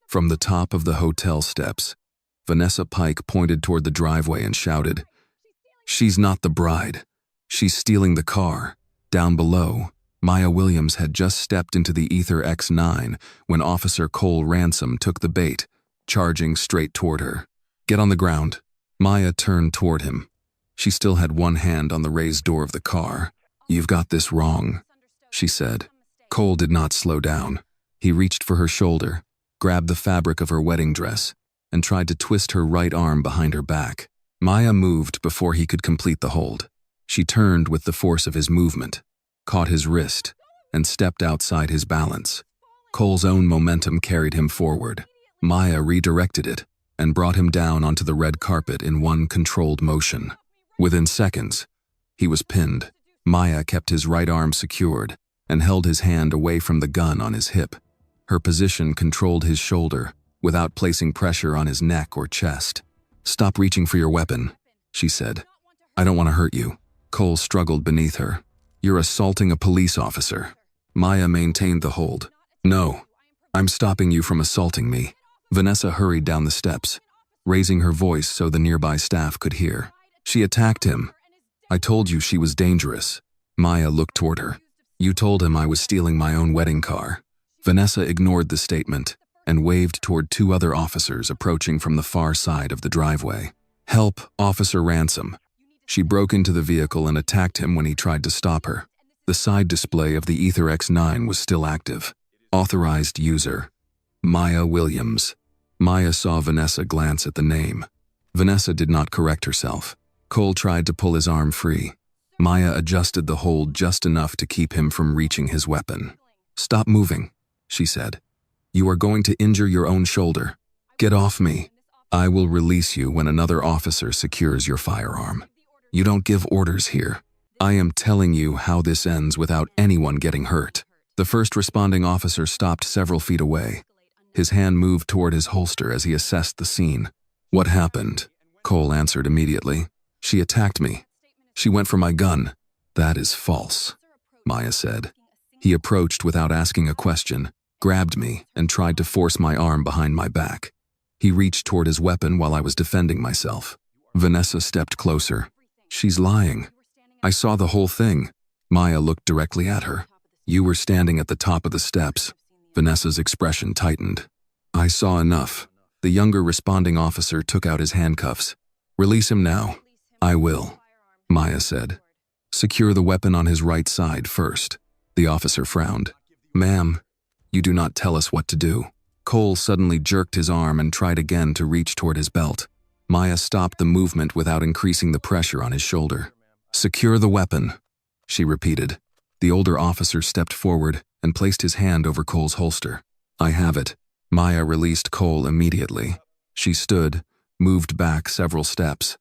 From the top of the hotel steps, Vanessa Pike pointed toward the driveway and shouted, "She's not the bride. She's stealing the car." Down below, Maya Williams had just stepped into the Aether X9 when Officer Cole Ransom took the bait, charging straight toward her. "Get on the ground." Maya turned toward him. She still had one hand on the raised door of the car. "You've got this wrong," she said. Cole did not slow down. He reached for her shoulder, grabbed the fabric of her wedding dress, and tried to twist her right arm behind her back. Maya moved before he could complete the hold. She turned with the force of his movement, caught his wrist, and stepped outside his balance. Cole's own momentum carried him forward. Maya redirected it and brought him down onto the red carpet in one controlled motion. Within seconds, he was pinned. Maya kept his right arm secured and held his hand away from the gun on his hip. Her position controlled his shoulder without placing pressure on his neck or chest. "Stop reaching for your weapon," she said. "I don't want to hurt you." Cole struggled beneath her. "You're assaulting a police officer." Maya maintained the hold. "No, I'm stopping you from assaulting me." Vanessa hurried down the steps, raising her voice so the nearby staff could hear. "She attacked him. I told you she was dangerous." Maya looked toward her. "You told him I was stealing my own wedding car." Vanessa ignored the statement and waved toward two other officers approaching from the far side of the driveway. "Help, Officer Ransom." She broke into the vehicle and attacked him when he tried to stop her. The side display of the Aether X9 was still active. Authorized user, Maya Williams. Maya saw Vanessa glance at the name. Vanessa did not correct herself. Cole tried to pull his arm free. Maya adjusted the hold just enough to keep him from reaching his weapon. "Stop moving," she said. "You are going to injure your own shoulder. Get off me. I will release you when another officer secures your firearm. You don't give orders here. I am telling you how this ends without anyone getting hurt." The first responding officer stopped several feet away. His hand moved toward his holster as he assessed the scene. "What happened?" Cole answered immediately. "She attacked me. She went for my gun." "That is false," Maya said. "He approached without asking a question, grabbed me, and tried to force my arm behind my back. He reached toward his weapon while I was defending myself." Vanessa stepped closer. "She's lying. I saw the whole thing." Maya looked directly at her. "You were standing at the top of the steps." Vanessa's expression tightened. "I saw enough." The younger responding officer took out his handcuffs. "Release him now." "I will," Maya said. "Secure the weapon on his right side first." The officer frowned. "Ma'am, you do not tell us what to do." Cole suddenly jerked his arm and tried again to reach toward his belt. Maya stopped the movement without increasing the pressure on his shoulder. "Secure the weapon," she repeated. The older officer stepped forward and placed his hand over Cole's holster. "I have it." Maya released Cole immediately. She stood, moved back several steps,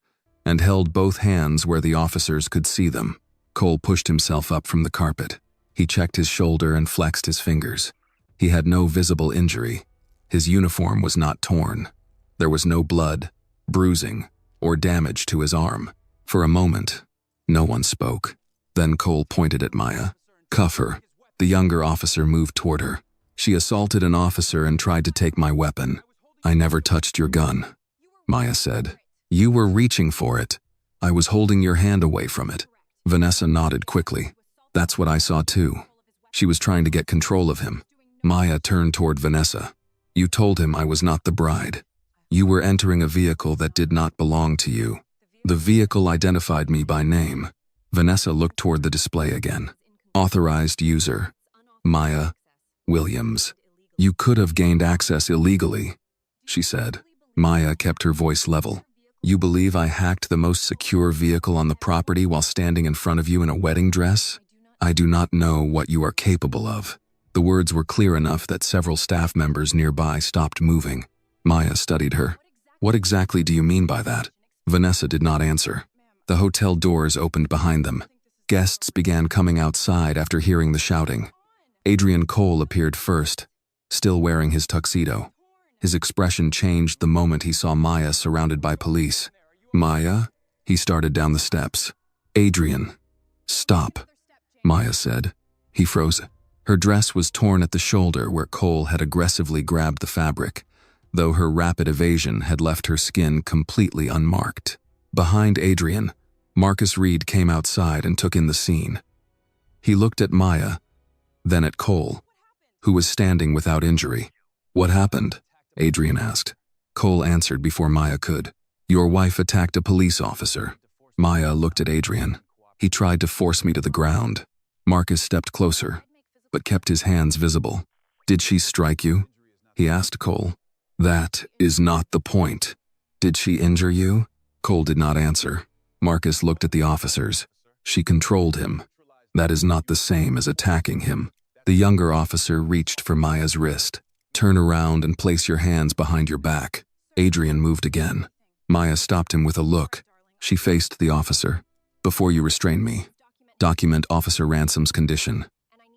and held both hands where the officers could see them. Cole pushed himself up from the carpet. He checked his shoulder and flexed his fingers. He had no visible injury. His uniform was not torn. There was no blood, bruising, or damage to his arm. For a moment, no one spoke. Then Cole pointed at Maya. "Cuff her." The younger officer moved toward her. "She assaulted an officer and tried to take my weapon." "I never touched your gun," Maya said. "You were reaching for it. I was holding your hand away from it." Vanessa nodded quickly. "That's what I saw too." She was trying to get control of him. Maya turned toward Vanessa. "You told him I was not the bride. You were entering a vehicle that did not belong to you. The vehicle identified me by name." Vanessa looked toward the display again. "Authorized user, Maya Williams. You could have gained access illegally," she said. Maya kept her voice level. "You believe I hacked the most secure vehicle on the property while standing in front of you in a wedding dress? I do not know what you are capable of." The words were clear enough that several staff members nearby stopped moving. Maya studied her. "What exactly do you mean by that?" Vanessa did not answer. The hotel doors opened behind them. Guests began coming outside after hearing the shouting. Adrian Cole appeared first, still wearing his tuxedo. His expression changed the moment he saw Maya surrounded by police. "Maya?" He started down the steps. "Adrian, stop," Maya said. He froze. Her dress was torn at the shoulder where Cole had aggressively grabbed the fabric. though her rapid evasion had left her skin completely unmarked. Behind Adrian, Marcus Reed came outside and took in the scene. He looked at Maya, then at Cole, who was standing without injury. "What happened?" Adrian asked. Cole answered before Maya could. "Your wife attacked a police officer." Maya looked at Adrian. "He tried to force me to the ground." Marcus stepped closer, but kept his hands visible. "Did she strike you?" he asked Cole. "That is not the point. Did she injure you?" Cole did not answer. Marcus looked at the officers. "She controlled him. That is not the same as attacking him." The younger officer reached for Maya's wrist. "Turn around and place your hands behind your back." Adrian moved again. Maya stopped him with a look. She faced the officer. "Before you restrain me, document Officer Ransom's condition.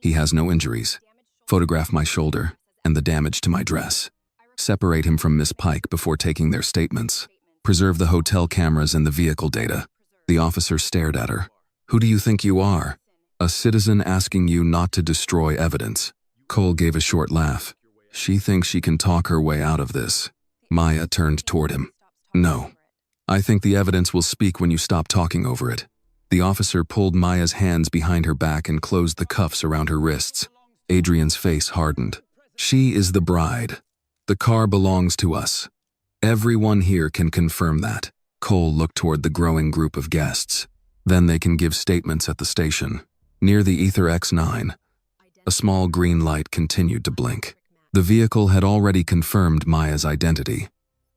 He has no injuries. Photograph my shoulder and the damage to my dress. Separate him from Miss Pike before taking their statements. Preserve the hotel cameras and the vehicle data." The officer stared at her. "Who do you think you are? A citizen asking you not to destroy evidence." Cole gave a short laugh. "She thinks she can talk her way out of this." Maya turned toward him. "No. I think the evidence will speak when you stop talking over it." The officer pulled Maya's hands behind her back and closed the cuffs around her wrists. Adrian's face hardened. "She is the bride. The car belongs to us. Everyone here can confirm that." Cole looked toward the growing group of guests. "Then they can give statements at the station." Near the Aether X9, a small green light continued to blink. The vehicle had already confirmed Maya's identity.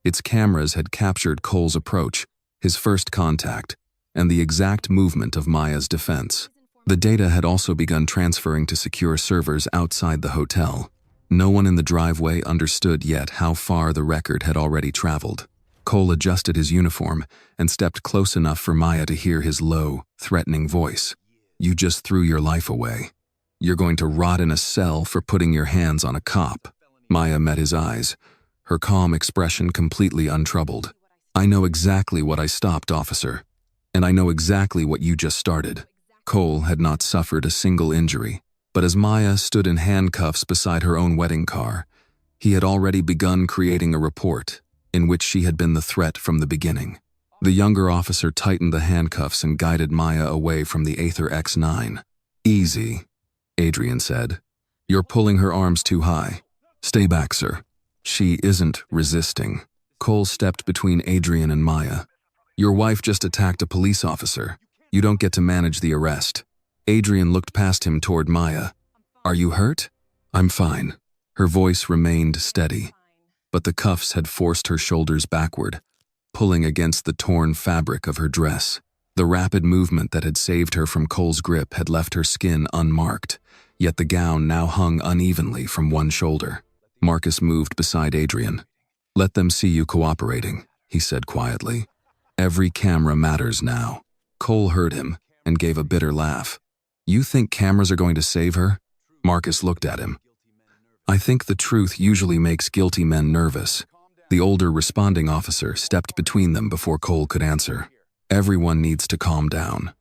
Its cameras had captured Cole's approach, his first contact, and the exact movement of Maya's defense. The data had also begun transferring to secure servers outside the hotel. No one in the driveway understood yet how far the record had already traveled. Cole adjusted his uniform and stepped close enough for Maya to hear his low, threatening voice. "You just threw your life away. You're going to rot in a cell for putting your hands on a cop." Maya met his eyes, her calm expression completely untroubled. "I know exactly what I stopped, officer. And I know exactly what you just started." Cole had not suffered a single injury, but as Maya stood in handcuffs beside her own wedding car, he had already begun creating a report in which she had been the threat from the beginning. The younger officer tightened the handcuffs and guided Maya away from the Aether X9. "Easy," Adrian said. "You're pulling her arms too high. Stay back, sir." "She isn't resisting." Cole stepped between Adrian and Maya. "Your wife just attacked a police officer. You don't get to manage the arrest." Adrian looked past him toward Maya. "Are you hurt?" "I'm fine." Her voice remained steady, but the cuffs had forced her shoulders backward, pulling against the torn fabric of her dress. The rapid movement that had saved her from Cole's grip had left her skin unmarked, yet the gown now hung unevenly from one shoulder. Marcus moved beside Adrian. "Let them see you cooperating," he said quietly. "Every camera matters now." Cole heard him and gave a bitter laugh. "You think cameras are going to save her?" Marcus looked at him. "I think the truth usually makes guilty men nervous." The older responding officer stepped between them before Cole could answer. "Everyone needs to calm down.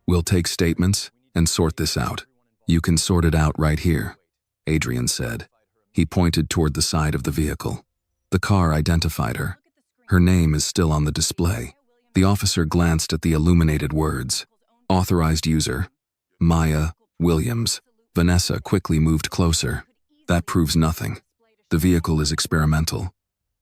We'll take statements and sort this out." "You can sort it out right here," Adrian said. He pointed toward the side of the vehicle. The car identified her. Her name is still on the display. The officer glanced at the illuminated words. "Authorized user, Maya Williams." Vanessa quickly moved closer. "That proves nothing. The vehicle is experimental.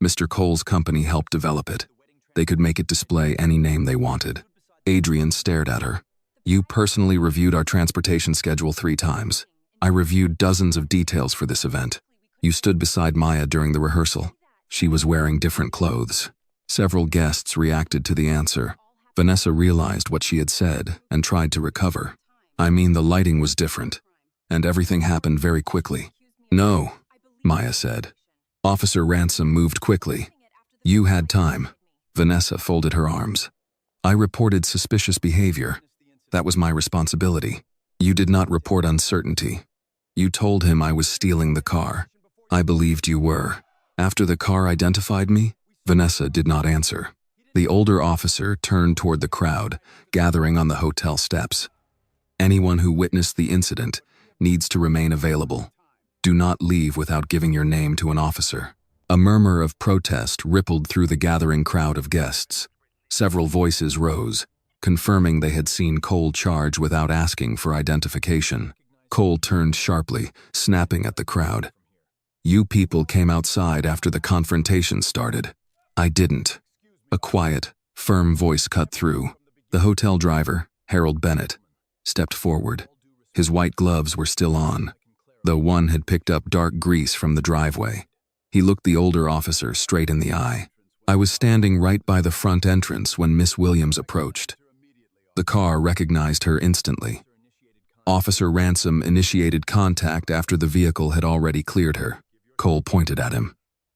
Mr. Cole's company helped develop it. They could make it display any name they wanted." Adrian stared at her. "You personally reviewed our transportation schedule 3 times. I reviewed dozens of details for this event. You stood beside Maya during the rehearsal. She was wearing different clothes." Several guests reacted to the answer. Vanessa realized what she had said and tried to recover. "I mean, the lighting was different, and everything happened very quickly." "No," Maya said. Officer Ransom moved quickly. "You had time." Vanessa folded her arms. "I reported suspicious behavior. That was my responsibility. You did not report uncertainty. You told him I was stealing the car. I believed you were. After the car identified me?" Vanessa did not answer. The older officer turned toward the crowd, gathering on the hotel steps. "Anyone who witnessed the incident needs to remain available. Do not leave without giving your name to an officer." A murmur of protest rippled through the gathering crowd of guests. Several voices rose, confirming they had seen Cole charge without asking for identification. Cole turned sharply, snapping at the crowd. "You people came outside after the confrontation started. I didn't." A quiet, firm voice cut through. The hotel driver, Harold Bennett, stepped forward. His white gloves were still on, though one had picked up dark grease from the driveway. He looked the older officer straight in the eye. "I was standing right by the front entrance when Miss Williams approached." The car recognized her instantly. Officer Ransom initiated contact after the vehicle had already cleared her. Cole pointed at him.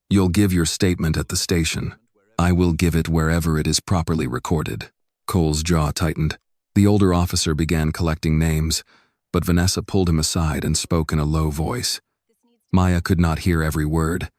"You'll give your statement at the station. I will give it wherever it is properly recorded." Cole's jaw tightened. The older officer began collecting names, but Vanessa pulled him aside and spoke in a low voice. Maya could not hear every word,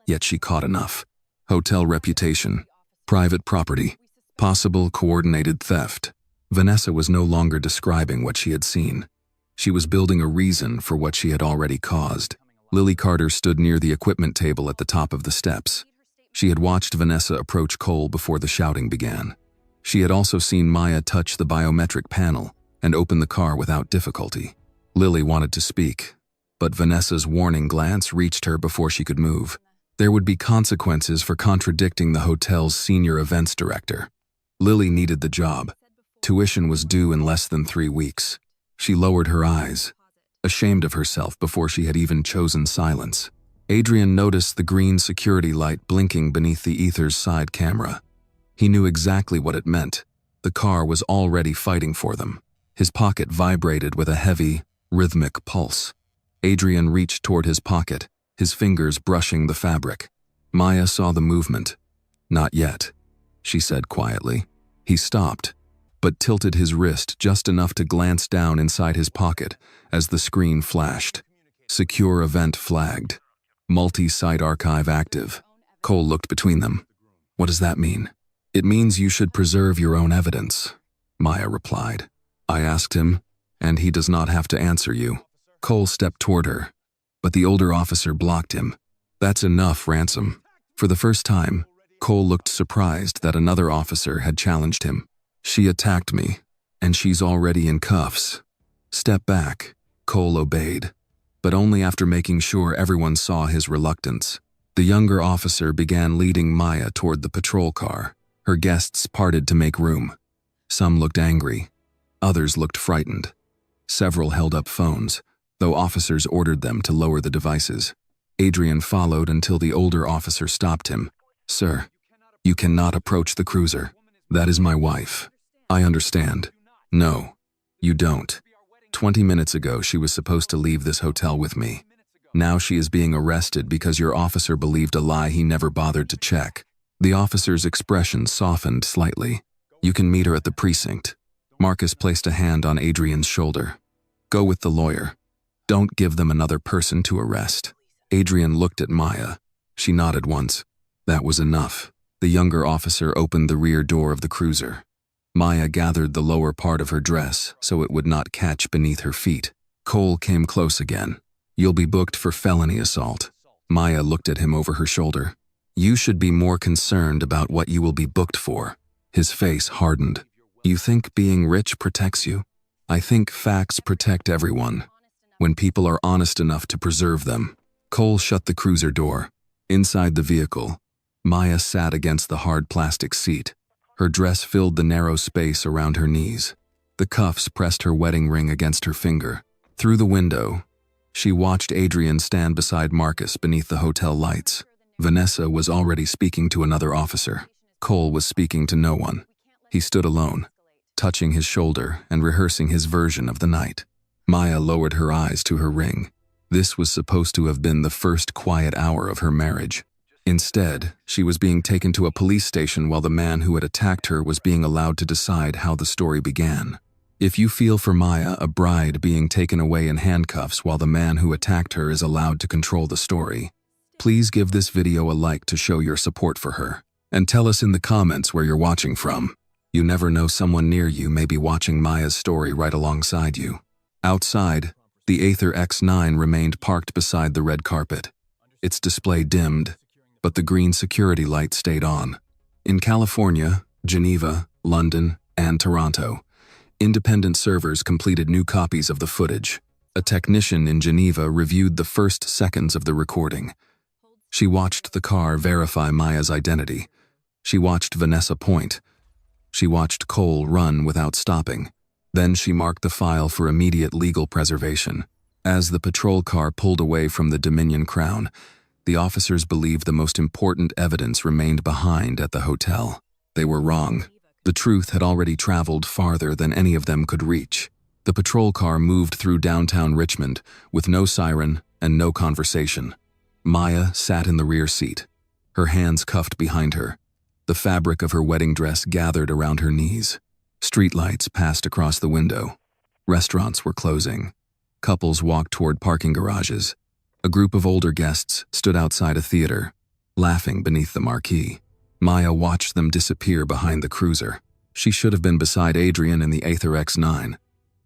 yet she caught enough. Hotel reputation, private property, possible coordinated theft. Vanessa was no longer describing what she had seen. She was building a reason for what she had already caused. Lily Carter stood near the equipment table at the top of the steps. She had watched Vanessa approach Cole before the shouting began. She had also seen Maya touch the biometric panel and open the car without difficulty. Lily wanted to speak, but Vanessa's warning glance reached her before she could move. There would be consequences for contradicting the hotel's senior events director. Lily needed the job. Tuition was due in less than 3 weeks. She lowered her eyes, ashamed of herself before she had even chosen silence. Adrian noticed the green security light blinking beneath the Aether's side camera. He knew exactly what it meant. The car was already fighting for them. His pocket vibrated with a heavy, rhythmic pulse. Adrian reached toward his pocket, his fingers brushing the fabric. Maya saw the movement. "Not yet," she said quietly. He stopped, but tilted his wrist just enough to glance down inside his pocket as the screen flashed. Secure event flagged. Multi-site archive active. Cole looked between them. "What does that mean?" "It means you should preserve your own evidence," Maya replied. "I asked him, and he does not have to answer you." Cole stepped toward her, but the older officer blocked him. "That's enough, Ransom." For the first time, Cole looked surprised that another officer had challenged him. "She attacked me, and she's already in cuffs." "Step back," Cole obeyed, but only after making sure everyone saw his reluctance. The younger officer began leading Maya toward the patrol car. Her guests parted to make room. Some looked angry. Others looked frightened. Several held up phones, though officers ordered them to lower the devices. Adrian followed until the older officer stopped him. "Sir, you cannot approach the cruiser. That is my wife." "I understand." "No, you don't. 20 minutes ago, she was supposed to leave this hotel with me. Now she is being arrested because your officer believed a lie he never bothered to check." The officer's expression softened slightly. "You can meet her at the precinct." Marcus placed a hand on Adrian's shoulder. "Go with the lawyer. Don't give them another person to arrest." Adrian looked at Maya. She nodded once. That was enough. The younger officer opened the rear door of the cruiser. Maya gathered the lower part of her dress so it would not catch beneath her feet. Cole came close again. "You'll be booked for felony assault." Maya looked at him over her shoulder. "You should be more concerned about what you will be booked for." His face hardened. "You think being rich protects you? I think facts protect everyone, when people are honest enough to preserve them." Cole shut the cruiser door. Inside the vehicle, Maya sat against the hard plastic seat. Her dress filled the narrow space around her knees. The cuffs pressed her wedding ring against her finger. Through the window, she watched Adrian stand beside Marcus beneath the hotel lights. Vanessa was already speaking to another officer. Cole was speaking to no one. He stood alone, touching his shoulder and rehearsing his version of the night. Maya lowered her eyes to her ring. This was supposed to have been the first quiet hour of her marriage. Instead, she was being taken to a police station while the man who had attacked her was being allowed to decide how the story began. If you feel for Maya, a bride being taken away in handcuffs while the man who attacked her is allowed to control the story, please give this video a like to show your support for her. And tell us in the comments where you're watching from. You never know, someone near you may be watching Maya's story right alongside you. Outside, the Aether X9 remained parked beside the red carpet. Its display dimmed, but the green security light stayed on. In California, Geneva, London, and Toronto, independent servers completed new copies of the footage. A technician in Geneva reviewed the first seconds of the recording. She watched the car verify Maya's identity. She watched Vanessa point. She watched Cole run without stopping. Then she marked the file for immediate legal preservation. As the patrol car pulled away from the Dominion Crown, the officers believed the most important evidence remained behind at the hotel. They were wrong. The truth had already traveled farther than any of them could reach. The patrol car moved through downtown Richmond with no siren and no conversation. Maya sat in the rear seat, her hands cuffed behind her. The fabric of her wedding dress gathered around her knees. Streetlights passed across the window. Restaurants were closing. Couples walked toward parking garages. A group of older guests stood outside a theater, laughing beneath the marquee. Maya watched them disappear behind the cruiser. She should have been beside Adrian in the Aether X9,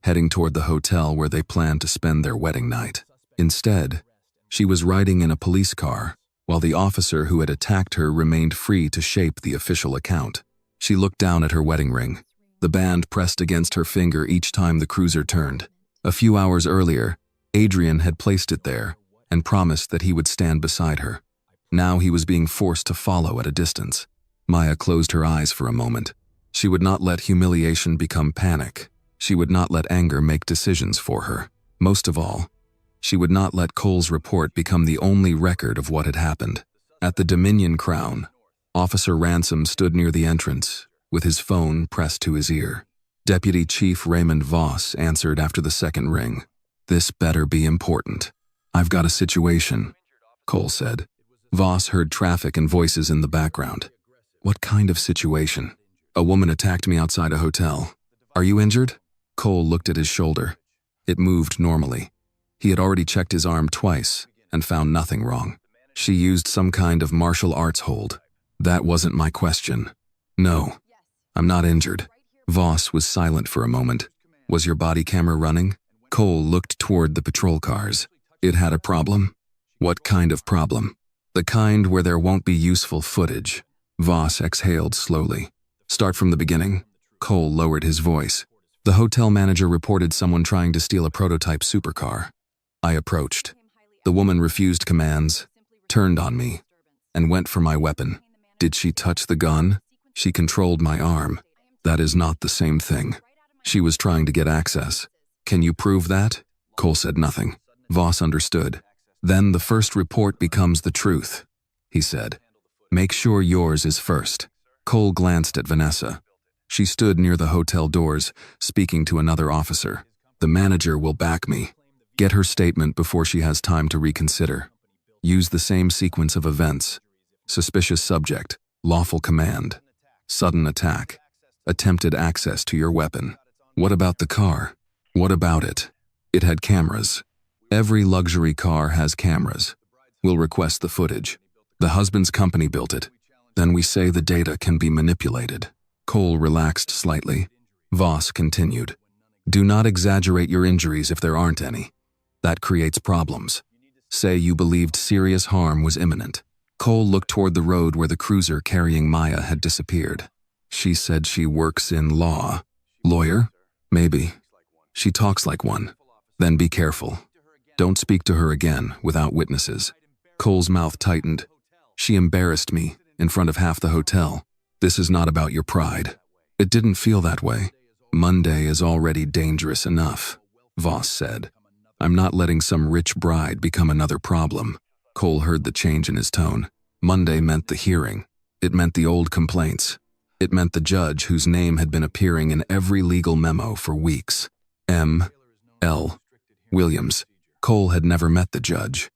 heading toward the hotel where they planned to spend their wedding night. Instead, she was riding in a police car, while the officer who had attacked her remained free to shape the official account. She looked down at her wedding ring. The band pressed against her finger each time the cruiser turned. A few hours earlier, Adrian had placed it there and promised that he would stand beside her. Now he was being forced to follow at a distance. Maya closed her eyes for a moment. She would not let humiliation become panic. She would not let anger make decisions for her. Most of all, she would not let Cole's report become the only record of what had happened. At the Dominion Crown, Officer Ransom stood near the entrance, with his phone pressed to his ear. Deputy Chief Raymond Voss answered after the second ring. "This better be important. I've got a situation," Cole said. Voss heard traffic and voices in the background. "What kind of situation?" "A woman attacked me outside a hotel. Are you injured?" Cole looked at his shoulder. It moved normally. He had already checked his arm twice and found nothing wrong. "She used some kind of martial arts hold." "That wasn't my question." "No, I'm not injured." Voss was silent for a moment. "Was your body camera running?" Cole looked toward the patrol cars. "It had a problem?" "What kind of problem?" "The kind where there won't be useful footage." Voss exhaled slowly. "Start from the beginning." Cole lowered his voice. "The hotel manager reported someone trying to steal a prototype supercar. I approached. The woman refused commands, turned on me, and went for my weapon. Did she touch the gun? She controlled my arm. That is not the same thing. She was trying to get access. Can you prove that?" Cole said nothing. Voss understood. "Then the first report becomes the truth," he said. "Make sure yours is first." Cole glanced at Vanessa. She stood near the hotel doors, speaking to another officer. "The manager will back me. Get her statement before she has time to reconsider. Use the same sequence of events. Suspicious subject, lawful command, sudden attack, attempted access to your weapon. What about the car? What about it? It had cameras. Every luxury car has cameras. We'll request the footage. The husband's company built it. Then we say the data can be manipulated." Cole relaxed slightly. Voss continued. "Do not exaggerate your injuries if there aren't any. That creates problems. Say you believed serious harm was imminent." Cole looked toward the road where the cruiser carrying Maya had disappeared. "She said she works in law." "Lawyer? Maybe. She talks like one. Then be careful. Don't speak to her again without witnesses." Cole's mouth tightened. "She embarrassed me in front of half the hotel. This is not about your pride." "It didn't feel that way." "Monday is already dangerous enough," Voss said. "I'm not letting some rich bride become another problem." Cole heard the change in his tone. Monday meant the hearing. It meant the old complaints. It meant the judge whose name had been appearing in every legal memo for weeks. M.L. Williams. Cole had never met the judge.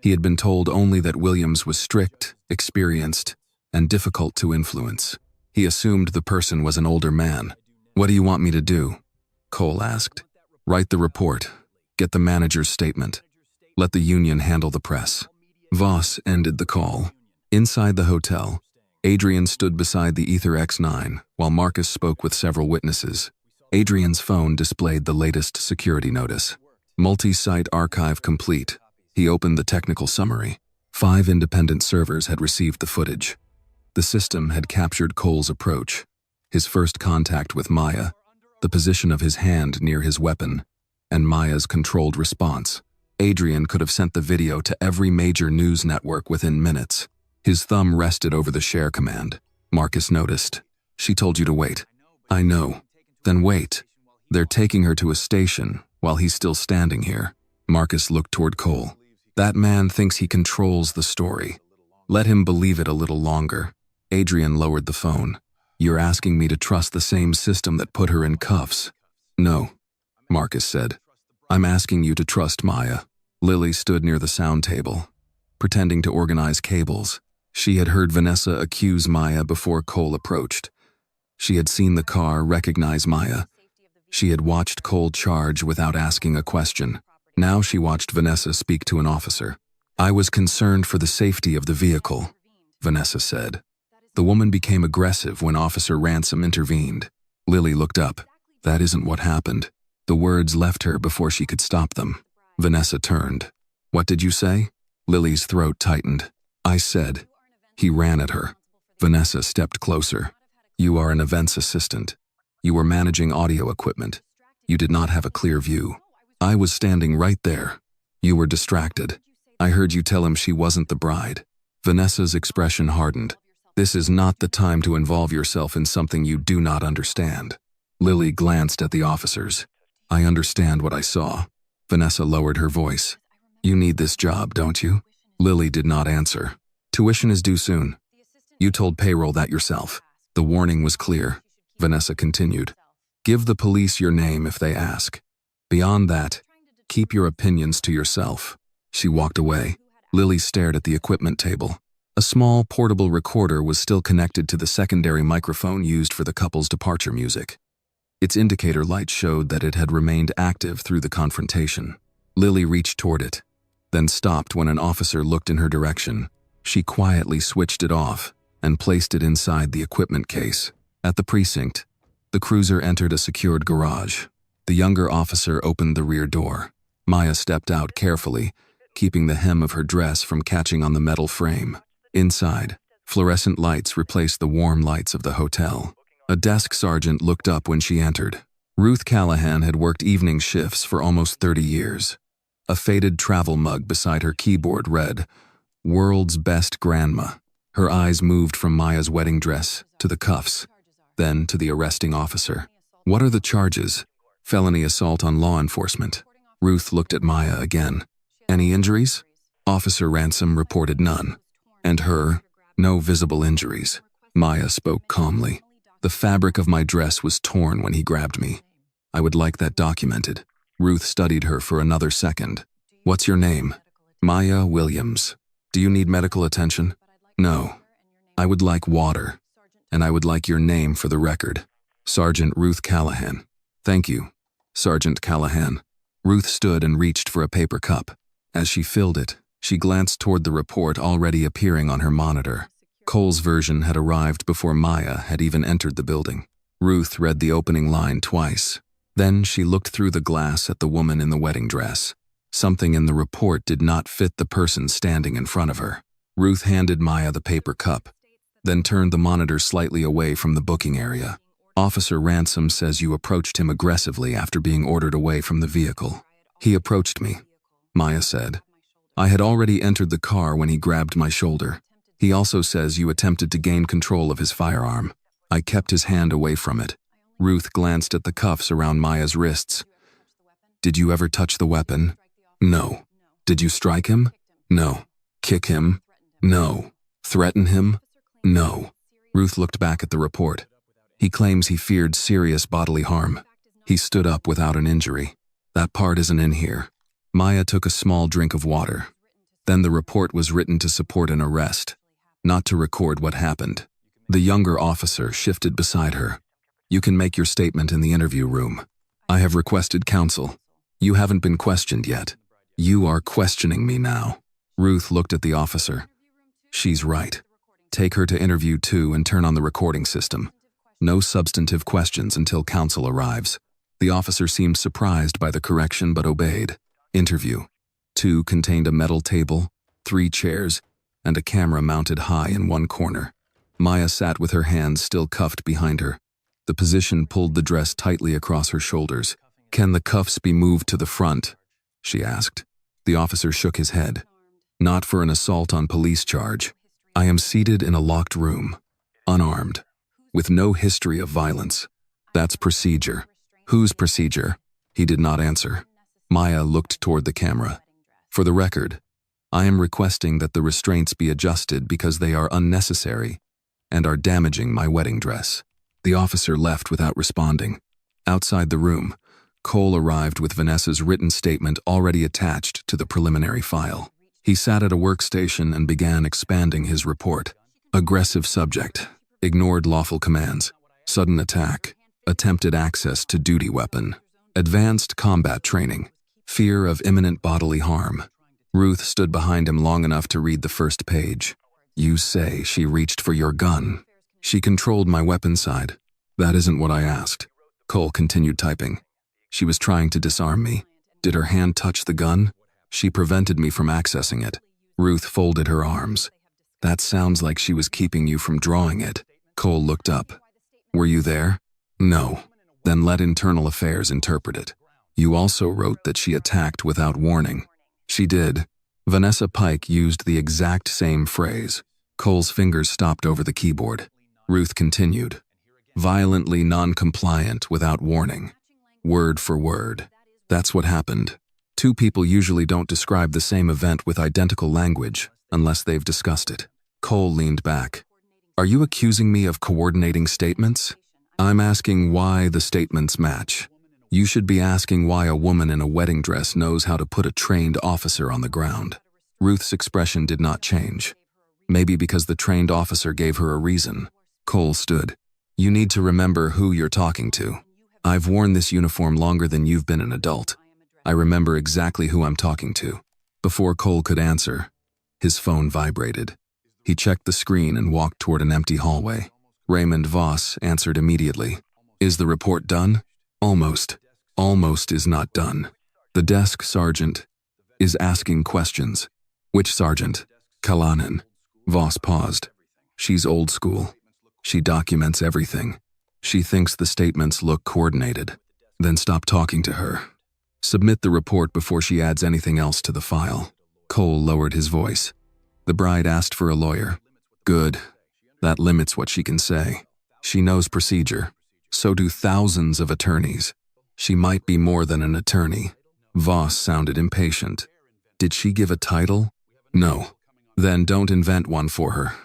He had been told only that Williams was strict, experienced, and difficult to influence. He assumed the person was an older man. "What do you want me to do?" Cole asked. "Write the report. Get the manager's statement. Let the union handle the press." Voss ended the call. Inside the hotel, Adrian stood beside the Aether X9 while Marcus spoke with several witnesses. Adrian's phone displayed the latest security notice. Multi-site archive complete. He opened the technical summary. 5 independent servers had received the footage. The system had captured Cole's approach, his first contact with Maya, the position of his hand near his weapon, and Maya's controlled response. Adrian could have sent the video to every major news network within minutes. His thumb rested over the share command. Marcus noticed. She told you to wait. I know. Then wait. They're taking her to a station while he's still standing here. Marcus looked toward Cole. That man thinks he controls the story. Let him believe it a little longer. Adrian lowered the phone. You're asking me to trust the same system that put her in cuffs. No, Marcus said. I'm asking you to trust Maya. Lily stood near the sound table, pretending to organize cables. She had heard Vanessa accuse Maya before Cole approached. She had seen the car recognize Maya. She had watched Cole charge without asking a question. Now she watched Vanessa speak to an officer. I was concerned for the safety of the vehicle, Vanessa said. The woman became aggressive when Officer Ransom intervened. Lily looked up. That isn't what happened. The words left her before she could stop them. Vanessa turned. What did you say? Lily's throat tightened. I said. He ran at her. Vanessa stepped closer. You are an events assistant. You were managing audio equipment. You did not have a clear view. I was standing right there. You were distracted. I heard you tell him she wasn't the bride. Vanessa's expression hardened. This is not the time to involve yourself in something you do not understand. Lily glanced at the officers. I understand what I saw. Vanessa lowered her voice. You need this job, don't you? Lily did not answer. Tuition is due soon. You told payroll that yourself. The warning was clear. Vanessa continued. Give the police your name if they ask. Beyond that, keep your opinions to yourself. She walked away. Lily stared at the equipment table. A small portable recorder was still connected to the secondary microphone used for the couple's departure music. Its indicator light showed that it had remained active through the confrontation. Lily reached toward it, then stopped when an officer looked in her direction. She quietly switched it off and placed it inside the equipment case. At the precinct, the cruiser entered a secured garage. The younger officer opened the rear door. Maya stepped out carefully, keeping the hem of her dress from catching on the metal frame. Inside, fluorescent lights replaced the warm lights of the hotel. A desk sergeant looked up when she entered. Ruth Callahan had worked evening shifts for almost 30 years. A faded travel mug beside her keyboard read, World's Best Grandma. Her eyes moved from Maya's wedding dress to the cuffs, then to the arresting officer. What are the charges? Felony assault on law enforcement. Ruth looked at Maya again. Any injuries? Officer Ransom reported none. And her, no visible injuries. Maya spoke calmly. The fabric of my dress was torn when he grabbed me. I would like that documented. Ruth studied her for another second. What's your name? Maya Williams. Do you need medical attention? No. I would like water. And I would like your name for the record. Sergeant Ruth Callahan. Thank you, Sergeant Callahan. Ruth stood and reached for a paper cup. As she filled it, she glanced toward the report already appearing on her monitor. Cole's version had arrived before Maya had even entered the building. Ruth read the opening line twice. Then she looked through the glass at the woman in the wedding dress. Something in the report did not fit the person standing in front of her. Ruth handed Maya the paper cup, then turned the monitor slightly away from the booking area. Officer Ransom says you approached him aggressively after being ordered away from the vehicle. He approached me, Maya said. I had already entered the car when he grabbed my shoulder. He also says you attempted to gain control of his firearm. I kept his hand away from it. Ruth glanced at the cuffs around Maya's wrists. Did you ever touch the weapon? No. Did you strike him? No. Kick him? No. Threaten him? No. Ruth looked back at the report. He claims he feared serious bodily harm. He stood up without an injury. That part isn't in here. Maya took a small drink of water. Then the report was written to support an arrest, not to record what happened. The younger officer shifted beside her. You can make your statement in the interview room. I have requested counsel. You haven't been questioned yet. You are questioning me now. Ruth looked at the officer. She's right. Take her to interview 2 and turn on the recording system. No substantive questions until counsel arrives. The officer seemed surprised by the correction but obeyed. Interview 2 contained a metal table, 3 chairs, and a camera mounted high in one corner. Maya sat with her hands still cuffed behind her. The position pulled the dress tightly across her shoulders. "Can the cuffs be moved to the front?" she asked. The officer shook his head. "Not for an assault on police charge. I am seated in a locked room, unarmed, with no history of violence. That's procedure." "Whose procedure?" He did not answer. Maya looked toward the camera. "For the record, I am requesting that the restraints be adjusted because they are unnecessary and are damaging my wedding dress." The officer left without responding. Outside the room, Cole arrived with Vanessa's written statement already attached to the preliminary file. He sat at a workstation and began expanding his report. Aggressive subject, ignored lawful commands, sudden attack, attempted access to duty weapon, advanced combat training, fear of imminent bodily harm. Ruth stood behind him long enough to read the first page. "You say she reached for your gun. She controlled my weapon side. That isn't what I asked." Cole continued typing. "She was trying to disarm me. Did her hand touch the gun? She prevented me from accessing it." Ruth folded her arms. "That sounds like she was keeping you from drawing it." Cole looked up. "Were you there?" "No." "Then let internal affairs interpret it. You also wrote that she attacked without warning." "She did." Vanessa Pike used the exact same phrase. Cole's fingers stopped over the keyboard. Ruth continued. "Violently non-compliant without warning. Word for word. That's what happened. Two people usually don't describe the same event with identical language unless they've discussed it." Cole leaned back. "Are you accusing me of coordinating statements?" "I'm asking why the statements match. You should be asking why a woman in a wedding dress knows how to put a trained officer on the ground." Ruth's expression did not change. "Maybe because the trained officer gave her a reason." Cole stood. "You need to remember who you're talking to. I've worn this uniform longer than you've been an adult. I remember exactly who I'm talking to." Before Cole could answer, his phone vibrated. He checked the screen and walked toward an empty hallway. Raymond Voss answered immediately. "Is the report done?" "Almost. Almost is not done. The desk sergeant is asking questions." "Which sergeant?" "Kalanen." Voss paused. "She's old school. She documents everything. She thinks the statements look coordinated. Then stop talking to her. Submit the report before she adds anything else to the file." Cole lowered his voice. "The bride asked for a lawyer." "Good. That limits what she can say. She knows procedure. So do thousands of attorneys. She might be more than an attorney." Voss sounded impatient. "Did she give a title?" "No." "Then don't invent one for her.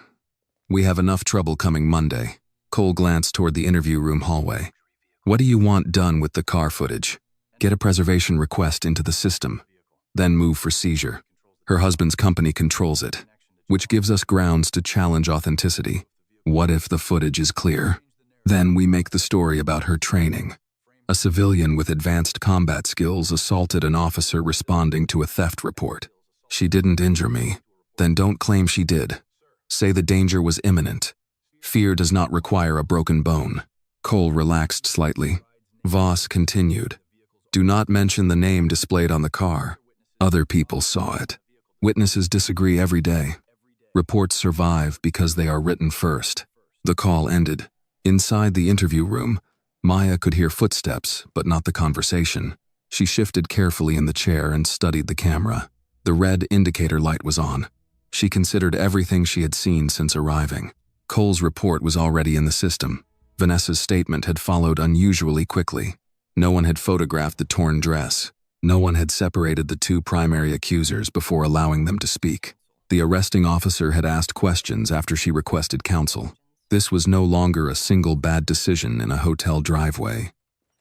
We have enough trouble coming Monday." Cole glanced toward the interview room hallway. "What do you want done with the car footage?" "Get a preservation request into the system. Then move for seizure. Her husband's company controls it, which gives us grounds to challenge authenticity. What if the footage is clear? Then we make the story about her training. A civilian with advanced combat skills assaulted an officer responding to a theft report. She didn't injure me. Then don't claim she did. Say the danger was imminent. Fear does not require a broken bone." Cole relaxed slightly. Voss continued. "Do not mention the name displayed on the car. Other people saw it. Witnesses disagree every day. Reports survive because they are written first." The call ended. Inside the interview room, Maya could hear footsteps, but not the conversation. She shifted carefully in the chair and studied the camera. The red indicator light was on. She considered everything she had seen since arriving. Cole's report was already in the system. Vanessa's statement had followed unusually quickly. No one had photographed the torn dress. No one had separated the two primary accusers before allowing them to speak. The arresting officer had asked questions after she requested counsel. This was no longer a single bad decision in a hotel driveway.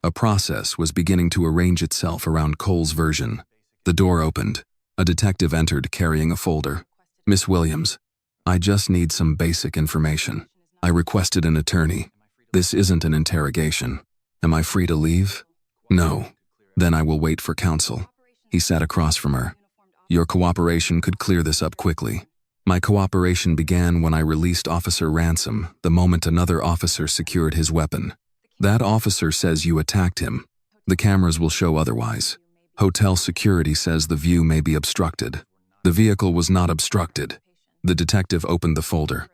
A process was beginning to arrange itself around Cole's version. The door opened. A detective entered carrying a folder. "Miss Williams, I just need some basic information. I requested an attorney. This isn't an interrogation. Am I free to leave?" "No." "Then I will wait for counsel." He sat across from her. "Your cooperation could clear this up quickly." "My cooperation began when I released Officer Ransom the moment another officer secured his weapon. That officer says you attacked him. The cameras will show otherwise. Hotel security says the view may be obstructed. The vehicle was not obstructed. The detective opened the folder.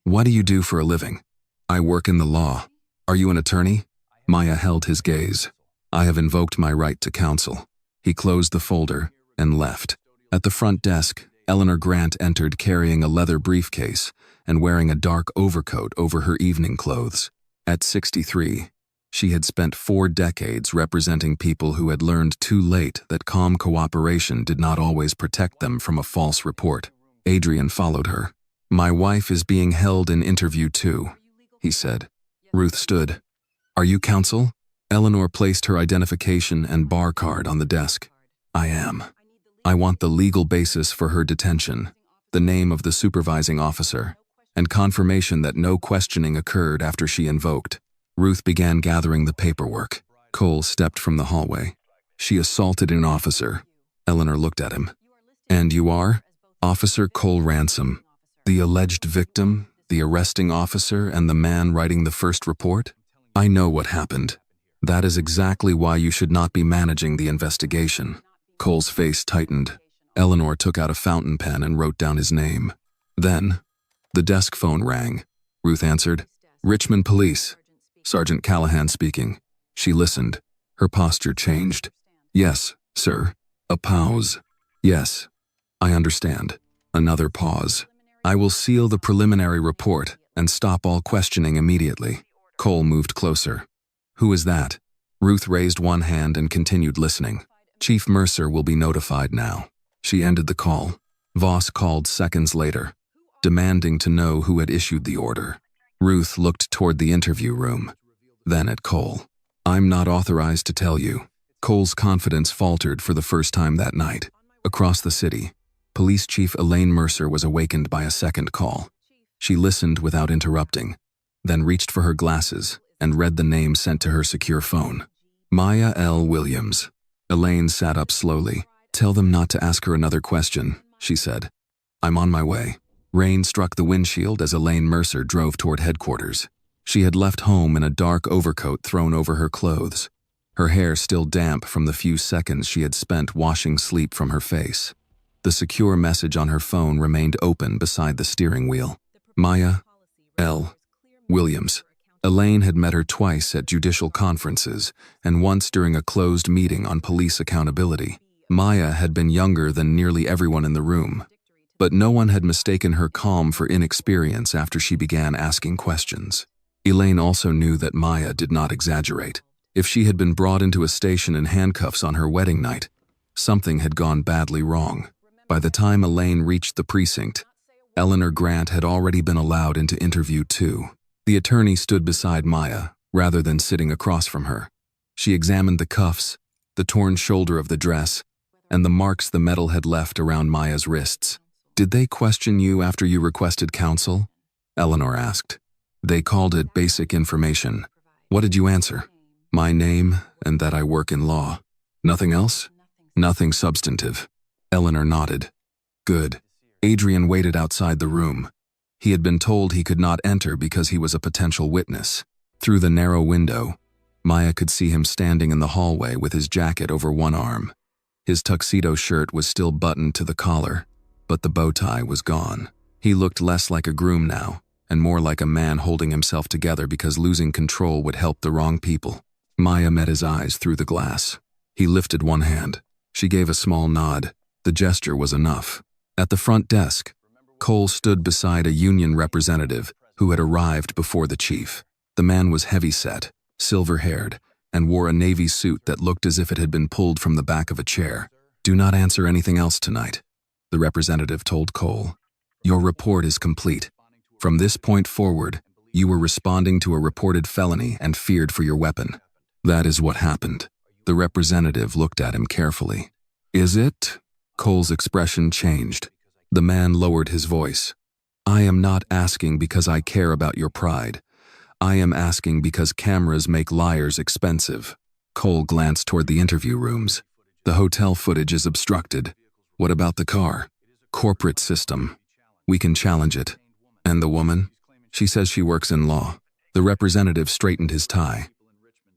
What do you do for a living? I work in the law. Are you an attorney? Maya held his gaze. I have invoked my right to counsel. He closed the folder and left. At the front desk, Eleanor Grant entered carrying a leather briefcase and wearing a dark overcoat over her evening clothes. At 63, she had spent 4 decades representing people who had learned too late that calm cooperation did not always protect them from a false report. Adrian followed her. My wife is being held in interview too, he said. Ruth stood. Are you counsel? Eleanor placed her identification and bar card on the desk. I am. I want the legal basis for her detention, the name of the supervising officer, and confirmation that no questioning occurred after she invoked. Ruth began gathering the paperwork. Cole stepped from the hallway. She assaulted an officer. Eleanor looked at him. And you are? Officer Cole Ransom, the alleged victim, the arresting officer, and the man writing the first report? I know what happened. That is exactly why you should not be managing the investigation. Cole's face tightened. Eleanor took out a fountain pen and wrote down his name. Then, the desk phone rang. Ruth answered. Richmond Police. Sergeant Callahan speaking. She listened. Her posture changed. Yes, sir. A pause. Yes. I understand. Another pause. I will seal the preliminary report and stop all questioning immediately. Cole moved closer. Who is that? Ruth raised one hand and continued listening. Chief Mercer will be notified now. She ended the call. Voss called seconds later, demanding to know who had issued the order. Ruth looked toward the interview room, then at Cole. I'm not authorized to tell you. Cole's confidence faltered for the first time that night. Across the city, Police Chief Elaine Mercer was awakened by a second call. She listened without interrupting, then reached for her glasses and read the name sent to her secure phone. Maya L. Williams. Elaine sat up slowly. Tell them not to ask her another question, she said. I'm on my way. Rain struck the windshield as Elaine Mercer drove toward headquarters. She had left home in a dark overcoat thrown over her clothes, her hair still damp from the few seconds she had spent washing sleep from her face. The secure message on her phone remained open beside the steering wheel. Maya L. Williams. Elaine had met her twice at judicial conferences and once during a closed meeting on police accountability. Maya had been younger than nearly everyone in the room, but no one had mistaken her calm for inexperience after she began asking questions. Elaine also knew that Maya did not exaggerate. If she had been brought into a station in handcuffs on her wedding night, something had gone badly wrong. By the time Elaine reached the precinct, Eleanor Grant had already been allowed into interview 2. The attorney stood beside Maya, rather than sitting across from her. She examined the cuffs, the torn shoulder of the dress, and the marks the metal had left around Maya's wrists. Did they question you after you requested counsel? Eleanor asked. They called it basic information. What did you answer? My name and that I work in law. Nothing else? Nothing substantive. Eleanor nodded. Good. Adrian waited outside the room. He had been told he could not enter because he was a potential witness. Through the narrow window, Maya could see him standing in the hallway with his jacket over one arm. His tuxedo shirt was still buttoned to the collar, but the bow tie was gone. He looked less like a groom now, and more like a man holding himself together because losing control would help the wrong people. Maya met his eyes through the glass. He lifted one hand. She gave a small nod. The gesture was enough. At the front desk, Cole stood beside a union representative who had arrived before the chief. The man was heavy-set, silver-haired, and wore a navy suit that looked as if it had been pulled from the back of a chair. Do not answer anything else tonight, the representative told Cole. Your report is complete. From this point forward, you were responding to a reported felony and feared for your weapon. That is what happened. The representative looked at him carefully. Is it? Cole's expression changed. The man lowered his voice. I am not asking because I care about your pride. I am asking because cameras make liars expensive. Cole glanced toward the interview rooms. The hotel footage is obstructed. What about the car? Corporate system. We can challenge it. And the woman? She says she works in law. The representative straightened his tie.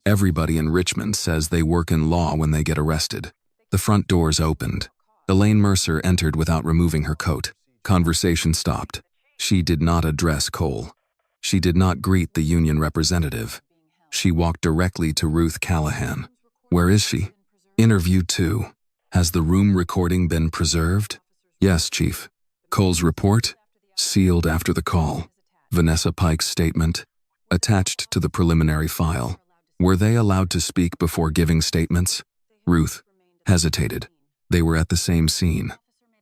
Everybody in Richmond says they work in law when they get arrested. The front doors opened. Elaine Mercer entered without removing her coat. Conversation stopped. She did not address Cole. She did not greet the union representative. She walked directly to Ruth Callahan. Where is she? Interview 2. Has the room recording been preserved? Yes, Chief. Cole's report? Sealed after the call. Vanessa Pike's statement? Attached to the preliminary file. Were they allowed to speak before giving statements? Ruth hesitated. They were at the same scene.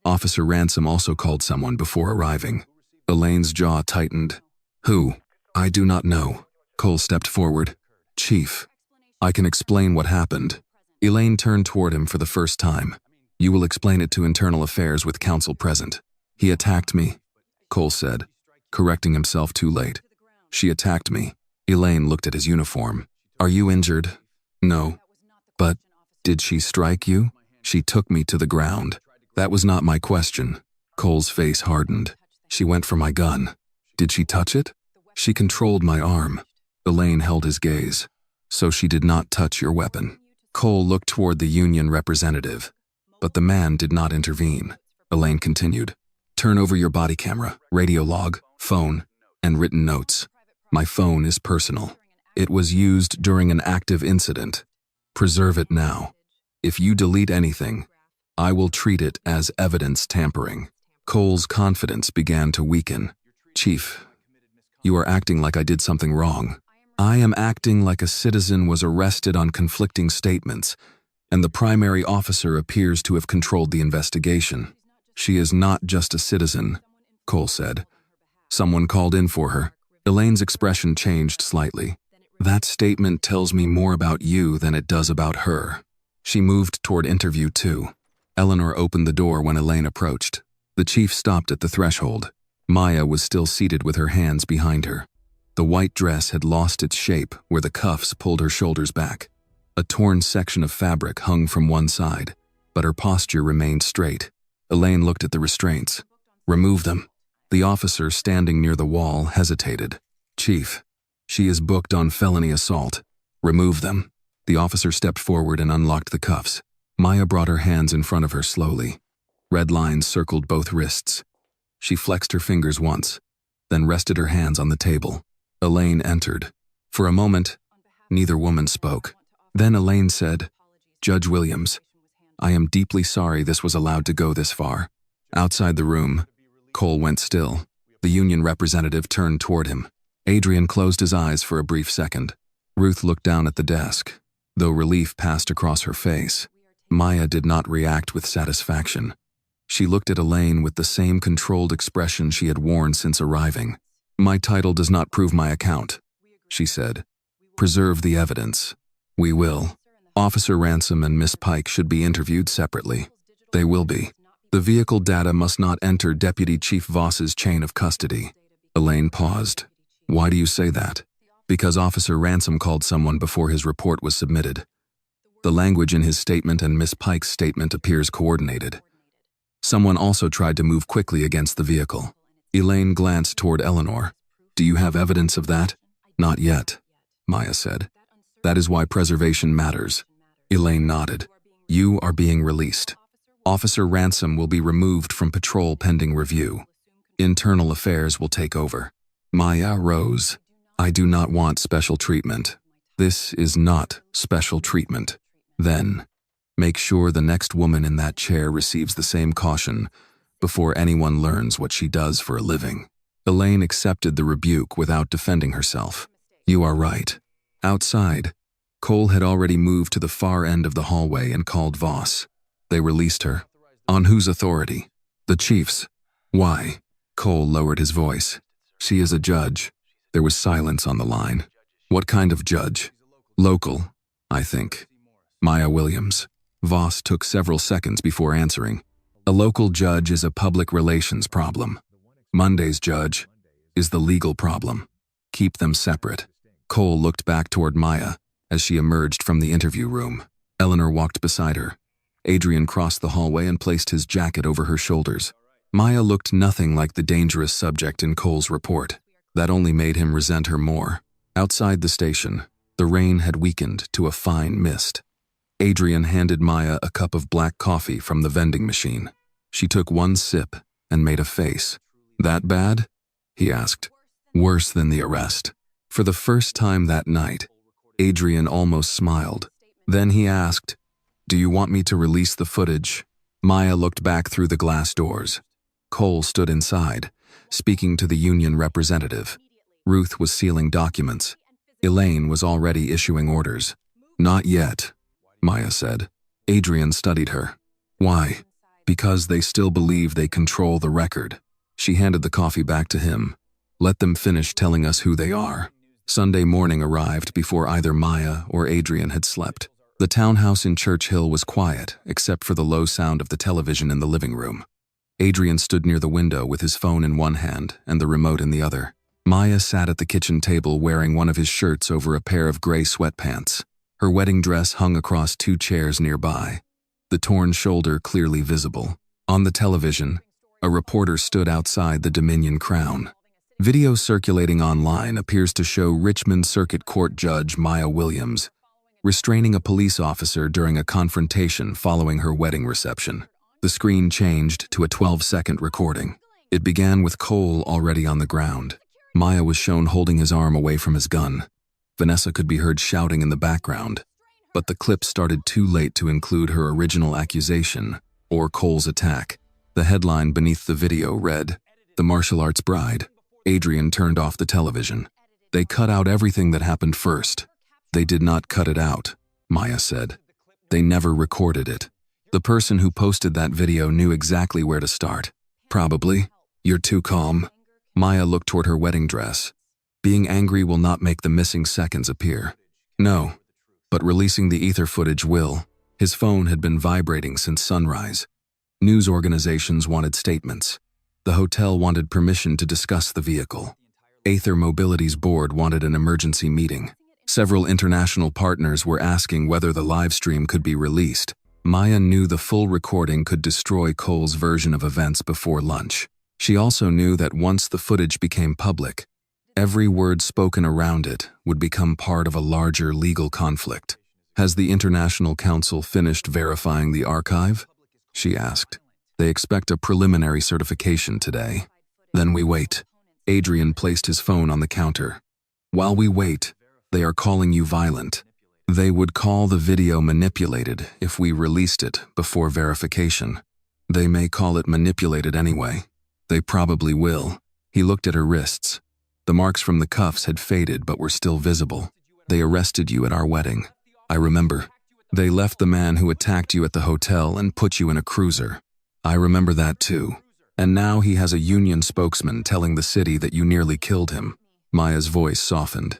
Officer Ransom also called someone before arriving. Elaine's jaw tightened. Who? I do not know. Cole stepped forward. Chief, I can explain what happened. Elaine turned toward him for the first time. You will explain it to Internal Affairs with counsel present. He attacked me, Cole said, correcting himself too late. She attacked me. Elaine looked at his uniform. Are you injured? No. But did she strike you? She took me to the ground. That was not my question. Cole's face hardened. She went for my gun. Did she touch it? She controlled my arm. Elaine held his gaze. So she did not touch your weapon. Cole looked toward the union representative, but the man did not intervene. Elaine continued. Turn over your body camera, radio log, phone, and written notes. My phone is personal. It was used during an active incident. Preserve it now. If you delete anything, I will treat it as evidence tampering. Cole's confidence began to weaken. Chief, you are acting like I did something wrong. I am acting like a citizen was arrested on conflicting statements, and the primary officer appears to have controlled the investigation. She is not just a citizen, Cole said. Someone called in for her. Elaine's expression changed slightly. That statement tells me more about you than it does about her. She moved toward interview 2. Eleanor opened the door when Elaine approached. The chief stopped at the threshold. Maya was still seated with her hands behind her. The white dress had lost its shape where the cuffs pulled her shoulders back. A torn section of fabric hung from one side, but her posture remained straight. Elaine looked at the restraints. Remove them. The officer standing near the wall hesitated. Chief, she is booked on felony assault. Remove them. The officer stepped forward and unlocked the cuffs. Maya brought her hands in front of her slowly. Red lines circled both wrists. She flexed her fingers once, then rested her hands on the table. Elaine entered. For a moment, neither woman spoke. Then Elaine said, Judge Williams, I am deeply sorry this was allowed to go this far. Outside the room, Cole went still. The union representative turned toward him. Adrian closed his eyes for a brief second. Ruth looked down at the desk. Though relief passed across her face, Maya did not react with satisfaction. She looked at Elaine with the same controlled expression she had worn since arriving. My title does not prove my account, she said. Preserve the evidence. We will. Officer Ransom and Miss Pike should be interviewed separately. They will be. The vehicle data must not enter Deputy Chief Voss's chain of custody. Elaine paused. Why do you say that? Because Officer Ransom called someone before his report was submitted. The language in his statement and Miss Pike's statement appears coordinated. Someone also tried to move quickly against the vehicle. Elaine glanced toward Eleanor. Do you have evidence of that? Not yet, Maya said. That is why preservation matters. Elaine nodded. You are being released. Officer Ransom will be removed from patrol pending review. Internal Affairs will take over. Maya rose. I do not want special treatment. This is not special treatment. Then, make sure the next woman in that chair receives the same caution before anyone learns what she does for a living. Elaine accepted the rebuke without defending herself. You are right. Outside, Cole had already moved to the far end of the hallway and called Voss. They released her. On whose authority? The chief's. Why? Cole lowered his voice. She is a judge. There was silence on the line. What kind of judge? Local, I think. Maya Williams. Voss took several seconds before answering. A local judge is a public relations problem. Monday's judge is the legal problem. Keep them separate. Cole looked back toward Maya as she emerged from the interview room. Eleanor walked beside her. Adrian crossed the hallway and placed his jacket over her shoulders. Maya looked nothing like the dangerous subject in Cole's report. That only made him resent her more. Outside the station, the rain had weakened to a fine mist. Adrian handed Maya a cup of black coffee from the vending machine. She took one sip and made a face. "That bad?" he asked. "Worse than the arrest." For the first time that night, Adrian almost smiled. Then he asked, "Do you want me to release the footage?" Maya looked back through the glass doors. Cole stood inside, speaking to the union representative. Ruth was sealing documents. Elaine was already issuing orders. "Not yet," Maya said. Adrian studied her. "Why?" "Because they still believe they control the record." She handed the coffee back to him. "Let them finish telling us who they are." Sunday morning arrived before either Maya or Adrian had slept. The townhouse in Church Hill was quiet, except for the low sound of the television in the living room. Adrian stood near the window with his phone in one hand and the remote in the other. Maya sat at the kitchen table wearing one of his shirts over a pair of gray sweatpants. Her wedding dress hung across two chairs nearby, the torn shoulder clearly visible. On the television, a reporter stood outside the Dominion Crown. Video circulating online appears to show Richmond Circuit Court Judge Maya Williams restraining a police officer during a confrontation following her wedding reception. The screen changed to a 12-second recording. It began with Cole already on the ground. Maya was shown holding his arm away from his gun. Vanessa could be heard shouting in the background, but the clip started too late to include her original accusation, or Cole's attack. The headline beneath the video read, "The Martial Arts Bride." Adrian turned off the television. "They cut out everything that happened first." "They did not cut it out," Maya said. "They never recorded it." "The person who posted that video knew exactly where to start." "Probably. You're too calm." Maya looked toward her wedding dress. "Being angry will not make the missing seconds appear." "No, but releasing the Aether footage will." His phone had been vibrating since sunrise. News organizations wanted statements. The hotel wanted permission to discuss the vehicle. Aether Mobility's board wanted an emergency meeting. Several international partners were asking whether the live stream could be released. Maya knew the full recording could destroy Cole's version of events before lunch. She also knew that once the footage became public, every word spoken around it would become part of a larger legal conflict. "Has the International Council finished verifying the archive?" she asked. "They expect a preliminary certification today." "Then we wait." Adrian placed his phone on the counter. "While we wait, they are calling you violent. They would call the video manipulated if we released it before verification. They may call it manipulated anyway. They probably will." He looked at her wrists. The marks from the cuffs had faded but were still visible. "They arrested you at our wedding. I remember. They left the man who attacked you at the hotel and put you in a cruiser. I remember that too. And now he has a union spokesman telling the city that you nearly killed him." Maya's voice softened.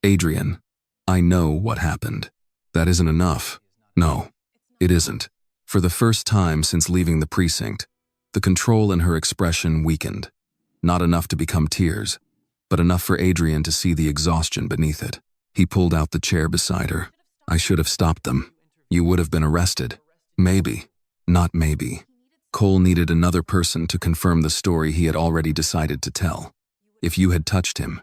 "Adrian, I know what happened. That isn't enough." "No, it isn't." For the first time since leaving the precinct, the control in her expression weakened. Not enough to become tears, but enough for Adrian to see the exhaustion beneath it. He pulled out the chair beside her. "I should have stopped them. You would have been arrested. Maybe. Not maybe." Cole needed another person to confirm the story he had already decided to tell. If you had touched him,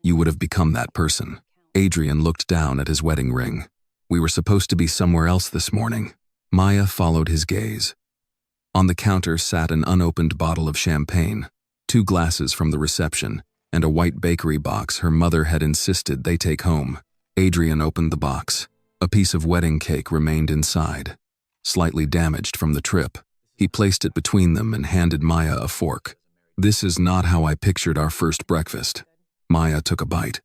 you would have become that person. Adrian looked down at his wedding ring. "We were supposed to be somewhere else this morning." Maya followed his gaze. On the counter sat an unopened bottle of champagne, 2 glasses from the reception, and a white bakery box her mother had insisted they take home. Adrian opened the box. A piece of wedding cake remained inside, slightly damaged from the trip. He placed it between them and handed Maya a fork. "This is not how I pictured our first breakfast." Maya took a bite.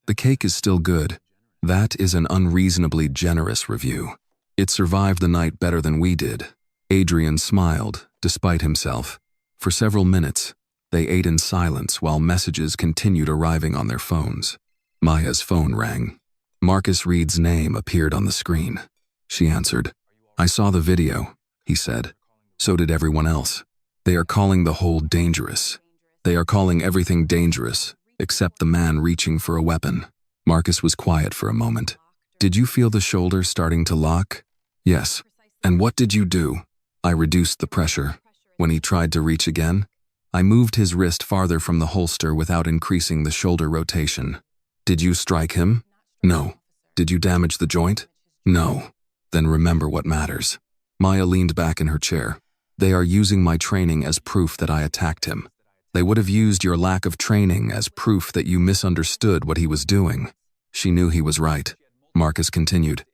"The cake is still good. That is an unreasonably generous review. It survived the night better than we did." Adrian smiled, despite himself. For several minutes, they ate in silence while messages continued arriving on their phones. Maya's phone rang. Marcus Reed's name appeared on the screen. She answered. "I saw the video," he said. "So did everyone else. They are calling the whole dangerous. They are calling everything dangerous, except the man reaching for a weapon." Marcus was quiet for a moment. "Did you feel the shoulder starting to lock?" "Yes." "And what did you do?" "I reduced the pressure. When he tried to reach again, I moved his wrist farther from the holster without increasing the shoulder rotation." "Did you strike him?" "No." "Did you damage the joint?" "No." "Then remember what matters." Maya leaned back in her chair. They are using my training as proof that I attacked him. They would have used your lack of training as proof that you misunderstood what he was doing." She knew he was right. Marcus continued,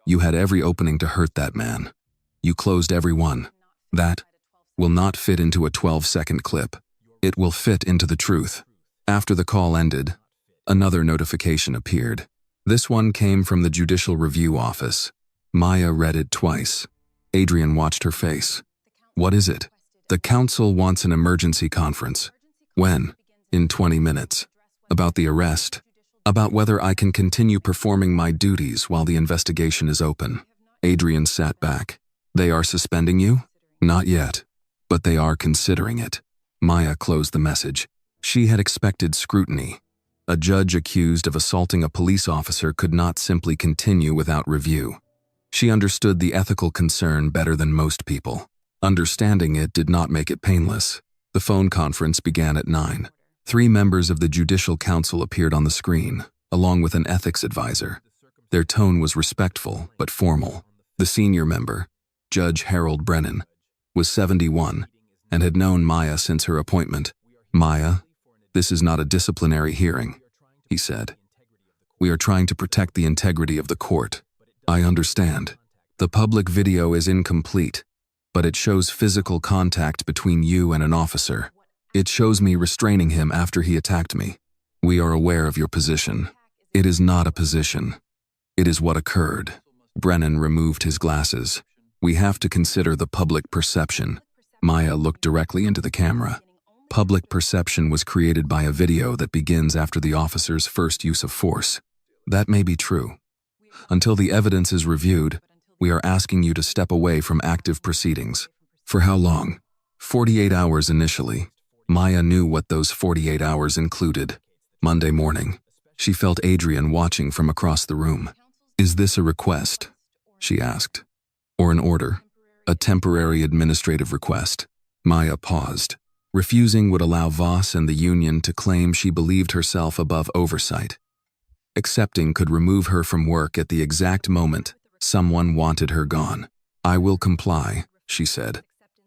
"You had every opening to hurt that man. You closed every one. That will not fit into a 12-second clip. It will fit into the truth." After the call ended, another notification appeared. This one came from the Judicial Review Office. Maya read it twice. Adrian watched her face. "What is it?" "The council wants an emergency conference." "When?" "In 20 minutes. About the arrest. About whether I can continue performing my duties while the investigation is open." Adrian sat back. "They are suspending you?" "Not yet. But they are considering it." Maya closed the message. She had expected scrutiny. A judge accused of assaulting a police officer could not simply continue without review. She understood the ethical concern better than most people. Understanding it did not make it painless. The phone conference began at 9. 3 members of the Judicial Council appeared on the screen, along with an ethics advisor. Their tone was respectful but formal. The senior member, Judge Harold Brennan, was 71 and had known Maya since her appointment. "Maya, this is not a disciplinary hearing," he said. "We are trying to protect the integrity of the court. I understand. The public video is incomplete, but it shows physical contact between you and an officer. It shows me restraining him after he attacked me. We are aware of your position. It is not a position. It is what occurred." Brennan removed his glasses. "We have to consider the public perception." Maya looked directly into the camera. Public perception was created by a video that begins after the officer's first use of force. That may be true. Until the evidence is reviewed, we are asking you to step away from active proceedings. For how long? 48 hours initially. Maya knew what those 48 hours included. Monday morning. She felt Adrian watching from across the room. "Is this a request?" she asked. "Or an order? A temporary administrative request?" Maya paused. Refusing would allow Voss and the union to claim she believed herself above oversight. Accepting could remove her from work at the exact moment someone wanted her gone. "I will comply," she said.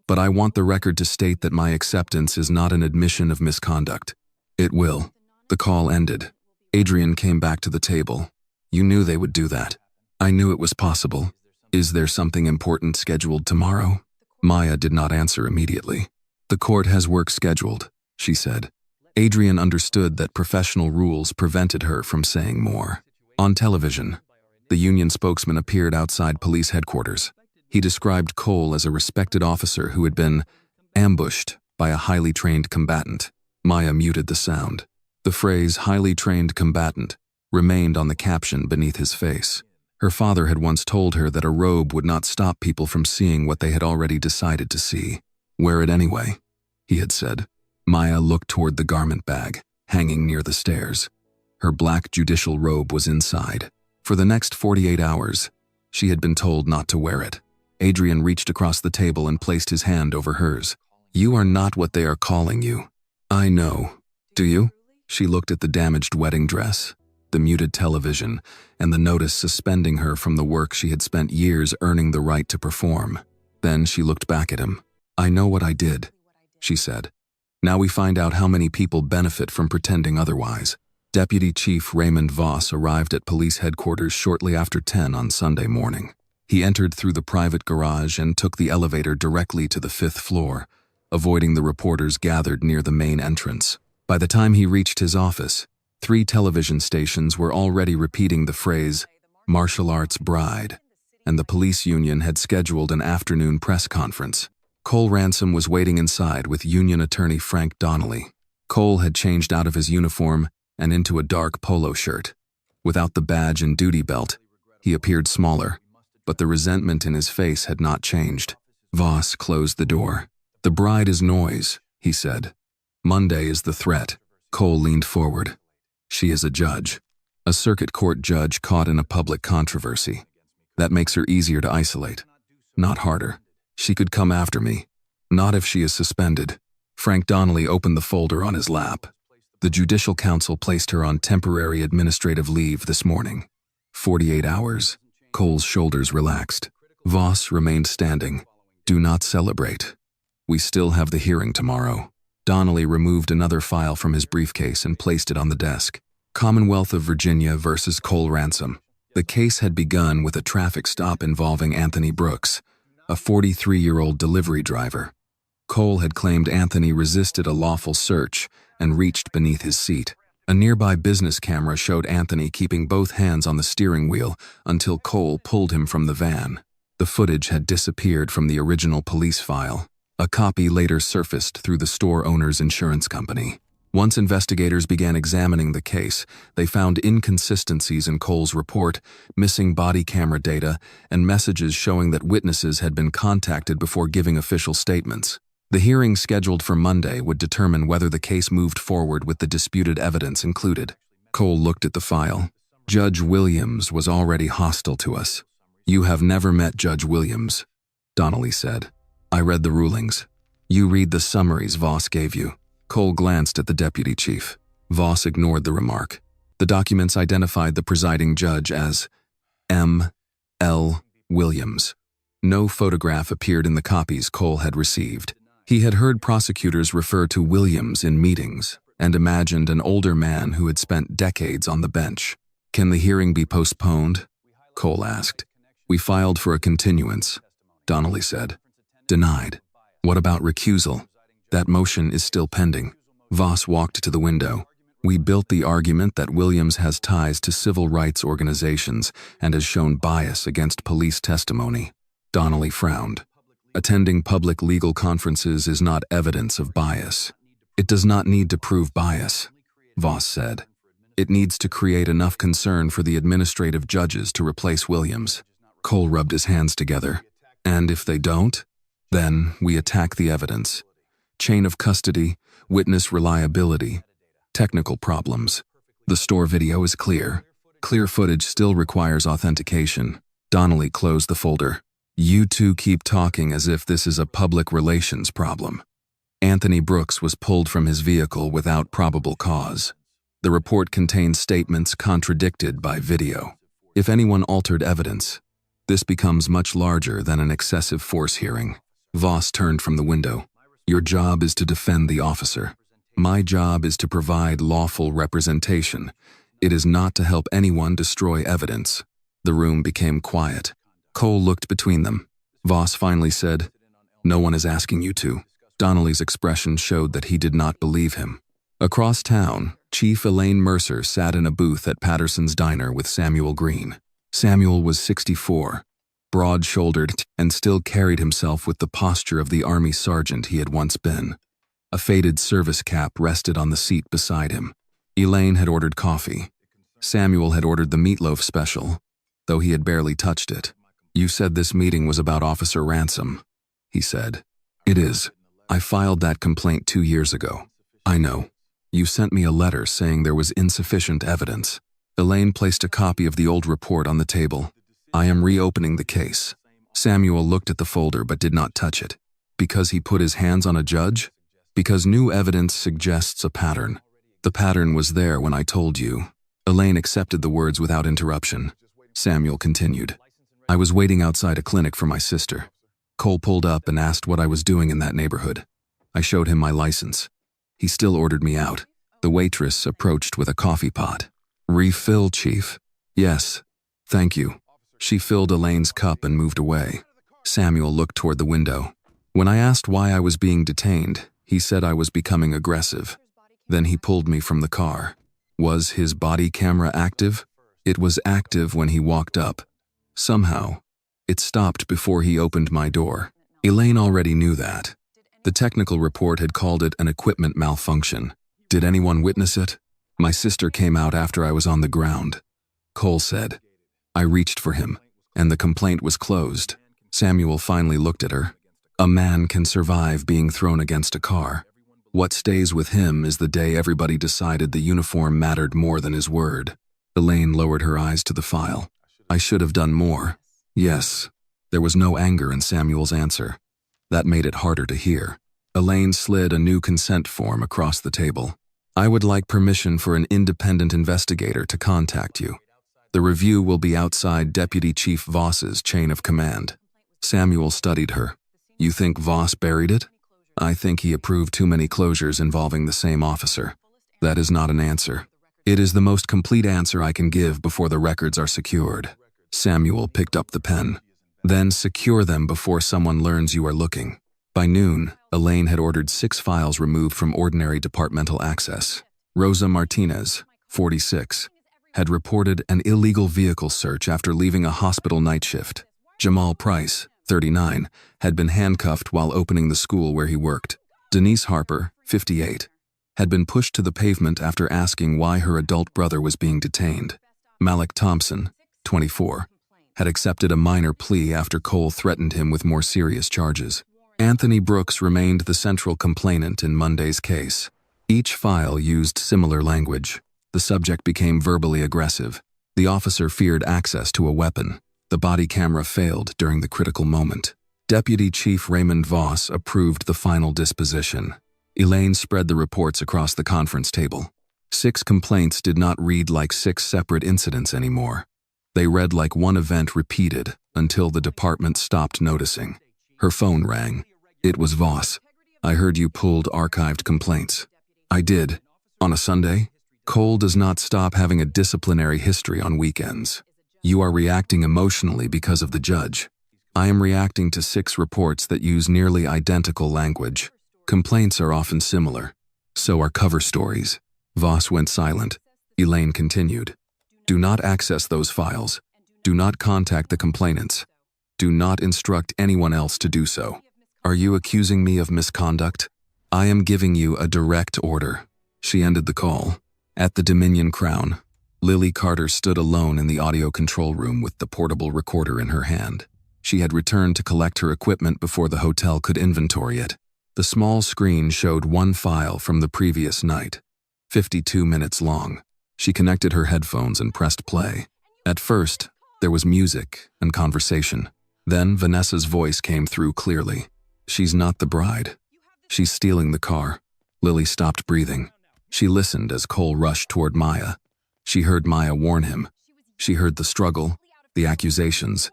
"But I want the record to state that my acceptance is not an admission of misconduct." "It will." The call ended. Adrian came back to the table. "You knew they would do that." "I knew it was possible. Is there something important scheduled tomorrow?" Maya did not answer immediately. "The court has work scheduled," she said. Adrian understood that professional rules prevented her from saying more. On television, the union spokesman appeared outside police headquarters. He described Cole as a respected officer who had been ambushed by a highly trained combatant. Maya muted the sound. The phrase "highly trained combatant" remained on the caption beneath his face. Her father had once told her that a robe would not stop people from seeing what they had already decided to see. "Wear it anyway," he had said. Maya looked toward the garment bag, hanging near the stairs. Her black judicial robe was inside. For the next 48 hours, she had been told not to wear it. Adrian reached across the table and placed his hand over hers. "You are not what they are calling you." "I know. Do you?" She looked at the damaged wedding dress, the muted television, and the notice suspending her from the work she had spent years earning the right to perform. Then she looked back at him. "I know what I did," she said. "Now we find out how many people benefit from pretending otherwise." Deputy Chief Raymond Voss arrived at police headquarters shortly after 10 on Sunday morning. He entered through the private garage and took the elevator directly to the 5th floor, avoiding the reporters gathered near the main entrance. By the time he reached his office, 3 television stations were already repeating the phrase, "martial arts bride," and the police union had scheduled an afternoon press conference. Cole Ransom was waiting inside with union attorney Frank Donnelly. Cole had changed out of his uniform and into a dark polo shirt. Without the badge and duty belt, he appeared smaller, but the resentment in his face had not changed. Voss closed the door. "The bride is noise," he said. "Monday is the threat." Cole leaned forward. "She is a judge. A circuit court judge caught in a public controversy. That makes her easier to isolate, not harder. She could come after me. Not if she is suspended." Frank Donnelly opened the folder on his lap. The Judicial Council placed her on temporary administrative leave this morning. 48 hours. Cole's shoulders relaxed. Voss remained standing. "Do not celebrate," We still have the hearing tomorrow. Donnelly removed another file from his briefcase and placed it on the desk. Commonwealth of Virginia versus Cole Ransom. The case had begun with a traffic stop involving Anthony Brooks, a 43-year-old delivery driver. Cole had claimed Anthony resisted a lawful search and reached beneath his seat. A nearby business camera showed Anthony keeping both hands on the steering wheel until Cole pulled him from the van. The footage had disappeared from the original police file. A copy later surfaced through the store owner's insurance company. Once investigators began examining the case, they found inconsistencies in Cole's report, missing body camera data, and messages showing that witnesses had been contacted before giving official statements. The hearing scheduled for Monday would determine whether the case moved forward with the disputed evidence included. Cole looked at the file. Judge Williams was already hostile to us. You have never met Judge Williams, Donnelly said. I read the rulings. You read the summaries Voss gave you. Cole glanced at the deputy chief. Voss ignored the remark. The documents identified the presiding judge as M. L. Williams. No photograph appeared in the copies Cole had received. He had heard prosecutors refer to Williams in meetings and imagined an older man who had spent decades on the bench. Can the hearing be postponed? Cole asked. We filed for a continuance, Donnelly said. Denied. What about recusal? That motion is still pending. Voss walked to the window. We built the argument that Williams has ties to civil rights organizations and has shown bias against police testimony. Donnelly frowned. Attending public legal conferences is not evidence of bias. It does not need to prove bias, Voss said. It needs to create enough concern for the administrative judges to replace Williams. Cole rubbed his hands together. And if they don't, then we attack the evidence. Chain of custody, witness reliability, technical problems. The store video is clear. Clear footage still requires authentication. Donnelly closed the folder. You two keep talking as if this is a public relations problem. Anthony Brooks was pulled from his vehicle without probable cause. The report contains statements contradicted by video. If anyone altered evidence, this becomes much larger than an excessive force hearing. Voss turned from the window. Your job is to defend the officer. My job is to provide lawful representation. It is not to help anyone destroy evidence. The room became quiet. Cole looked between them. Voss finally said, No one is asking you to. Donnelly's expression showed that he did not believe him. Across town, Chief Elaine Mercer sat in a booth at Patterson's Diner with Samuel Green. Samuel was 64, broad-shouldered, and still carried himself with the posture of the Army sergeant he had once been. A faded service cap rested on the seat beside him. Elaine had ordered coffee. Samuel had ordered the meatloaf special, though he had barely touched it. You said this meeting was about Officer Ransom, he said. It is. I filed that complaint 2 years ago. I know. You sent me a letter saying there was insufficient evidence. Elaine placed a copy of the old report on the table. I am reopening the case. Samuel looked at the folder but did not touch it. Because he put his hands on a judge? Because new evidence suggests a pattern. The pattern was there when I told you. Elaine accepted the words without interruption. Samuel continued. I was waiting outside a clinic for my sister. Cole pulled up and asked what I was doing in that neighborhood. I showed him my license. He still ordered me out. The waitress approached with a coffee pot. Refill, Chief. Yes, thank you. She filled Elaine's cup and moved away. Samuel looked toward the window. When I asked why I was being detained, he said I was becoming aggressive. Then he pulled me from the car. Was his body camera active? It was active when he walked up. Somehow, it stopped before he opened my door. Elaine already knew that. The technical report had called it an equipment malfunction. Did anyone witness it? My sister came out after I was on the ground. Cole said. I reached for him, and the complaint was closed. Samuel finally looked at her. A man can survive being thrown against a car. What stays with him is the day everybody decided the uniform mattered more than his word. Elaine lowered her eyes to the file. I should have done more. Yes. There was no anger in Samuel's answer. That made it harder to hear. Elaine slid a new consent form across the table. I would like permission for an independent investigator to contact you. The review will be outside Deputy Chief Voss's chain of command. Samuel studied her. You think Voss buried it? I think he approved too many closures involving the same officer. That is not an answer. It is the most complete answer I can give before the records are secured. Samuel picked up the pen. Then secure them before someone learns you are looking. By noon, Elaine had ordered 6 files removed from ordinary departmental access. Rosa Martinez, 46, had reported an illegal vehicle search after leaving a hospital night shift. Jamal Price, 39, had been handcuffed while opening the school where he worked. Denise Harper, 58, had been pushed to the pavement after asking why her adult brother was being detained. Malik Thompson, 24, had accepted a minor plea after Cole threatened him with more serious charges. Anthony Brooks remained the central complainant in Monday's case. Each file used similar language. The subject became verbally aggressive. The officer feared access to a weapon. The body camera failed during the critical moment. Deputy Chief Raymond Voss approved the final disposition. Elaine spread the reports across the conference table. 6 complaints did not read like 6 separate incidents anymore. They read like one event repeated until the department stopped noticing. Her phone rang. It was Voss. I heard you pulled archived complaints. I did. On a Sunday? Cole does not stop having a disciplinary history on weekends. You are reacting emotionally because of the judge. I am reacting to 6 reports that use nearly identical language. Complaints are often similar. So are cover stories. Voss went silent. Elaine continued. Do not access those files. Do not contact the complainants. Do not instruct anyone else to do so. Are you accusing me of misconduct? I am giving you a direct order. She ended the call. At the Dominion Crown, Lily Carter stood alone in the audio control room with the portable recorder in her hand. She had returned to collect her equipment before the hotel could inventory it. The small screen showed one file from the previous night, 52 minutes long. She connected her headphones and pressed play. At first, there was music and conversation. Then Vanessa's voice came through clearly. She's not the bride. She's stealing the car. Lily stopped breathing. She listened as Cole rushed toward Maya. She heard Maya warn him. She heard the struggle, the accusations,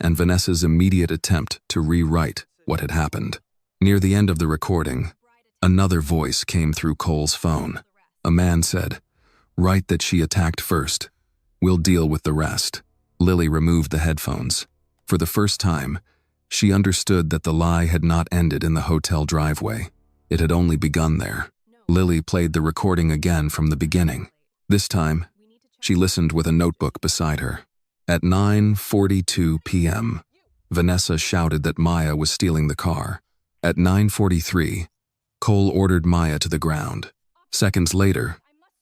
and Vanessa's immediate attempt to rewrite what had happened. Near the end of the recording, another voice came through Cole's phone. A man said, "Write that she attacked first. We'll deal with the rest." Lily removed the headphones. For the first time, she understood that the lie had not ended in the hotel driveway. It had only begun there. Lily played the recording again from the beginning. This time, she listened with a notebook beside her. At 9:42 p.m., Vanessa shouted that Maya was stealing the car. At 9:43, Cole ordered Maya to the ground. Seconds later,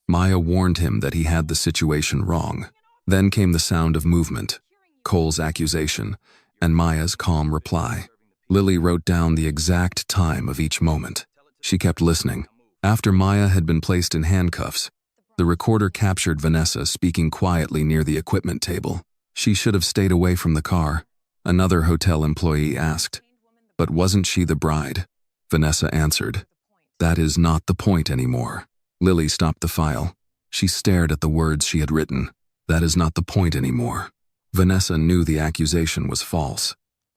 Maya warned him that he had the situation wrong. Then came the sound of movement, Cole's accusation, and Maya's calm reply. Lily wrote down the exact time of each moment. She kept listening. After Maya had been placed in handcuffs, the recorder captured Vanessa speaking quietly near the equipment table. She should have stayed away from the car, another hotel employee asked. But wasn't she the bride? Vanessa answered. That is not the point anymore. Lily stopped the file. She stared at the words she had written. That is not the point anymore. Vanessa knew the accusation was false.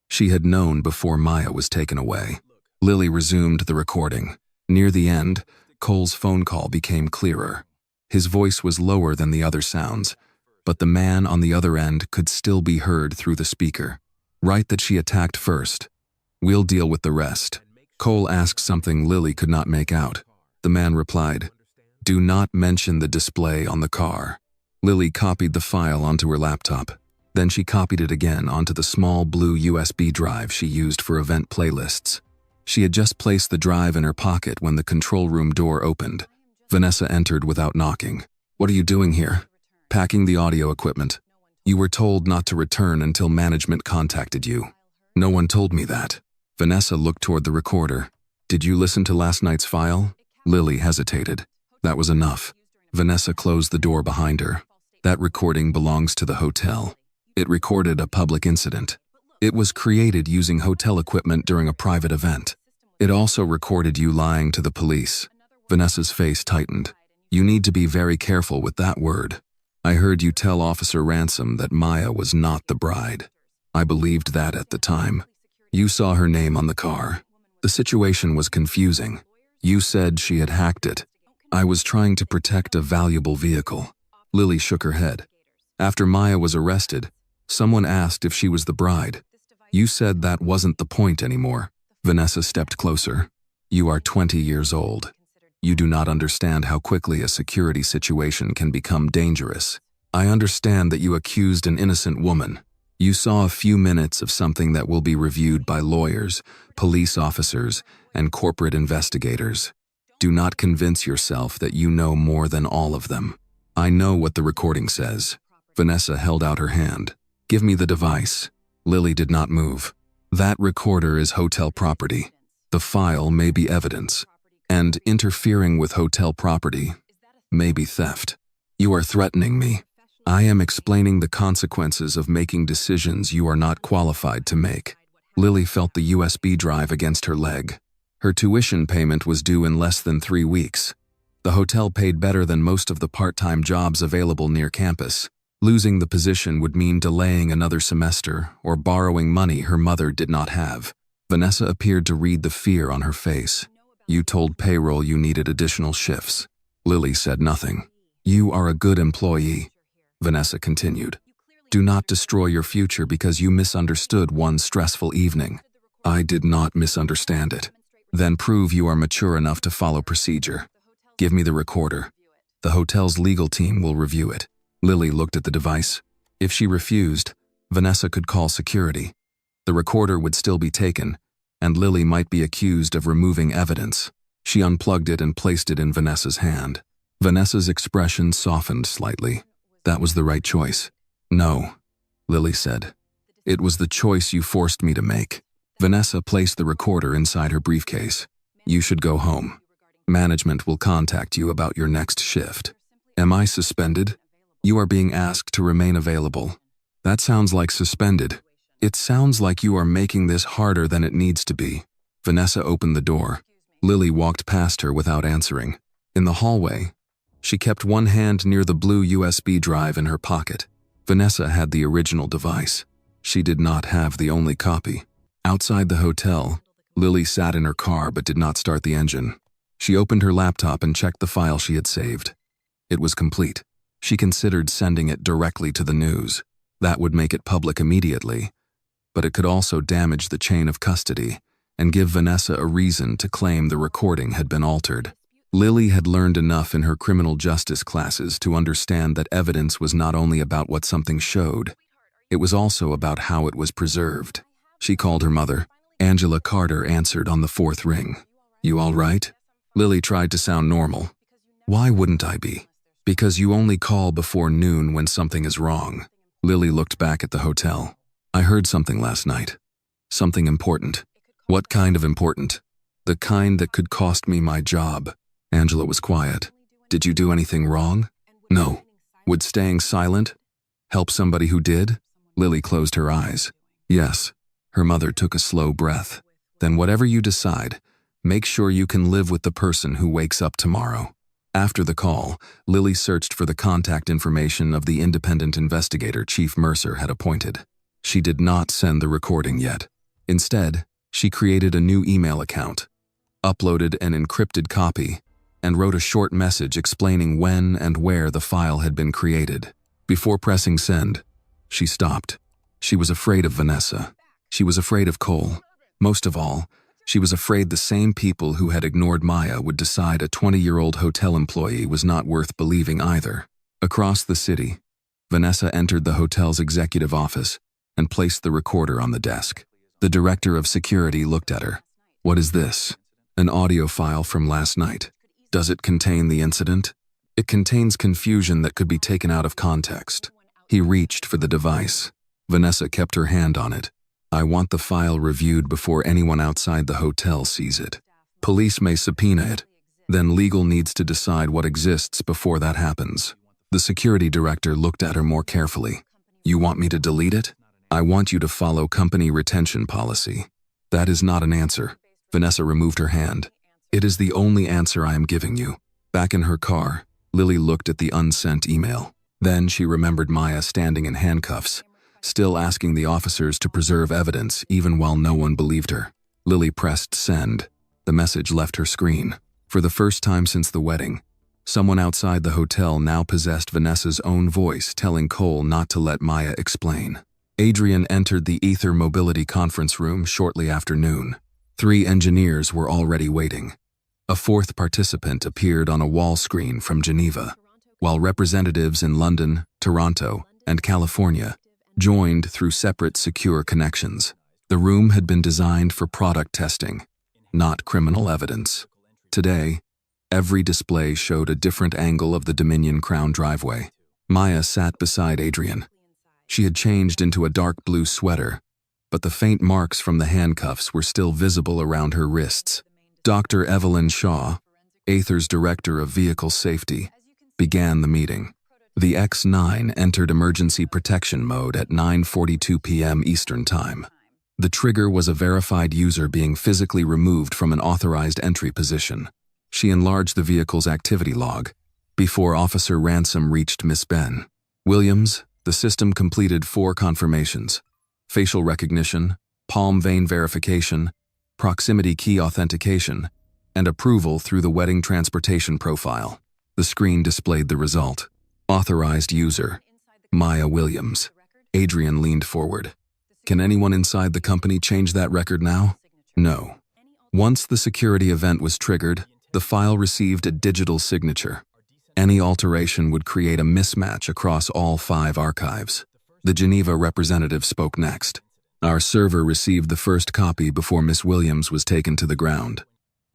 She had known before Maya was taken away. Lily resumed the recording. Near the end, Cole's phone call became clearer. His voice was lower than the other sounds, but the man on the other end could still be heard through the speaker. Write that she attacked first. We'll deal with the rest. Cole asked something Lily could not make out. The man replied, Do not mention the display on the car. Lily copied the file onto her laptop. Then she copied it again onto the small blue USB drive she used for event playlists. She had just placed the drive in her pocket when the control room door opened. Vanessa entered without knocking. What are you doing here? Packing the audio equipment. You were told not to return until management contacted you. No one told me that. Vanessa looked toward the recorder. Did you listen to last night's file? Lily hesitated. That was enough. Vanessa closed the door behind her. That recording belongs to the hotel. It recorded a public incident. It was created using hotel equipment during a private event. It also recorded you lying to the police. Vanessa's face tightened. You need to be very careful with that word. I heard you tell Officer Ransom that Maya was not the bride. I believed that at the time. You saw her name on the car. The situation was confusing. You said she had hacked it. I was trying to protect a valuable vehicle. Lily shook her head. After Maya was arrested, someone asked if she was the bride. You said that wasn't the point anymore. Vanessa stepped closer. You are 20 years old. You do not understand how quickly a security situation can become dangerous. I understand that you accused an innocent woman. You saw a few minutes of something that will be reviewed by lawyers, police officers, and corporate investigators. Do not convince yourself that you know more than all of them. I know what the recording says. Vanessa held out her hand. Give me the device. Lily did not move. That recorder is hotel property. The file may be evidence, and interfering with hotel property may be theft. You are threatening me. I am explaining the consequences of making decisions you are not qualified to make. Lily felt the USB drive against her leg. Her tuition payment was due in less than 3 weeks. The hotel paid better than most of the part-time jobs available near campus. Losing the position would mean delaying another semester or borrowing money her mother did not have. Vanessa appeared to read the fear on her face. You told payroll you needed additional shifts. Lily said nothing. You are a good employee. Vanessa continued. Do not destroy your future because you misunderstood one stressful evening. I did not misunderstand it. Then prove you are mature enough to follow procedure. Give me the recorder. The hotel's legal team will review it. Lily looked at the device. If she refused, Vanessa could call security. The recorder would still be taken, and Lily might be accused of removing evidence. She unplugged it and placed it in Vanessa's hand. Vanessa's expression softened slightly. That was the right choice. No, Lily said. It was the choice you forced me to make. Vanessa placed the recorder inside her briefcase. You should go home. Management will contact you about your next shift. Am I suspended? You are being asked to remain available. That sounds like suspended. It sounds like you are making this harder than it needs to be. Vanessa opened the door. Lily walked past her without answering. In the hallway, she kept one hand near the blue USB drive in her pocket. Vanessa had the original device. She did not have the only copy. Outside the hotel, Lily sat in her car but did not start the engine. She opened her laptop and checked the file she had saved. It was complete. She considered sending it directly to the news. That would make it public immediately, but it could also damage the chain of custody and give Vanessa a reason to claim the recording had been altered. Lily had learned enough in her criminal justice classes to understand that evidence was not only about what something showed, it was also about how it was preserved. She called her mother. Angela Carter answered on the 4th ring. You all right? Lily tried to sound normal. Why wouldn't I be? Because you only call before noon when something is wrong. Lily looked back at the hotel. I heard something last night. Something important. What kind of important? The kind that could cost me my job. Angela was quiet. Did you do anything wrong? No. Would staying silent help somebody who did? Lily closed her eyes. Yes. Her mother took a slow breath. Then whatever you decide, make sure you can live with the person who wakes up tomorrow. After the call, Lily searched for the contact information of the independent investigator Chief Mercer had appointed. She did not send the recording yet. Instead, she created a new email account, uploaded an encrypted copy, and wrote a short message explaining when and where the file had been created. Before pressing send, she stopped. She was afraid of Vanessa. She was afraid of Cole. Most of all, she was afraid the same people who had ignored Maya would decide a 20-year-old hotel employee was not worth believing either. Across the city, Vanessa entered the hotel's executive office and placed the recorder on the desk. The director of security looked at her. What is this? An audio file from last night. Does it contain the incident? It contains confusion that could be taken out of context. He reached for the device. Vanessa kept her hand on it. I want the file reviewed before anyone outside the hotel sees it. Police may subpoena it. Then legal needs to decide what exists before that happens. The security director looked at her more carefully. You want me to delete it? I want you to follow company retention policy. That is not an answer. Vanessa removed her hand. It is the only answer I am giving you. Back in her car, Lily looked at the unsent email. Then she remembered Maya standing in handcuffs, still asking the officers to preserve evidence even while no one believed her. Lily pressed send. The message left her screen. For the first time since the wedding, someone outside the hotel now possessed Vanessa's own voice, telling Cole not to let Maya explain. Adrian entered the Aether Mobility conference room shortly after noon. 3 engineers were already waiting. A 4th participant appeared on a wall screen from Geneva, while representatives in London, Toronto, and California joined through separate secure connections. The room had been designed for product testing, not criminal evidence. Today, every display showed a different angle of the Dominion Crown driveway. Maya sat beside Adrian. She had changed into a dark blue sweater, but the faint marks from the handcuffs were still visible around her wrists. Dr. Evelyn Shaw, Aether's Director of Vehicle Safety, began the meeting. The X9 entered emergency protection mode at 9:42 p.m. Eastern Time. The trigger was a verified user being physically removed from an authorized entry position. She enlarged the vehicle's activity log before Officer Ransom reached Miss Ben. Williams, the system completed 4 confirmations: facial recognition, palm vein verification, proximity key authentication, and approval through the wedding transportation profile. The screen displayed the result. Authorized user, Maya Williams. Adrian leaned forward. Can anyone inside the company change that record now? No. Once the security event was triggered, the file received a digital signature. Any alteration would create a mismatch across all 5 archives. The Geneva representative spoke next. Our server received the first copy before Miss Williams was taken to the ground.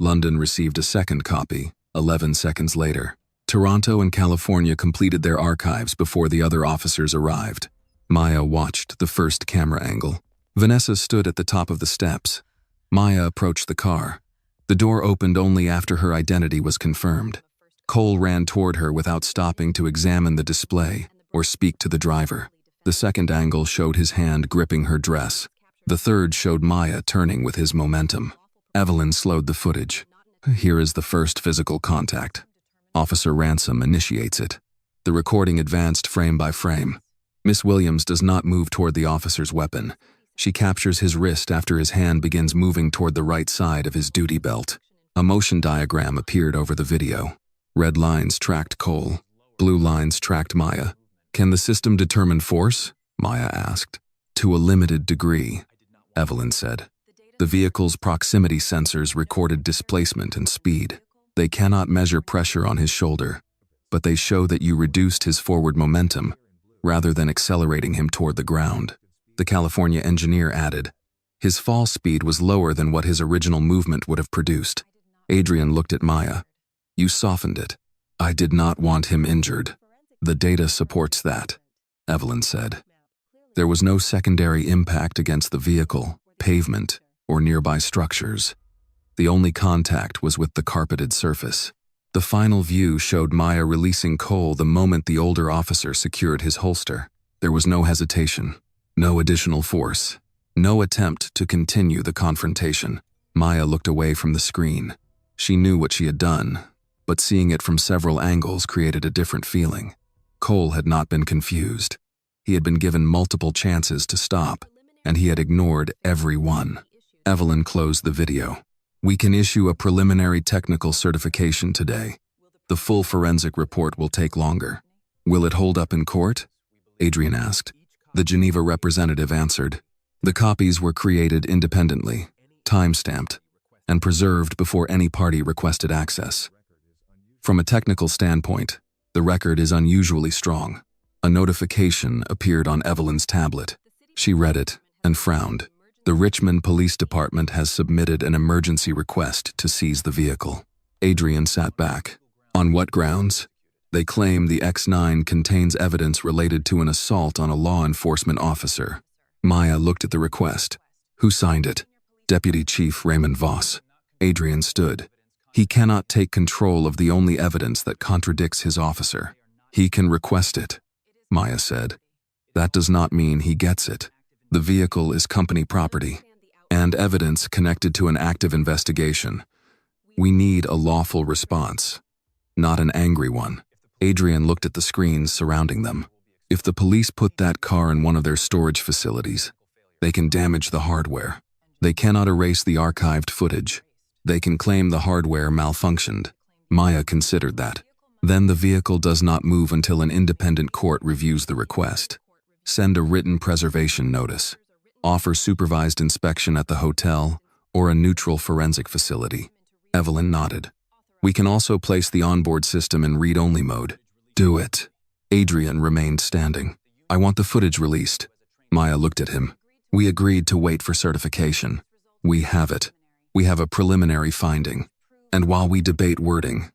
London received a second copy, 11 seconds later. Toronto and California completed their archives before the other officers arrived. Maya watched the first camera angle. Vanessa stood at the top of the steps. Maya approached the car. The door opened only after her identity was confirmed. Cole ran toward her without stopping to examine the display or speak to the driver. The second angle showed his hand gripping her dress. The third showed Maya turning with his momentum. Evelyn slowed the footage. Here is the first physical contact. Officer Ransom initiates it. The recording advanced frame by frame. Miss Williams does not move toward the officer's weapon. She captures his wrist after his hand begins moving toward the right side of his duty belt. A motion diagram appeared over the video. Red lines tracked Cole. Blue lines tracked Maya. Can the system determine force? Maya asked. To a limited degree, Evelyn said. The vehicle's proximity sensors recorded displacement and speed. They cannot measure pressure on his shoulder, but they show that you reduced his forward momentum rather than accelerating him toward the ground. The California engineer added, his fall speed was lower than what his original movement would have produced. Adrian looked at Maya. You softened it. I did not want him injured. The data supports that, Evelyn said. There was no secondary impact against the vehicle, pavement, or nearby structures. The only contact was with the carpeted surface. The final view showed Maya releasing Cole the moment the older officer secured his holster. There was no hesitation, no additional force, no attempt to continue the confrontation. Maya looked away from the screen. She knew what she had done, but seeing it from several angles created a different feeling. Cole had not been confused. He had been given multiple chances to stop, and he had ignored every one. Evelyn closed the video. We can issue a preliminary technical certification today. The full forensic report will take longer. Will it hold up in court? Adrian asked. The Geneva representative answered. The copies were created independently, time-stamped, and preserved before any party requested access. From a technical standpoint, the record is unusually strong. A notification appeared on Evelyn's tablet. She read it and frowned. The Richmond Police Department has submitted an emergency request to seize the vehicle. Adrian sat back. On what grounds? They claim the X9 contains evidence related to an assault on a law enforcement officer. Maya looked at the request. Who signed it? Deputy Chief Raymond Voss. Adrian stood. He cannot take control of the only evidence that contradicts his officer. He can request it, Maya said. That does not mean he gets it. The vehicle is company property and evidence connected to an active investigation. We need a lawful response, not an angry one. Adrian looked at the screens surrounding them. If the police put that car in one of their storage facilities, they can damage the hardware. They cannot erase the archived footage. They can claim the hardware malfunctioned. Maya considered that. Then the vehicle does not move until an independent court reviews the request. Send a written preservation notice. Offer supervised inspection at the hotel or a neutral forensic facility. Evelyn nodded. We can also place the onboard system in read-only mode. Do it. Adrian remained standing. I want the footage released. Maya looked at him. We agreed to wait for certification. We have it. We have a preliminary finding. And while we debate wording,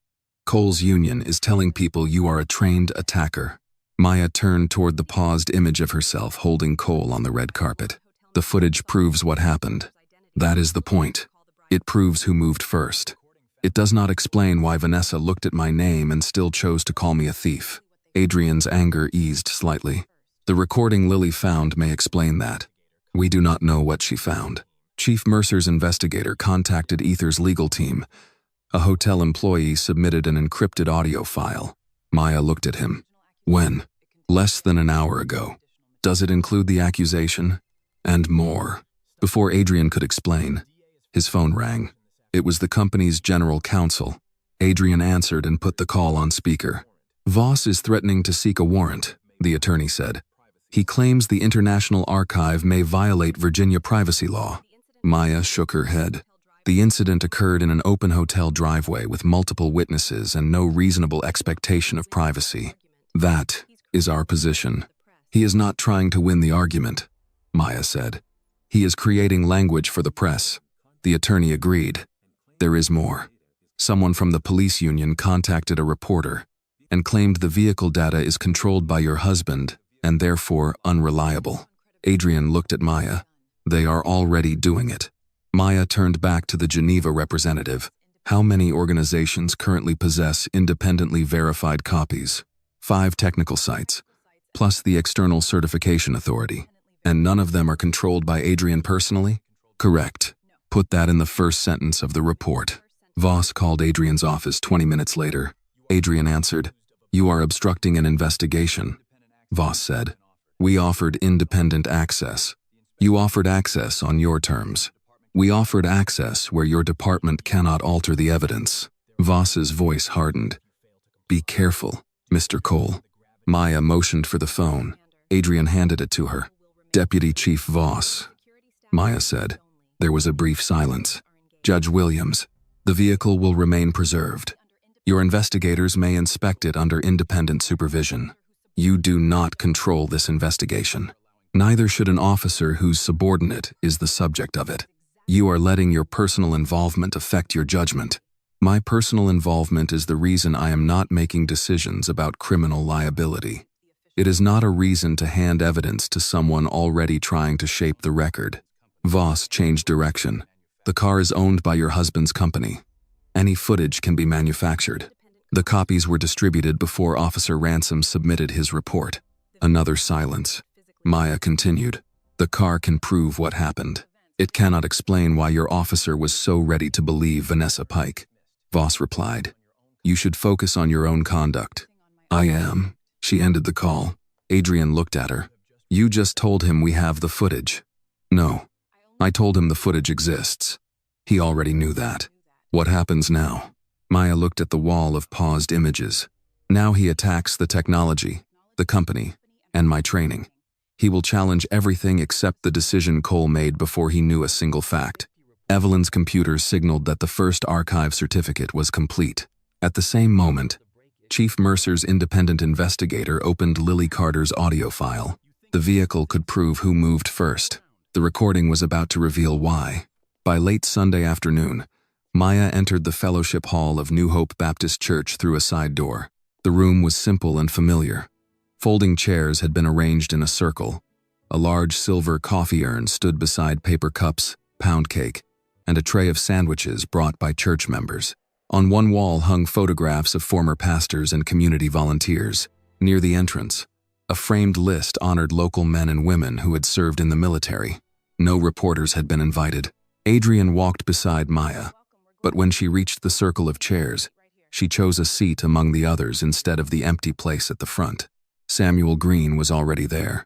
Cole's union is telling people you are a trained attacker. Maya turned toward the paused image of herself holding Cole on the red carpet. The footage proves what happened. That is the point. It proves who moved first. It does not explain why Vanessa looked at my name and still chose to call me a thief. Adrian's anger eased slightly. The recording Lily found may explain that. We do not know what she found. Chief Mercer's investigator contacted Aether's legal team. A hotel employee submitted an encrypted audio file. Maya looked at him. When? Less than an hour ago. Does it include the accusation? And more. Before Adrian could explain, his phone rang. It was the company's general counsel. Adrian answered and put the call on speaker. Voss is threatening to seek a warrant, the attorney said. He claims the International Archive may violate Virginia privacy law. Maya shook her head. The incident occurred in an open hotel driveway with multiple witnesses and no reasonable expectation of privacy. That is our position. He is not trying to win the argument, Maya said. He is creating language for the press. The attorney agreed. There is more. Someone from the police union contacted a reporter and claimed the vehicle data is controlled by your husband and therefore unreliable. Adrian looked at Maya. They are already doing it. Maya turned back to the Geneva representative. How many organizations currently possess independently verified copies? 5 technical sites, plus the external certification authority. And none of them are controlled by Adrian personally? Correct. Put that in the first sentence of the report. Voss called Adrian's office 20 minutes later. Adrian answered, You are obstructing an investigation. Voss said, We offered independent access. You offered access on your terms. We offered access where your department cannot alter the evidence. Voss's voice hardened. Be careful, Mr. Cole. Maya motioned for the phone. Adrian handed it to her. Deputy Chief Voss. Maya said. There was a brief silence. Judge Williams, the vehicle will remain preserved. Your investigators may inspect it under independent supervision. You do not control this investigation. Neither should an officer whose subordinate is the subject of it. You are letting your personal involvement affect your judgment. My personal involvement is the reason I am not making decisions about criminal liability. It is not a reason to hand evidence to someone already trying to shape the record. Voss changed direction. The car is owned by your husband's company. Any footage can be manufactured. The copies were distributed before Officer Ransom submitted his report. Another silence. Maya continued. The car can prove what happened. It cannot explain why your officer was so ready to believe Vanessa Pike. Voss replied. You should focus on your own conduct. I am. She ended the call. Adrian looked at her. You just told him we have the footage. No. I told him the footage exists. He already knew that. What happens now? Maya looked at the wall of paused images. Now he attacks the technology, the company, and my training. He will challenge everything except the decision Cole made before he knew a single fact. Evelyn's computer signaled that the first archive certificate was complete. At the same moment, Chief Mercer's independent investigator opened Lily Carter's audio file. The vehicle could prove who moved first. The recording was about to reveal why. By late Sunday afternoon, Maya entered the fellowship hall of New Hope Baptist Church through a side door. The room was simple and familiar. Folding chairs had been arranged in a circle. A large silver coffee urn stood beside paper cups, pound cake, and a tray of sandwiches brought by church members. On one wall hung photographs of former pastors and community volunteers. Near the entrance, a framed list honored local men and women who had served in the military. No reporters had been invited. Adrian walked beside Maya, but when she reached the circle of chairs, she chose a seat among the others instead of the empty place at the front. Samuel Green was already there.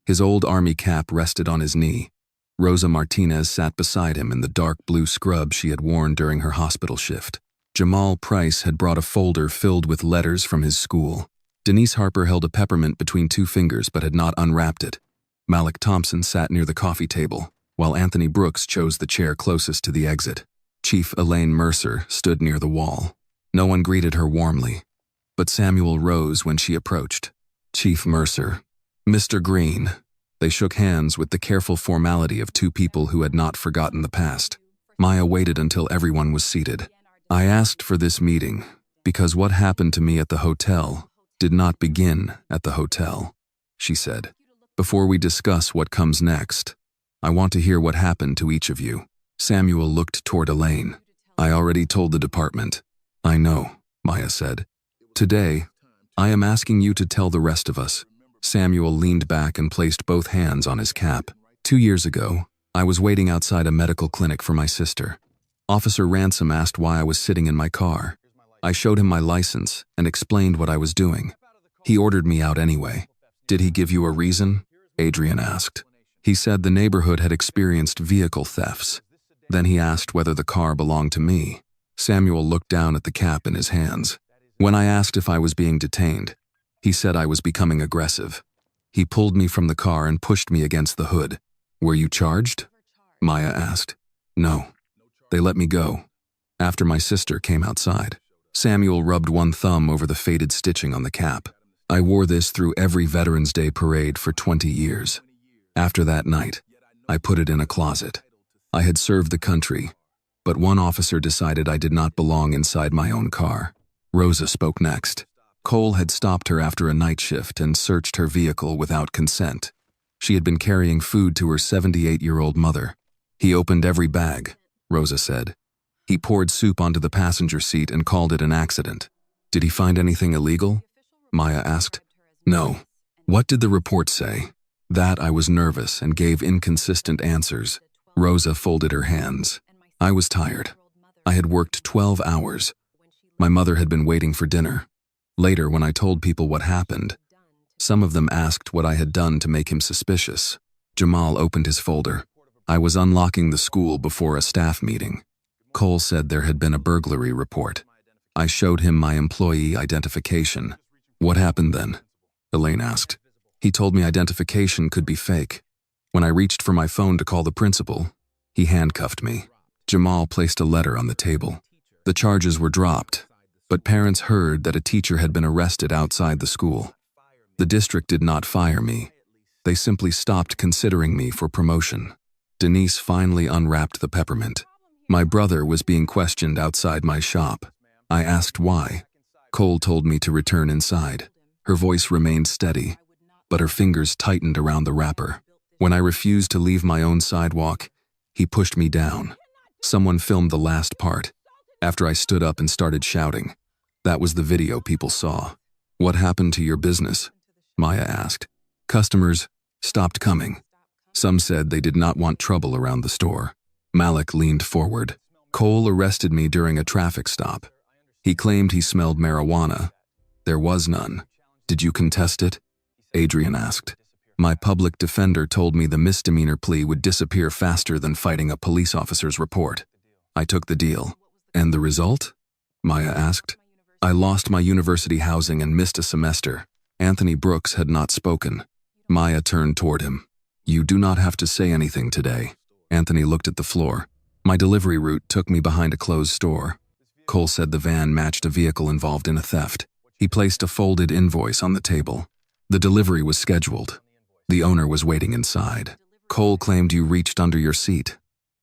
His old army cap rested on his knee, Rosa Martinez sat beside him in the dark blue scrub she had worn during her hospital shift. Jamal Price had brought a folder filled with letters from his school. Denise Harper held a peppermint between two fingers but had not unwrapped it. Malik Thompson sat near the coffee table, while Anthony Brooks chose the chair closest to the exit. Chief Elaine Mercer stood near the wall. No one greeted her warmly, but Samuel rose when she approached. Chief Mercer. Mr. Green. They shook hands with the careful formality of two people who had not forgotten the past. Maya waited until everyone was seated. I asked for this meeting because what happened to me at the hotel did not begin at the hotel, she said. Before we discuss what comes next, I want to hear what happened to each of you. Samuel looked toward Elaine. I already told the department. I know, Maya said. Today, I am asking you to tell the rest of us. Samuel leaned back and placed both hands on his cap. 2 years ago, I was waiting outside a medical clinic for my sister. Officer Ransom asked why I was sitting in my car. I showed him my license and explained what I was doing. He ordered me out anyway. Did he give you a reason? Adrian asked. He said the neighborhood had experienced vehicle thefts. Then he asked whether the car belonged to me. Samuel looked down at the cap in his hands. When I asked if I was being detained, he said I was becoming aggressive. He pulled me from the car and pushed me against the hood. Were you charged? Maya asked. No. They let me go. After my sister came outside. Samuel rubbed one thumb over the faded stitching on the cap. I wore this through every Veterans Day parade for 20 years. After that night, I put it in a closet. I had served the country, but one officer decided I did not belong inside my own car. Rosa spoke next. Cole had stopped her after a night shift and searched her vehicle without consent. She had been carrying food to her 78-year-old mother. He opened every bag, Rosa said. He poured soup onto the passenger seat and called it an accident. Did he find anything illegal? Maya asked. No. What did the report say? That I was nervous and gave inconsistent answers. Rosa folded her hands. I was tired. I had worked 12 hours. My mother had been waiting for dinner. Later, when I told people what happened, some of them asked what I had done to make him suspicious. Jamal opened his folder. I was unlocking the school before a staff meeting. Cole said there had been a burglary report. I showed him my employee identification. What happened then? Elaine asked. He told me identification could be fake. When I reached for my phone to call the principal, he handcuffed me. Jamal placed a letter on the table. The charges were dropped, but parents heard that a teacher had been arrested outside the school. The district did not fire me. They simply stopped considering me for promotion. Denise finally unwrapped the peppermint. My brother was being questioned outside my shop. I asked why. Cole told me to return inside. Her voice remained steady, but her fingers tightened around the wrapper. When I refused to leave my own sidewalk, he pushed me down. Someone filmed the last part. After I stood up and started shouting. That was the video people saw. What happened to your business? Maya asked. Customers stopped coming. Some said they did not want trouble around the store. Malik leaned forward. Cole arrested me during a traffic stop. He claimed he smelled marijuana. There was none. Did you contest it? Adrian asked. My public defender told me the misdemeanor plea would disappear faster than fighting a police officer's report. I took the deal. And the result? Maya asked. I lost my university housing and missed a semester. Anthony Brooks had not spoken. Maya turned toward him. You do not have to say anything today. Anthony looked at the floor. My delivery route took me behind a closed store. Cole said the van matched a vehicle involved in a theft. He placed a folded invoice on the table. The delivery was scheduled. The owner was waiting inside. Cole claimed you reached under your seat,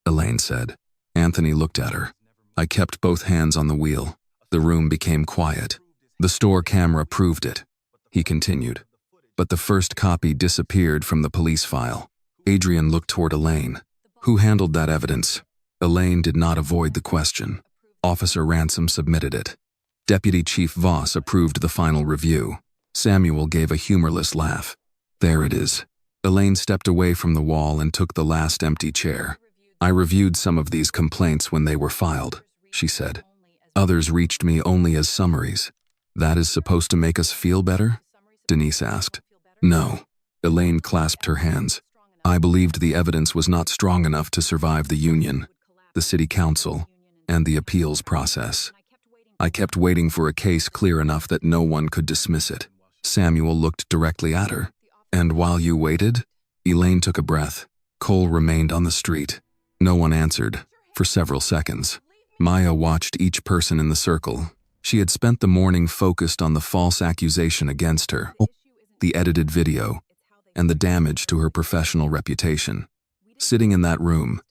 Elaine said. Anthony looked at her. I kept both hands on the wheel. The room became quiet. The store camera proved it. He continued. But the first copy disappeared from the police file. Adrian looked toward Elaine. Who handled that evidence? Elaine did not avoid the question. Officer Ransom submitted it. Deputy Chief Voss approved the final review. Samuel gave a humorless laugh. There it is. Elaine stepped away from the wall and took the last empty chair. I reviewed some of these complaints when they were filed, she said. Others reached me only as summaries. That is supposed to make us feel better? Denise asked. No. Elaine clasped her hands. I believed the evidence was not strong enough to survive the union, the city council, and the appeals process. I kept waiting for a case clear enough that no one could dismiss it. Samuel looked directly at her. And while you waited? Elaine took a breath. Cole remained on the street. No one answered, for several seconds. Maya watched each person in the circle. She had spent the morning focused on the false accusation against her, the edited video, and the damage to her professional reputation. Sitting in that room,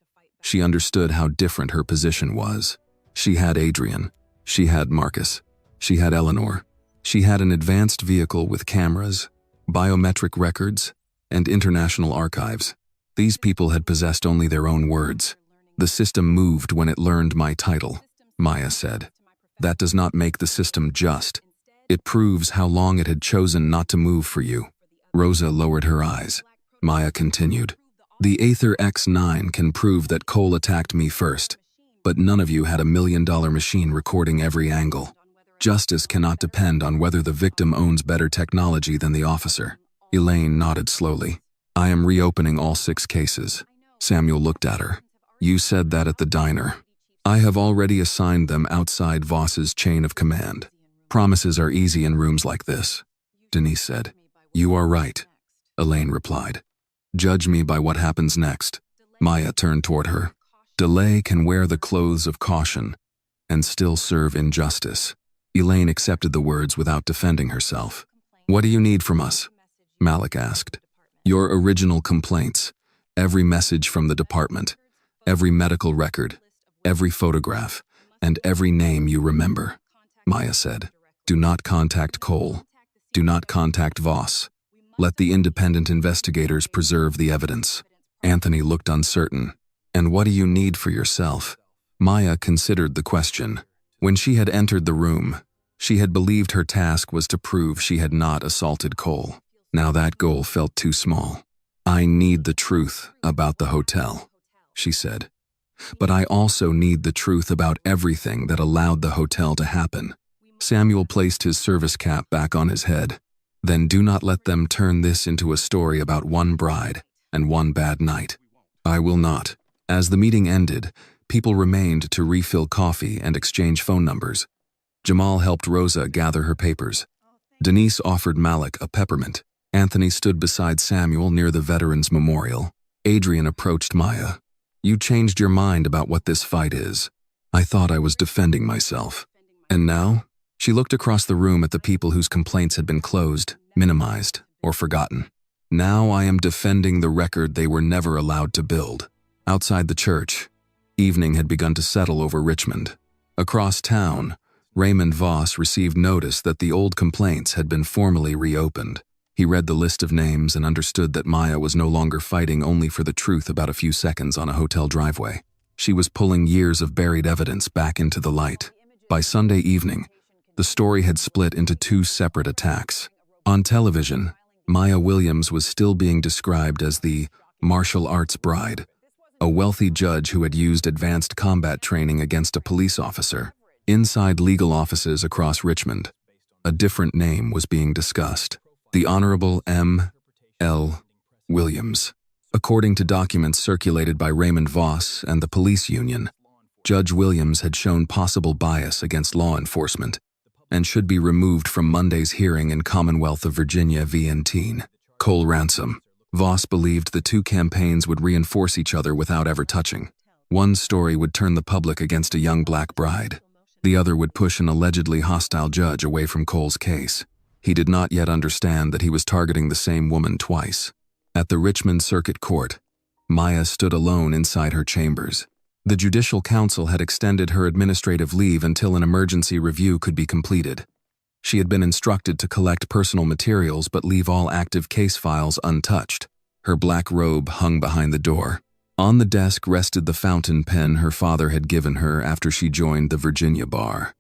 she understood how different her position was. She had Adrian. She had Marcus. She had Eleanor. She had an advanced vehicle with cameras, biometric records, and international archives. These people had possessed only their own words. The system moved when it learned my title, Maya said. That does not make the system just. It proves how long it had chosen not to move for you. Rosa lowered her eyes. Maya continued. The Aether X9 can prove that Cole attacked me first, but none of you had $1 million machine recording every angle. Justice cannot depend on whether the victim owns better technology than the officer. Elaine nodded slowly. I am reopening all 6 cases. Samuel looked at her. You said that at the diner. I have already assigned them outside Voss's chain of command. Promises are easy in rooms like this, Denise said. You are right, Elaine replied. Judge me by what happens next. Maya turned toward her. Delay can wear the clothes of caution and still serve injustice. Elaine accepted the words without defending herself. What do you need from us? Malik asked. Your original complaints, every message from the department, every medical record, every photograph, and every name you remember, Maya said. Do not contact Cole. Do not contact Voss. Let the independent investigators preserve the evidence. Anthony looked uncertain. And what do you need for yourself? Maya considered the question. When she had entered the room, she had believed her task was to prove she had not assaulted Cole. Now that goal felt too small. I need the truth about the hotel, she said. But I also need the truth about everything that allowed the hotel to happen. Samuel placed his service cap back on his head. Then do not let them turn this into a story about one bride and one bad night. I will not. As the meeting ended, people remained to refill coffee and exchange phone numbers. Jamal helped Rosa gather her papers. Denise offered Malik a peppermint. Anthony stood beside Samuel near the Veterans Memorial. Adrian approached Maya. You changed your mind about what this fight is. I thought I was defending myself. And now? She looked across the room at the people whose complaints had been closed, minimized, or forgotten. Now I am defending the record they were never allowed to build. Outside the church, evening had begun to settle over Richmond. Across town, Raymond Voss received notice that the old complaints had been formally reopened. He read the list of names and understood that Maya was no longer fighting only for the truth about a few seconds on a hotel driveway. She was pulling years of buried evidence back into the light. By Sunday evening, the story had split into 2 separate attacks. On television, Maya Williams was still being described as the martial arts bride, a wealthy judge who had used advanced combat training against a police officer. Inside legal offices across Richmond, a different name was being discussed. The Honorable M. L. Williams. According to documents circulated by Raymond Voss and the police union, Judge Williams had shown possible bias against law enforcement and should be removed from Monday's hearing in Commonwealth of Virginia v. Entine. Cole Ransom. Voss believed the 2 campaigns would reinforce each other without ever touching. One story would turn the public against a young black bride. The other would push an allegedly hostile judge away from Cole's case. He did not yet understand that he was targeting the same woman twice. At the Richmond Circuit Court, Maya stood alone inside her chambers. The Judicial Council had extended her administrative leave until an emergency review could be completed. She had been instructed to collect personal materials but leave all active case files untouched. Her black robe hung behind the door. On the desk rested the fountain pen her father had given her after she joined the Virginia bar.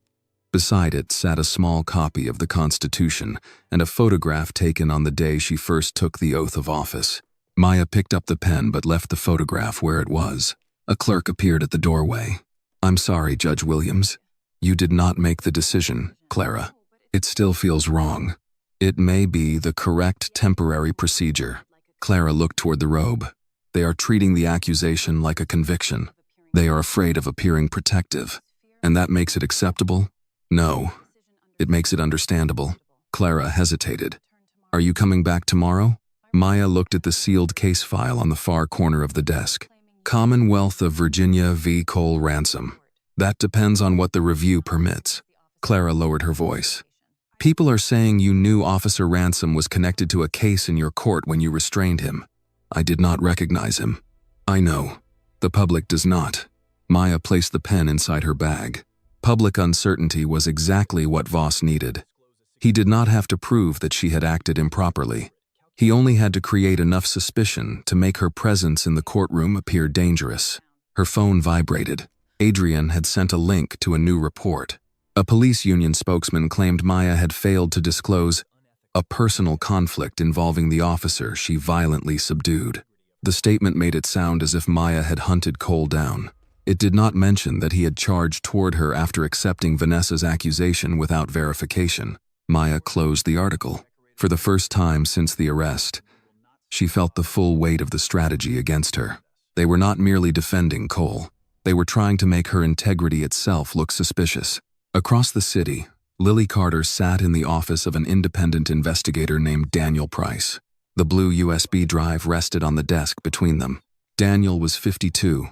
Beside it sat a small copy of the Constitution and a photograph taken on the day she first took the oath of office. Maya picked up the pen but left the photograph where it was. A clerk appeared at the doorway. I'm sorry, Judge Williams. You did not make the decision, Clara. It still feels wrong. It may be the correct temporary procedure. Clara looked toward the robe. They are treating the accusation like a conviction. They are afraid of appearing protective. And that makes it acceptable? No. It makes it understandable. Clara hesitated. Are you coming back tomorrow? Maya looked at the sealed case file on the far corner of the desk. Commonwealth of Virginia v. Cole Ransom. That depends on what the review permits. Clara lowered her voice. People are saying you knew Officer Ransom was connected to a case in your court when you restrained him. I did not recognize him. I know. The public does not. Maya placed the pen inside her bag. Public uncertainty was exactly what Voss needed. He did not have to prove that she had acted improperly. He only had to create enough suspicion to make her presence in the courtroom appear dangerous. Her phone vibrated. Adrian had sent a link to a new report. A police union spokesman claimed Maya had failed to disclose a personal conflict involving the officer she violently subdued. The statement made it sound as if Maya had hunted Cole down. It did not mention that he had charged toward her after accepting Vanessa's accusation without verification. Maya closed the article. For the first time since the arrest, she felt the full weight of the strategy against her. They were not merely defending Cole. They were trying to make her integrity itself look suspicious. Across the city, Lily Carter sat in the office of an independent investigator named Daniel Price. The blue USB drive rested on the desk between them. Daniel was 52,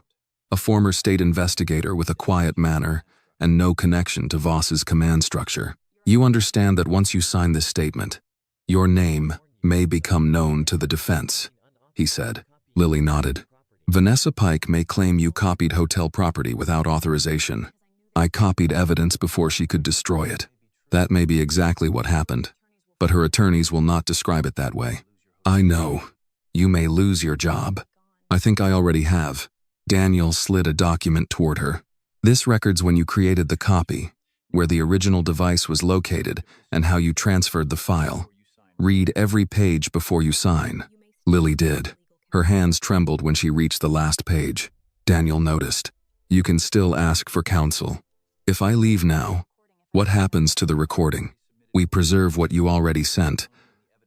a former state investigator with a quiet manner and no connection to Voss's command structure. You understand that once you sign this statement, your name may become known to the defense, he said. Lily nodded. Vanessa Pike may claim you copied hotel property without authorization. I copied evidence before she could destroy it. That may be exactly what happened, but her attorneys will not describe it that way. I know. You may lose your job. I think I already have. Daniel slid a document toward her. This records when you created the copy, where the original device was located, and how you transferred the file. Read every page before you sign. Lily did. Her hands trembled when she reached the last page. Daniel noticed. You can still ask for counsel. If I leave now, what happens to the recording? We preserve what you already sent,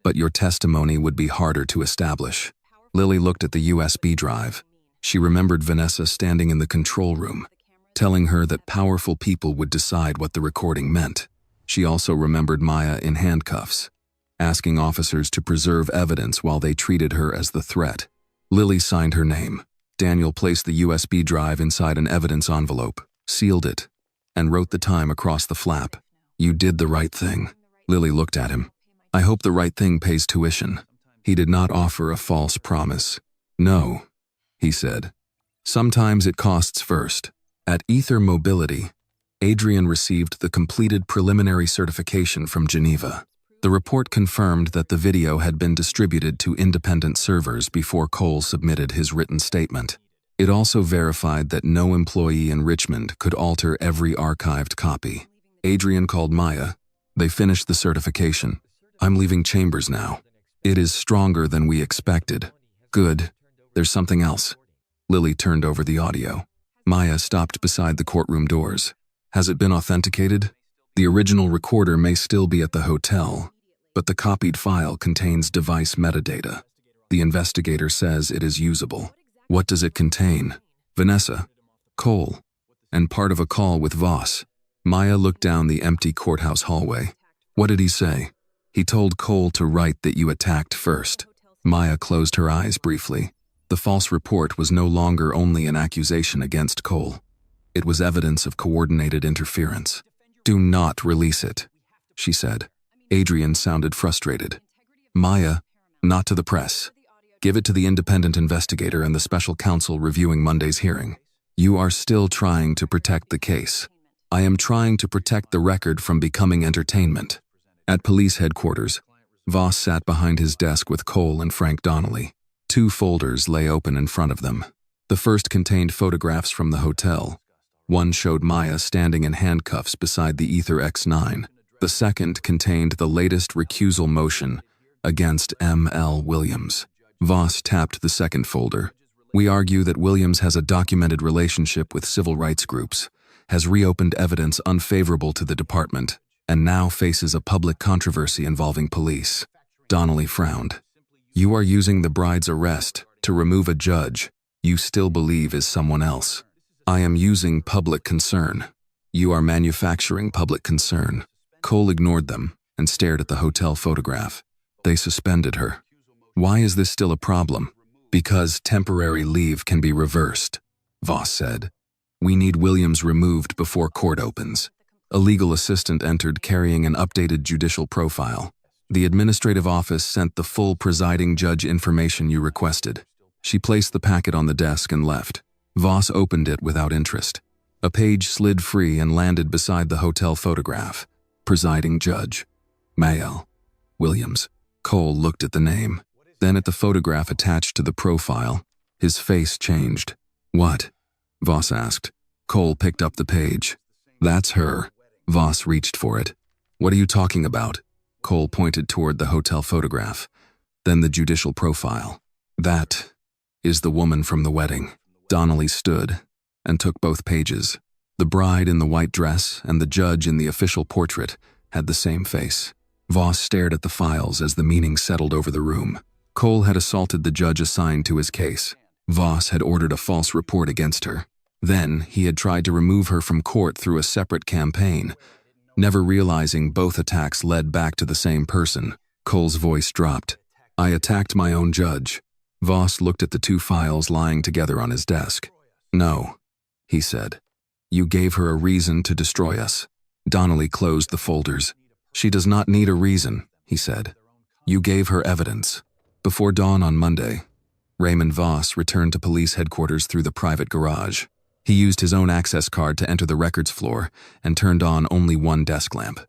but your testimony would be harder to establish. Lily looked at the USB drive. She remembered Vanessa standing in the control room, telling her that powerful people would decide what the recording meant. She also remembered Maya in handcuffs, asking officers to preserve evidence while they treated her as the threat. Lily signed her name. Daniel placed the USB drive inside an evidence envelope, sealed it, and wrote the time across the flap. You did the right thing. Lily looked at him. I hope the right thing pays tuition. He did not offer a false promise. No, he said. Sometimes it costs first. At Aether Mobility, Adrian received the completed preliminary certification from Geneva. The report confirmed that the video had been distributed to independent servers before Cole submitted his written statement. It also verified that no employee in Richmond could alter every archived copy. Adrian called Maya. They finished the certification. I'm leaving Chambers now. It is stronger than we expected. Good. There's something else. Lily turned over the audio. Maya stopped beside the courtroom doors. Has it been authenticated? The original recorder may still be at the hotel, but the copied file contains device metadata. The investigator says it is usable. What does it contain? Vanessa, Cole, and part of a call with Voss. Maya looked down the empty courthouse hallway. What did he say? He told Cole to write that you attacked first. Maya closed her eyes briefly. The false report was no longer only an accusation against Cole. It was evidence of coordinated interference. Do not release it, she said. Adrian sounded frustrated. Maya, not to the press. Give it to the independent investigator and the special counsel reviewing Monday's hearing. You are still trying to protect the case. I am trying to protect the record from becoming entertainment. At police headquarters, Voss sat behind his desk with Cole and Frank Donnelly. 2 folders lay open in front of them. The first contained photographs from the hotel. One showed Maya standing in handcuffs beside the Aether X9. The second contained the latest recusal motion against M.L. Williams. Voss tapped the second folder. We argue that Williams has a documented relationship with civil rights groups, has reopened evidence unfavorable to the department, and now faces a public controversy involving police. Donnelly frowned. You are using the bride's arrest to remove a judge you still believe is someone else. I am using public concern. You are manufacturing public concern. Cole ignored them and stared at the hotel photograph. They suspended her. Why is this still a problem? Because temporary leave can be reversed, Voss said. We need Williams removed before court opens. A legal assistant entered carrying an updated judicial profile. The administrative office sent the full presiding judge information you requested. She placed the packet on the desk and left. Voss opened it without interest. A page slid free and landed beside the hotel photograph. Presiding judge. Mael. Williams. Cole looked at the name, then at the photograph attached to the profile. His face changed. What? Voss asked. Cole picked up the page. That's her. Voss reached for it. What are you talking about? Cole pointed toward the hotel photograph, then the judicial profile. That is the woman from the wedding. Donnelly stood and took both pages. The bride in the white dress and the judge in the official portrait had the same face. Voss stared at the files as the meaning settled over the room. Cole had assaulted the judge assigned to his case. Voss had ordered a false report against her. Then he had tried to remove her from court through a separate campaign. Never realizing both attacks led back to the same person, Cole's voice dropped. I attacked my own judge. Voss looked at the two files lying together on his desk. No, he said. You gave her a reason to destroy us. Donnelly closed the folders. She does not need a reason, he said. You gave her evidence. Before dawn on Monday, Raymond Voss returned to police headquarters through the private garage. He used his own access card to enter the records floor and turned on only one desk lamp.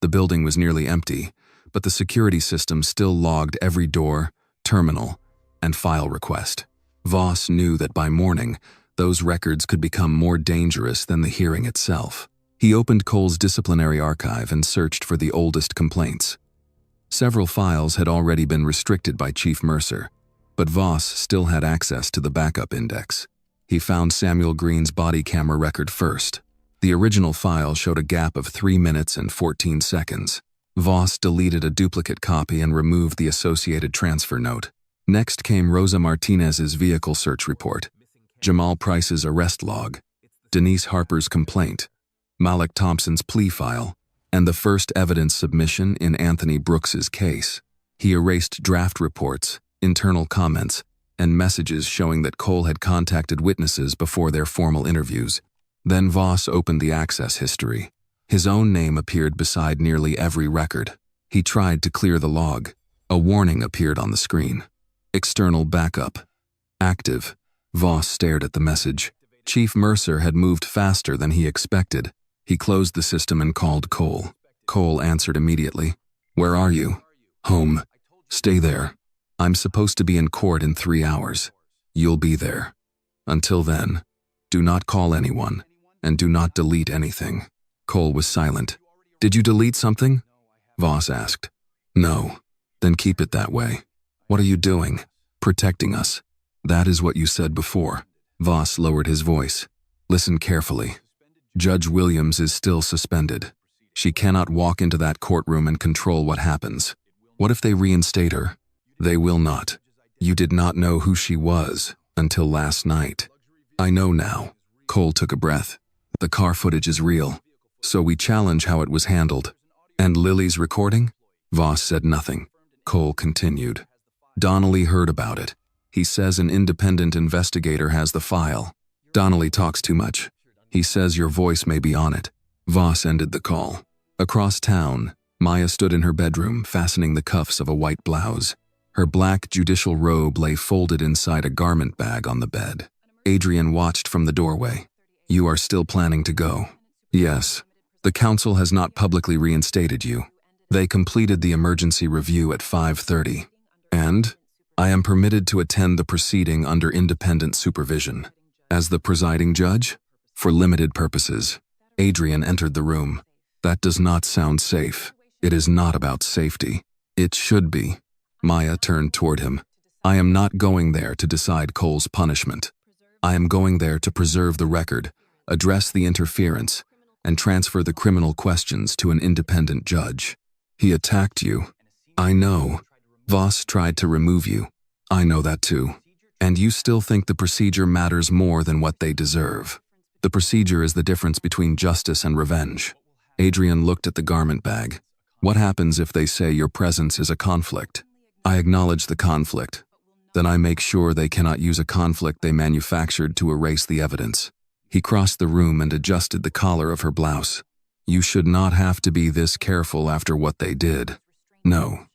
The building was nearly empty, but the security system still logged every door, terminal, and file request. Voss knew that by morning, those records could become more dangerous than the hearing itself. He opened Cole's disciplinary archive and searched for the oldest complaints. Several files had already been restricted by Chief Mercer, but Voss still had access to the backup index. He found Samuel Green's body camera record first. The original file showed a gap of 3 minutes and 14 seconds. Voss deleted a duplicate copy and removed the associated transfer note. Next came Rosa Martinez's vehicle search report, Jamal Price's arrest log, Denise Harper's complaint, Malik Thompson's plea file, and the first evidence submission in Anthony Brooks's case. He erased draft reports, internal comments, and messages showing that Cole had contacted witnesses before their formal interviews. Then Voss opened the access history. His own name appeared beside nearly every record. He tried to clear the log. A warning appeared on the screen. External backup. Active. Voss stared at the message. Chief Mercer had moved faster than he expected. He closed the system and called Cole. Cole answered immediately. Where are you? Home. Stay there. I'm supposed to be in court in 3 hours. You'll be there. Until then, do not call anyone, and do not delete anything. Cole was silent. Did you delete something? Voss asked. No. Then keep it that way. What are you doing? Protecting us. That is what you said before. Voss lowered his voice. Listen carefully. Judge Williams is still suspended. She cannot walk into that courtroom and control what happens. What if they reinstate her? They will not. You did not know who she was until last night. I know now. Cole took a breath. The car footage is real, so we challenge how it was handled. And Lily's recording? Voss said nothing. Cole continued. Donnelly heard about it. He says an independent investigator has the file. Donnelly talks too much. He says your voice may be on it. Voss ended the call. Across town, Maya stood in her bedroom, fastening the cuffs of a white blouse. Her black judicial robe lay folded inside a garment bag on the bed. Adrian watched from the doorway. You are still planning to go? Yes. The council has not publicly reinstated you. They completed the emergency review at 5:30. And I am permitted to attend the proceeding under independent supervision. As the presiding judge? For limited purposes. Adrian entered the room. That does not sound safe. It is not about safety. It should be. Maya turned toward him. I am not going there to decide Cole's punishment. I am going there to preserve the record, address the interference, and transfer the criminal questions to an independent judge. He attacked you. I know. Voss tried to remove you. I know that too. And you still think the procedure matters more than what they deserve. The procedure is the difference between justice and revenge. Adrian looked at the garment bag. What happens if they say your presence is a conflict? I acknowledge the conflict. Then I make sure they cannot use a conflict they manufactured to erase the evidence. He crossed the room and adjusted the collar of her blouse. You should not have to be this careful after what they did. No.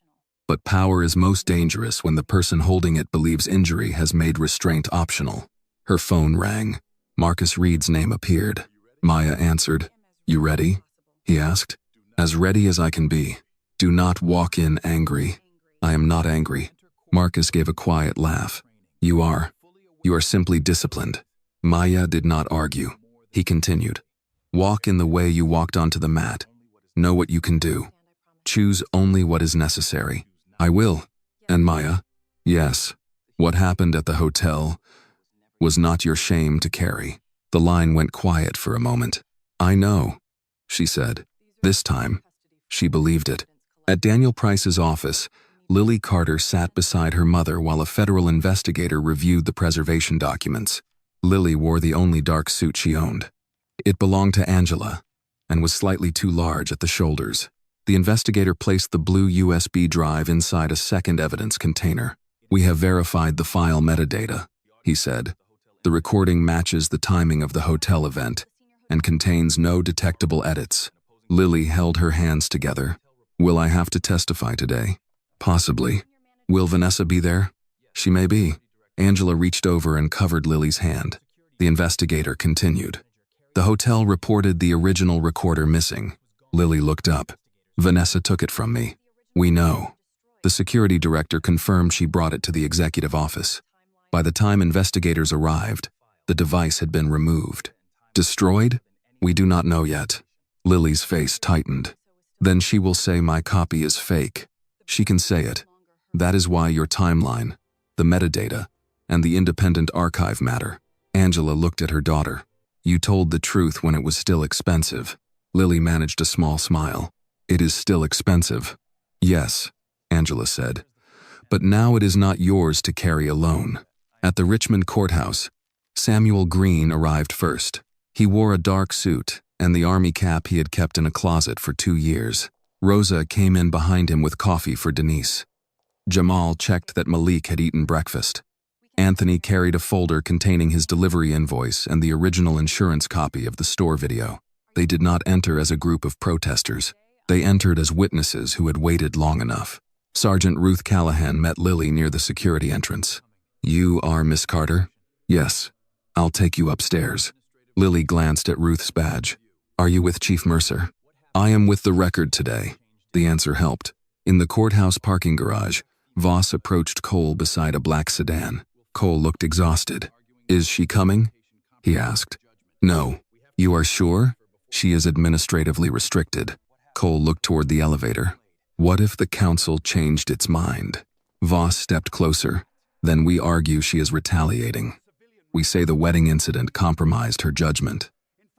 But power is most dangerous when the person holding it believes injury has made restraint optional. Her phone rang. Marcus Reed's name appeared. Maya answered. You ready? He asked. As ready as I can be. Do not walk in angry. I am not angry. Marcus gave a quiet laugh. You are. You are simply disciplined. Maya did not argue. He continued. Walk in the way you walked onto the mat. Know what you can do. Choose only what is necessary. I will. And Maya? Yes. What happened at the hotel was not your shame to carry. The line went quiet for a moment. I know, she said. This time, she believed it. At Daniel Price's office, Lily Carter sat beside her mother while a federal investigator reviewed the preservation documents. Lily wore the only dark suit she owned. It belonged to Angela and was slightly too large at the shoulders. The investigator placed the blue USB drive inside a second evidence container. We have verified the file metadata, he said. The recording matches the timing of the hotel event and contains no detectable edits. Lily held her hands together. Will I have to testify today? Possibly. Will Vanessa be there? She may be. Angela reached over and covered Lily's hand. The investigator continued. The hotel reported the original recorder missing. Lily looked up. Vanessa took it from me. We know. The security director confirmed she brought it to the executive office. By the time investigators arrived, the device had been removed. Destroyed? We do not know yet. Lily's face tightened. Then she will say my copy is fake. She can say it. That is why your timeline, the metadata, and the independent archive matter. Angela looked at her daughter. You told the truth when it was still expensive. Lily managed a small smile. It is still expensive. Yes, Angela said. But now it is not yours to carry alone. At the Richmond courthouse, Samuel Green arrived first. He wore a dark suit and the army cap he had kept in a closet for 2 years. Rosa came in behind him with coffee for Denise. Jamal checked that Malik had eaten breakfast. Anthony carried a folder containing his delivery invoice and the original insurance copy of the store video. They did not enter as a group of protesters. They entered as witnesses who had waited long enough. Sergeant Ruth Callahan met Lily near the security entrance. You are Miss Carter? Yes. I'll take you upstairs. Lily glanced at Ruth's badge. Are you with Chief Mercer? I am with the Record today. The answer helped. In the courthouse parking garage, Voss approached Cole beside a black sedan. Cole looked exhausted. Is she coming? He asked. No. You are sure? She is administratively restricted. Cole looked toward the elevator. What if the council changed its mind? Voss stepped closer. Then we argue she is retaliating. We say the wedding incident compromised her judgment.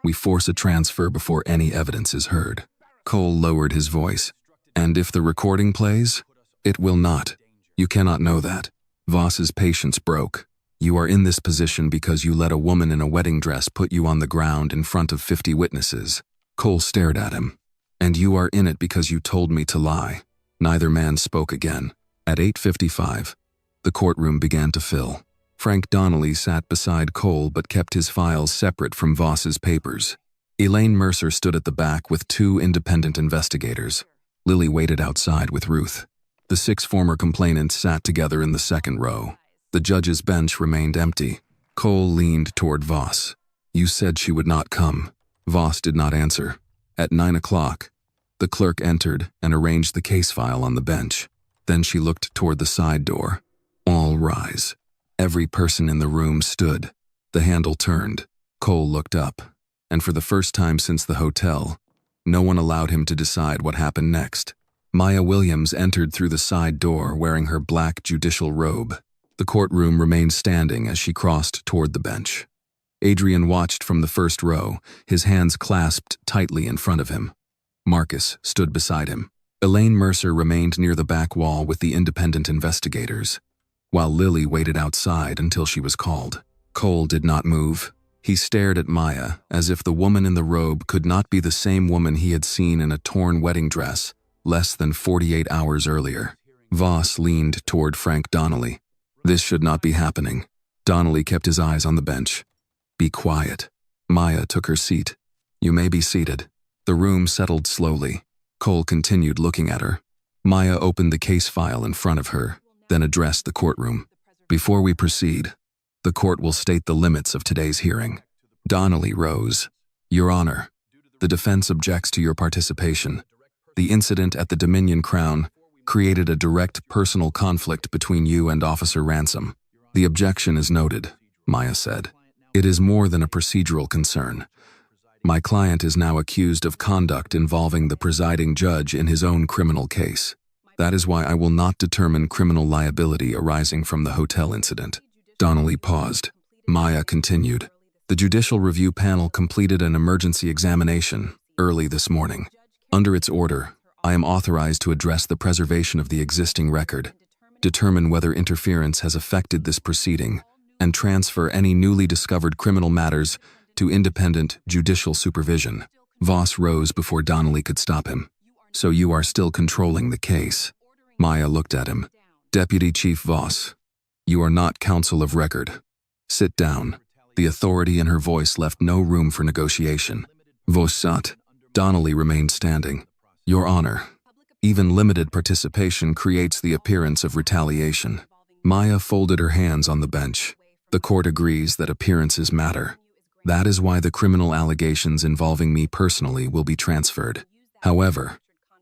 We force a transfer before any evidence is heard. Cole lowered his voice. And if the recording plays? It will not. You cannot know that. Voss's patience broke. You are in this position because you let a woman in a wedding dress put you on the ground in front of 50 witnesses. Cole stared at him. And you are in it because you told me to lie. Neither man spoke again. At 8:55, the courtroom began to fill. Frank Donnelly sat beside Cole but kept his files separate from Voss's papers. Elaine Mercer stood at the back with 2 independent investigators. Lily waited outside with Ruth. The 6 former complainants sat together in the second row. The judge's bench remained empty. Cole leaned toward Voss. You said she would not come. Voss did not answer. At 9 o'clock, the clerk entered and arranged the case file on the bench. Then she looked toward the side door. All rise. Every person in the room stood. The handle turned. Cole looked up, and for the first time since the hotel, no one allowed him to decide what happened next. Maya Williams entered through the side door wearing her black judicial robe. The courtroom remained standing as she crossed toward the bench. Adrian watched from the first row, his hands clasped tightly in front of him. Marcus stood beside him. Elaine Mercer remained near the back wall with the independent investigators. while Lily waited outside until she was called. Cole did not move. He stared at Maya as if the woman in the robe could not be the same woman he had seen in a torn wedding dress less than 48 hours earlier. Voss leaned toward Frank Donnelly. This should not be happening. Donnelly kept his eyes on the bench. Be quiet. Maya took her seat. You may be seated. The room settled slowly. Cole continued looking at her. Maya opened the case file in front of her, then addressed the courtroom. Before we proceed, the court will state the limits of today's hearing. Donnelly rose. Your Honor, the defense objects to your participation. The incident at the Dominion Crown created a direct personal conflict between you and Officer Ransom. The objection is noted, Maya said. It is more than a procedural concern. My client is now accused of conduct involving the presiding judge in his own criminal case. That is why I will not determine criminal liability arising from the hotel incident. Donnelly paused. Maya continued. The Judicial Review Panel completed an emergency examination early this morning. Under its order, I am authorized to address the preservation of the existing record, determine whether interference has affected this proceeding, and transfer any newly discovered criminal matters to independent judicial supervision. Voss rose before Donnelly could stop him. So you are still controlling the case? Maya looked at him. Deputy Chief Voss, you are not counsel of record. Sit down. The authority in her voice left no room for negotiation. Voss sat. Donnelly remained standing. Your Honor, even limited participation creates the appearance of retaliation. Maya folded her hands on the bench. The court agrees that appearances matter. That is why the criminal allegations involving me personally will be transferred. However,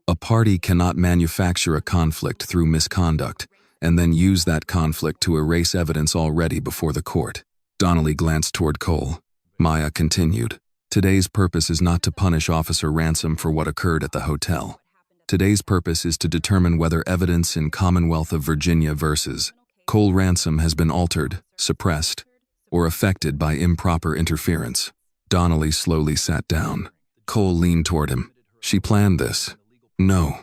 a party cannot manufacture a conflict through misconduct and then use that conflict to erase evidence already before the court. Donnelly glanced toward Cole. Maya continued. Today's purpose is not to punish Officer Ransom for what occurred at the hotel. Today's purpose is to determine whether evidence in Commonwealth of Virginia versus Cole Ransom has been altered, suppressed, or affected by improper interference. Donnelly slowly sat down. Cole leaned toward him. She planned this. No,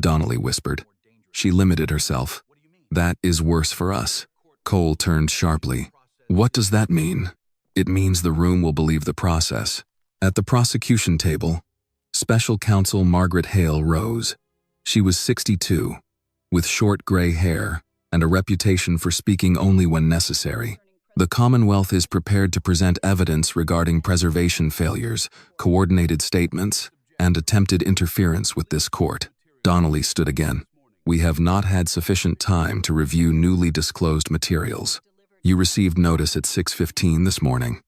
Donnelly whispered. She limited herself. That is worse for us. Cole turned sharply. What does that mean? It means the room will believe the process. At the prosecution table, Special Counsel Margaret Hale rose. She was 62, with short gray hair and a reputation for speaking only when necessary. The Commonwealth is prepared to present evidence regarding preservation failures, coordinated statements, and attempted interference with this court. Donnelly stood again. We have not had sufficient time to review newly disclosed materials. You received notice at 6:15 this morning,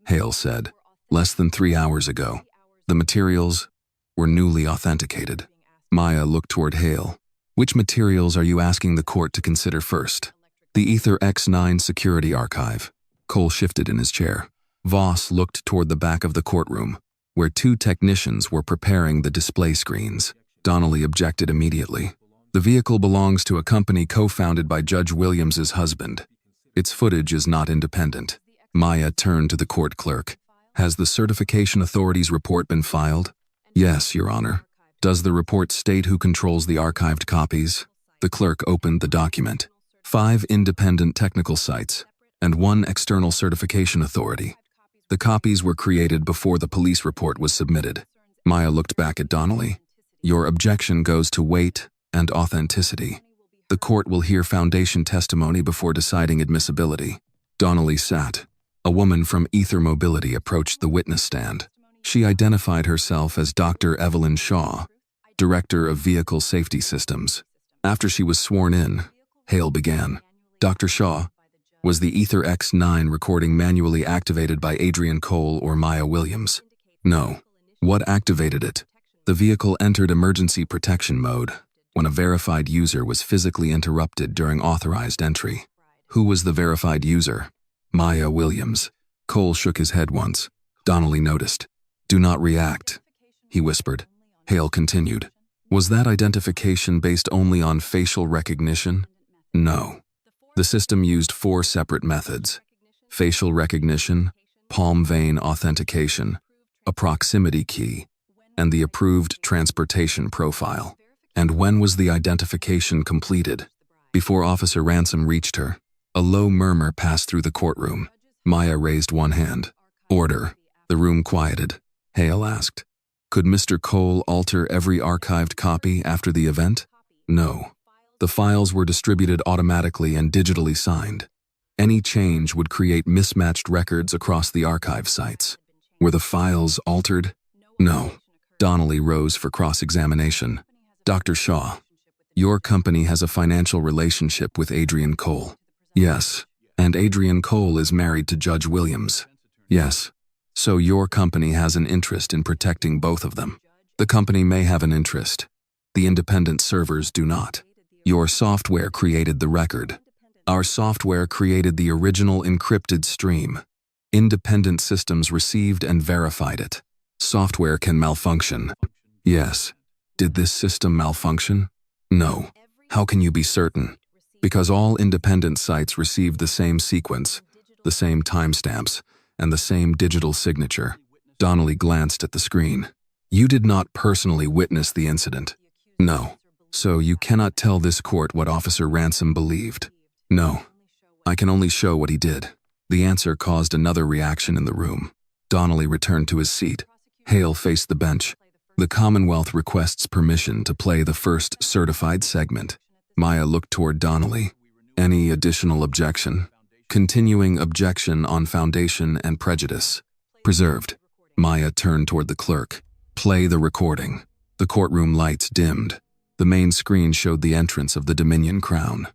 Hale said, less than 3 hours ago. The materials were newly authenticated. Maya looked toward Hale. Which materials are you asking the court to consider first? The Aether X9 security archive. Cole shifted in his chair. Voss looked toward the back of the courtroom, where 2 technicians were preparing the display screens. Donnelly objected immediately. The vehicle belongs to a company co-founded by Judge Williams's husband. Its footage is not independent. Maya turned to the court clerk. Has the certification authority's report been filed? Yes, Your Honor. Does the report state who controls the archived copies? The clerk opened the document. 5 independent technical sites and 1 external certification authority. The copies were created before the police report was submitted. Maya looked back at Donnelly. Your objection goes to weight and authenticity. The court will hear foundation testimony before deciding admissibility. Donnelly sat. A woman from Aether Mobility approached the witness stand. She identified herself as Dr. Evelyn Shaw, Director of Vehicle Safety Systems. After she was sworn in, Hale began. Dr. Shaw, was the Aether X9 recording manually activated by Adrian Cole or Maya Williams? No. What activated it? The vehicle entered emergency protection mode when a verified user was physically interrupted during authorized entry. Who was the verified user? Maya Williams. Cole shook his head once. Donnelly noticed. Do not react, he whispered. Hale continued. Was that identification based only on facial recognition? No. The system used 4 separate methods: facial recognition, palm vein authentication, a proximity key, and the approved transportation profile. And when was the identification completed? Before Officer Ransom reached her, a low murmur passed through the courtroom. Maya raised one hand. Order. The room quieted. Hale asked, "Could Mr. Cole alter every archived copy after the event?" No. The files were distributed automatically and digitally signed. Any change would create mismatched records across the archive sites. Were the files altered? No. Donnelly rose for cross-examination. "Dr. Shaw, your company has a financial relationship with Adrian Cole." "Yes. And Adrian Cole is married to Judge Williams." "Yes. So your company has an interest in protecting both of them." "The company may have an interest. The independent servers do not. Your software created the record. Our software created the original encrypted stream. Independent systems received and verified it. Software can malfunction." "Yes. Did this system malfunction?" "No." "How can you be certain?" "Because all independent sites received the same sequence, the same timestamps, and the same digital signature." Donnelly glanced at the screen. "You did not personally witness the incident?" "No." "So you cannot tell this court what Officer Ransom believed?" "No. I can only show what he did." The answer caused another reaction in the room. Donnelly returned to his seat. Hale faced the bench. "The Commonwealth requests permission to play the first certified segment." Maya looked toward Donnelly. "Any additional objection?" "Continuing objection on foundation and prejudice." "Preserved." Maya turned toward the clerk. "Play the recording." The courtroom lights dimmed. The main screen showed the entrance of the Dominion Crown.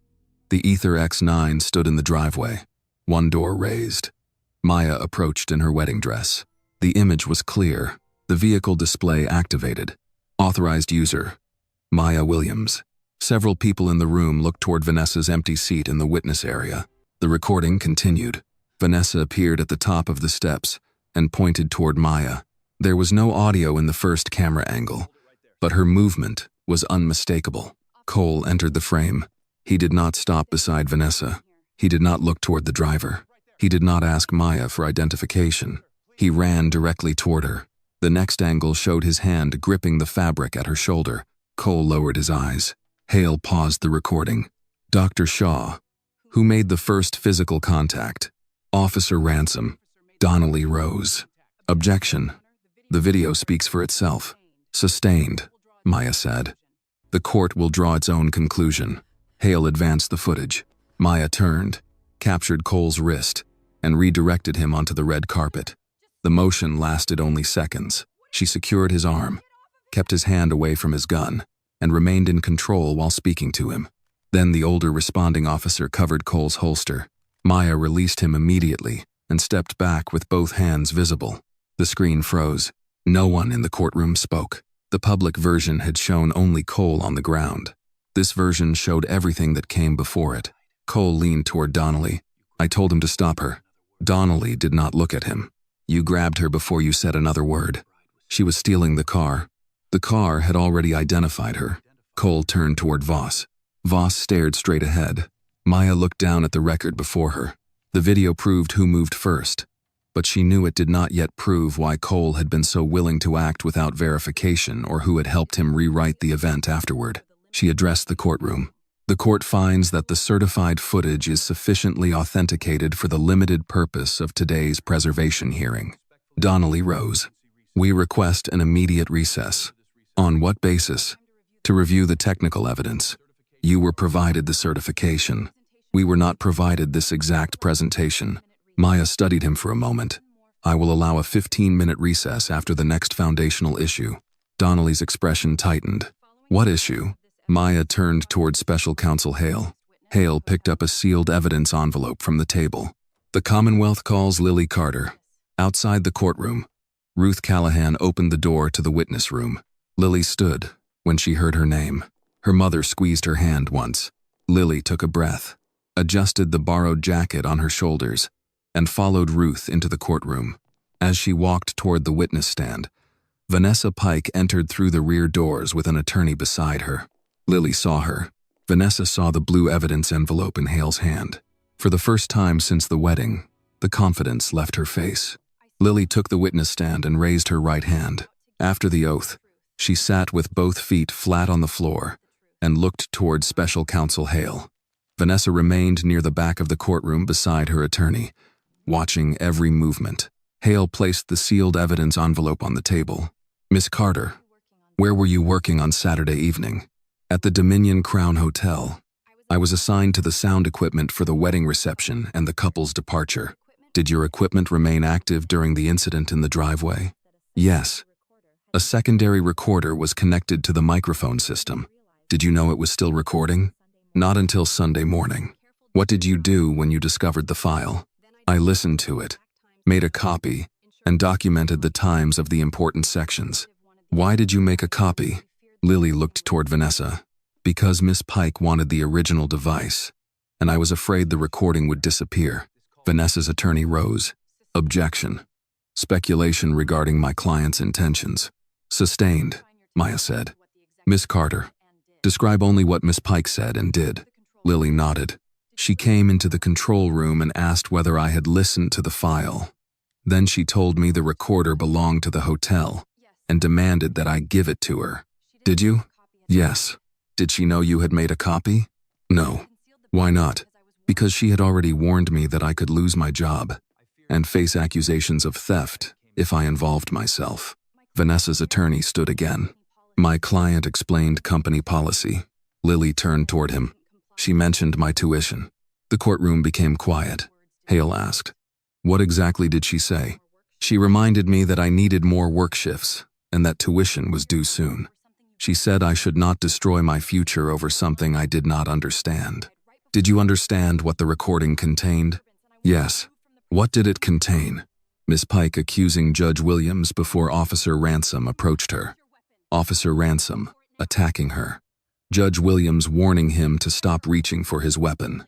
The Aether X9 stood in the driveway, one door raised. Maya approached in her wedding dress. The image was clear. The vehicle display activated. Authorized user, Maya Williams. Several people in the room looked toward Vanessa's empty seat in the witness area. The recording continued. Vanessa appeared at the top of the steps and pointed toward Maya. There was no audio in the first camera angle, but her movement was unmistakable. Cole entered the frame. He did not stop beside Vanessa. He did not look toward the driver. He did not ask Maya for identification. He ran directly toward her. The next angle showed his hand gripping the fabric at her shoulder. Cole lowered his eyes. Hale paused the recording. "Dr. Shaw, who made the first physical contact?" "Officer Ransom." Donnelly rose. "Objection. The video speaks for itself." "Sustained," Maya said. "The court will draw its own conclusion." Hale advanced the footage. Maya turned, captured Cole's wrist, and redirected him onto the red carpet. The motion lasted only seconds. She secured his arm, kept his hand away from his gun, and remained in control while speaking to him. Then the older responding officer covered Cole's holster. Maya released him immediately and stepped back with both hands visible. The screen froze. No one in the courtroom spoke. The public version had shown only Cole on the ground. This version showed everything that came before it. Cole leaned toward Donnelly. "I told him to stop her." Donnelly did not look at him. "You grabbed her before you said another word." "She was stealing the car." The car had already identified her. Cole turned toward Voss. Voss stared straight ahead. Maya looked down at the record before her. The video proved who moved first, but she knew it did not yet prove why Cole had been so willing to act without verification or who had helped him rewrite the event afterward. She addressed the courtroom. "The court finds that the certified footage is sufficiently authenticated for the limited purpose of today's preservation hearing." Donnelly rose. "We request an immediate recess." "On what basis?" "To review the technical evidence." "You were provided the certification." "We were not provided this exact presentation." Maya studied him for a moment. "I will allow a 15-minute recess after the next foundational issue." Donnelly's expression tightened. "What issue?" Maya turned toward Special Counsel Hale. Hale picked up a sealed evidence envelope from the table. "The Commonwealth calls Lily Carter." Outside the courtroom, Ruth Callahan opened the door to the witness room. Lily stood when she heard her name. Her mother squeezed her hand once. Lily took a breath, adjusted the borrowed jacket on her shoulders, and followed Ruth into the courtroom. As she walked toward the witness stand, Vanessa Pike entered through the rear doors with an attorney beside her. Lily saw her. Vanessa saw the blue evidence envelope in Hale's hand. For the first time since the wedding, the confidence left her face. Lily took the witness stand and raised her right hand. After the oath, she sat with both feet flat on the floor and looked toward Special Counsel Hale. Vanessa remained near the back of the courtroom beside her attorney, watching every movement. Hale placed the sealed evidence envelope on the table. Miss Carter, where were you working on Saturday evening? At the Dominion Crown Hotel. I was assigned to the sound equipment for the wedding reception and the couple's departure. Did your equipment remain active during the incident in the driveway? Yes. A secondary recorder was connected to the microphone system. Did you know it was still recording? Not until Sunday morning. What did you do when you discovered the file? I listened to it, made a copy, and documented the times of the important sections. Why did you make a copy? Lily looked toward Vanessa. Because Miss Pike wanted the original device, and I was afraid the recording would disappear. Vanessa's attorney rose. Objection. Speculation regarding my client's intentions. Sustained, Maya said. Miss Carter, describe only what Miss Pike said and did. Lily nodded. She came into the control room and asked whether I had listened to the file. Then she told me the recorder belonged to the hotel and demanded that I give it to her. Did you? Yes. Did she know you had made a copy? No. Why not? Because she had already warned me that I could lose my job and face accusations of theft if I involved myself. Vanessa's attorney stood again. My client explained company policy. Lily turned toward him. She mentioned my tuition. The courtroom became quiet. Hale asked, "What exactly did she say?" She reminded me that I needed more work shifts and that tuition was due soon. She said I should not destroy my future over something I did not understand. Did you understand what the recording contained? Yes. What did it contain? Miss Pike accusing Judge Williams before Officer Ransom approached her. Officer Ransom attacking her. Judge Williams warning him to stop reaching for his weapon.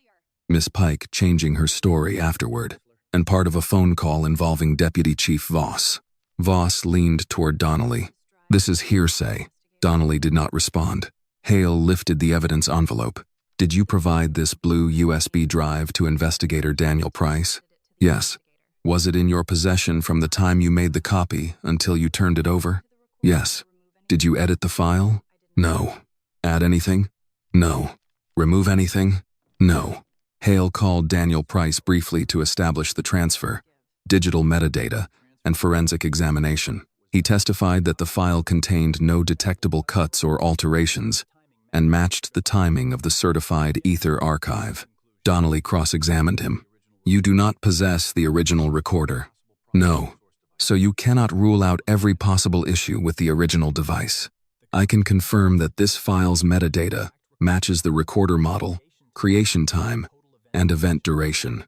Miss Pike changing her story afterward, and part of a phone call involving Deputy Chief Voss. Voss leaned toward Donnelly. This is hearsay. Donnelly did not respond. Hale lifted the evidence envelope. Did you provide this blue USB drive to investigator Daniel Price? Yes. Was it in your possession from the time you made the copy until you turned it over? Yes. Did you edit the file? No. Add anything? No. Remove anything? No. Hale called Daniel Price briefly to establish the transfer, digital metadata, and forensic examination. He testified that the file contained no detectable cuts or alterations and matched the timing of the certified Aether archive. Donnelly cross-examined him. You do not possess the original recorder. No. So you cannot rule out every possible issue with the original device. I can confirm that this file's metadata matches the recorder model, creation time, and event duration.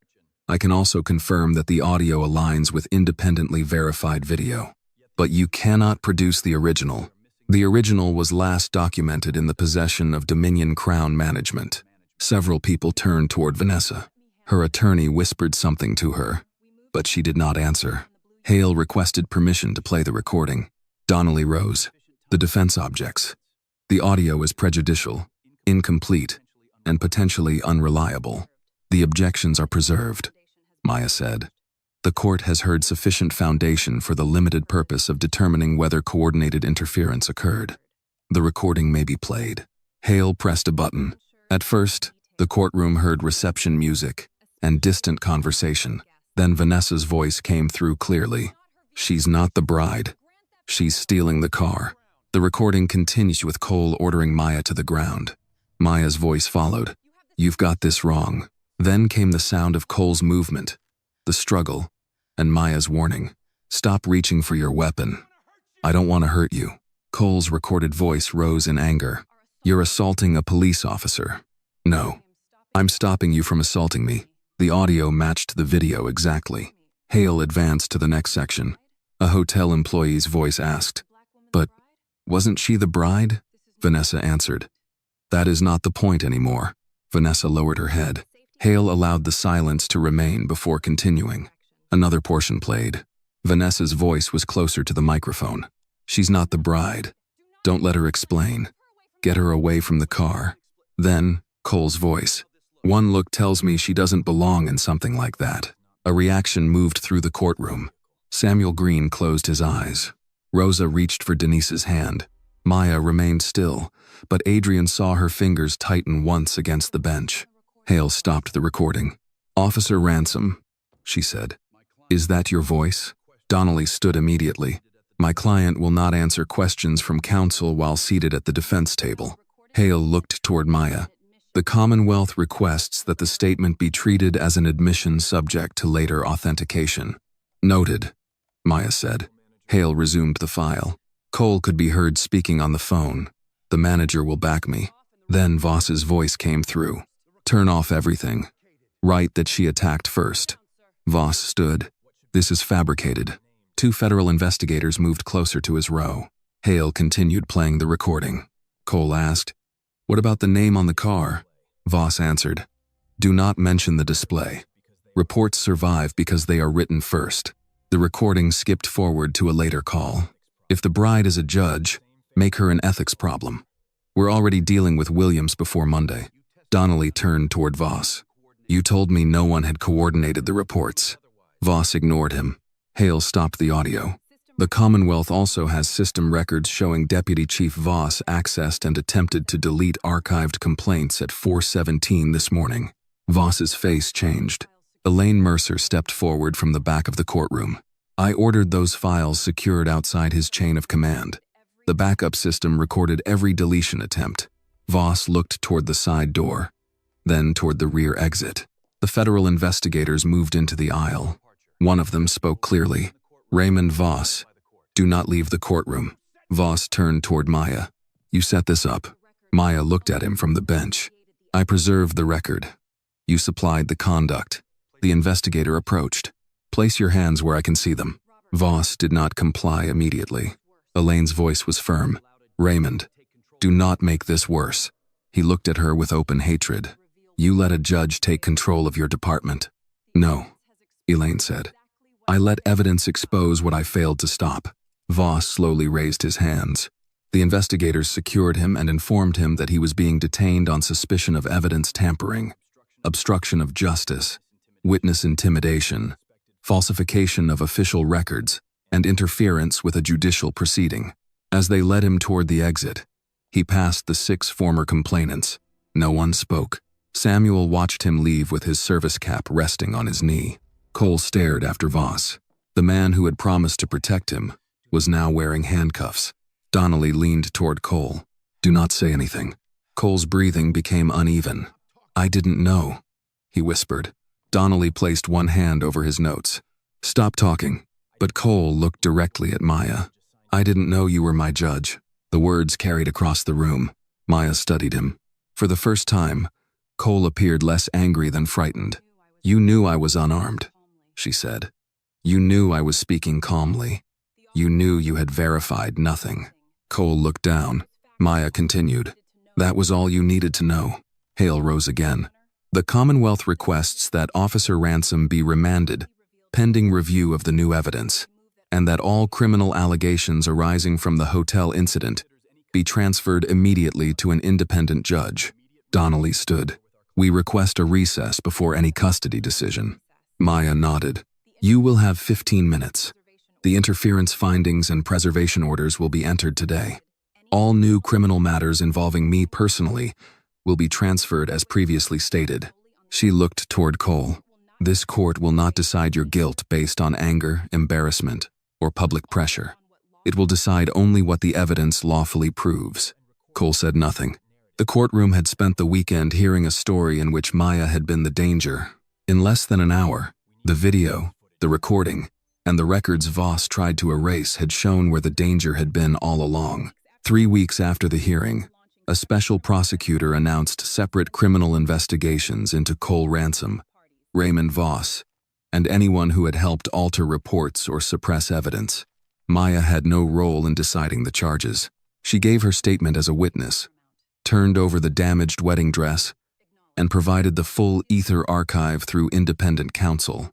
I can also confirm that the audio aligns with independently verified video. But you cannot produce the original. The original was last documented in the possession of Dominion Crown Management. Several people turned toward Vanessa. Her attorney whispered something to her, but she did not answer. Hale requested permission to play the recording. Donnelly rose. The defense objects. The audio is prejudicial, incomplete, and potentially unreliable. The objections are preserved, Maya said. The court has heard sufficient foundation for the limited purpose of determining whether coordinated interference occurred. The recording may be played. Hale pressed a button. At first, the courtroom heard reception music and distant conversation. Then Vanessa's voice came through clearly. She's not the bride. She's stealing the car. The recording continues with Cole ordering Maya to the ground. Maya's voice followed. You've got this wrong. Then came the sound of Cole's movement, the struggle, and Maya's warning. Stop reaching for your weapon. I don't want to hurt you. Cole's recorded voice rose in anger. You're assaulting a police officer. No. I'm stopping you from assaulting me. The audio matched the video exactly. Hale advanced to the next section. A hotel employee's voice asked, But wasn't she the bride? Vanessa answered. That is not the point anymore. Vanessa lowered her head. Hale allowed the silence to remain before continuing. Another portion played. Vanessa's voice was closer to the microphone. She's not the bride. Don't let her explain. Get her away from the car. Then, Cole's voice. One look tells me she doesn't belong in something like that. A reaction moved through the courtroom. Samuel Green closed his eyes. Rosa reached for Denise's hand. Maya remained still, but Adrian saw her fingers tighten once against the bench. Hale stopped the recording. "Officer Ransom," she said. "Is that your voice?" Donnelly stood immediately. "My client will not answer questions from counsel while seated at the defense table." Hale looked toward Maya. "The Commonwealth requests that the statement be treated as an admission subject to later authentication." "Noted," Maya said. Hale resumed the file. Cole could be heard speaking on the phone. "The manager will back me." Then Voss's voice came through. "Turn off everything. Write that she attacked first." Voss stood. "This is fabricated." 2 federal investigators moved closer to his row. Hale continued playing the recording. Cole asked, "What about the name on the car?" Voss answered, "Do not mention the display. Reports survive because they are written first." The recording skipped forward to a later call. "If the bride is a judge, make her an ethics problem. We're already dealing with Williams before Monday." Donnelly turned toward Voss. "You told me no one had coordinated the reports." Voss ignored him. Hale stopped the audio. "The Commonwealth also has system records showing Deputy Chief Voss accessed and attempted to delete archived complaints at 4:17 this morning." Voss's face changed. Elaine Mercer stepped forward from the back of the courtroom. "I ordered those files secured outside his chain of command. The backup system recorded every deletion attempt." Voss looked toward the side door, then toward the rear exit. The federal investigators moved into the aisle. One of them spoke clearly. "Raymond Voss, do not leave the courtroom." Voss turned toward Maya. "You set this up." Maya looked at him from the bench. "I preserved the record. You supplied the conduct." The investigator approached. "Place your hands where I can see them." Voss did not comply immediately. Elaine's voice was firm. "Raymond, do not make this worse." He looked at her with open hatred. "You let a judge take control of your department." "No," Elaine said. "I let evidence expose what I failed to stop." Voss slowly raised his hands. The investigators secured him and informed him that he was being detained on suspicion of evidence tampering, obstruction of justice, witness intimidation, falsification of official records, and interference with a judicial proceeding. As they led him toward the exit, he passed the 6 former complainants. No one spoke. Samuel watched him leave with his service cap resting on his knee. Cole stared after Voss. The man who had promised to protect him was now wearing handcuffs. Donnelly leaned toward Cole. "Do not say anything." Cole's breathing became uneven. "I didn't know," he whispered. Donnelly placed one hand over his notes. "Stop talking." But Cole looked directly at Maya. "I didn't know you were my judge." The words carried across the room. Maya studied him. For the first time, Cole appeared less angry than frightened. "You knew I was unarmed," she said. "You knew I was speaking calmly. You knew you had verified nothing." Cole looked down. Maya continued. "That was all you needed to know." Hale rose again. "The Commonwealth requests that Officer Ransom be remanded, pending review of the new evidence, and that all criminal allegations arising from the hotel incident be transferred immediately to an independent judge." Donnelly stood. "We request a recess before any custody decision." Maya nodded. "You will have 15 minutes. The interference findings and preservation orders will be entered today. All new criminal matters involving me personally will be transferred as previously stated." She looked toward Cole. "This court will not decide your guilt based on anger, embarrassment, or public pressure. It will decide only what the evidence lawfully proves." Cole said nothing. The courtroom had spent the weekend hearing a story in which Maya had been the danger. In less than an hour, the video, the recording, and the records Voss tried to erase had shown where the danger had been all along. 3 weeks after the hearing, a special prosecutor announced separate criminal investigations into Cole Ransom, Raymond Voss, and anyone who had helped alter reports or suppress evidence. Maya had no role in deciding the charges. She gave her statement as a witness, turned over the damaged wedding dress, and provided the full Aether archive through independent counsel.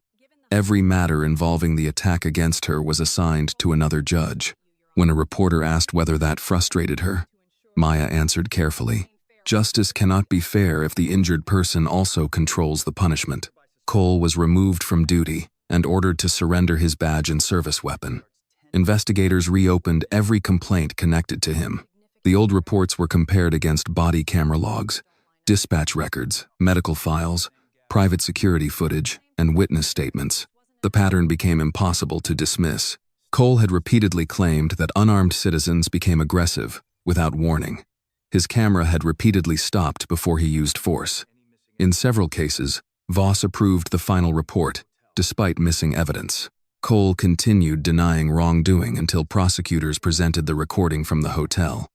Every matter involving the attack against her was assigned to another judge. When a reporter asked whether that frustrated her, Maya answered carefully, "Justice cannot be fair if the injured person also controls the punishment." Cole was removed from duty and ordered to surrender his badge and service weapon. Investigators reopened every complaint connected to him. The old reports were compared against body camera logs, dispatch records, medical files, private security footage, and witness statements. The pattern became impossible to dismiss. Cole had repeatedly claimed that unarmed citizens became aggressive without warning. His camera had repeatedly stopped before he used force. In several cases, Voss approved the final report, despite missing evidence. Cole continued denying wrongdoing until prosecutors presented the recording from the hotel,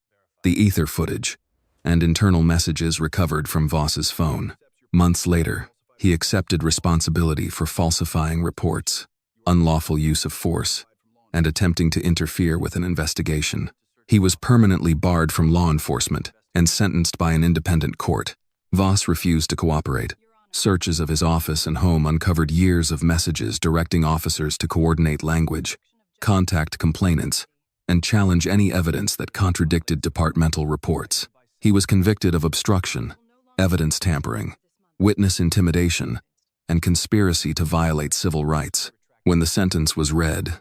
the Aether footage, and internal messages recovered from Voss's phone. Months later, he accepted responsibility for falsifying reports, unlawful use of force, and attempting to interfere with an investigation. He was permanently barred from law enforcement and sentenced by an independent court. Voss refused to cooperate. Searches of his office and home uncovered years of messages directing officers to coordinate language, contact complainants, and challenge any evidence that contradicted departmental reports. He was convicted of obstruction, evidence tampering, witness intimidation, and conspiracy to violate civil rights. When the sentence was read,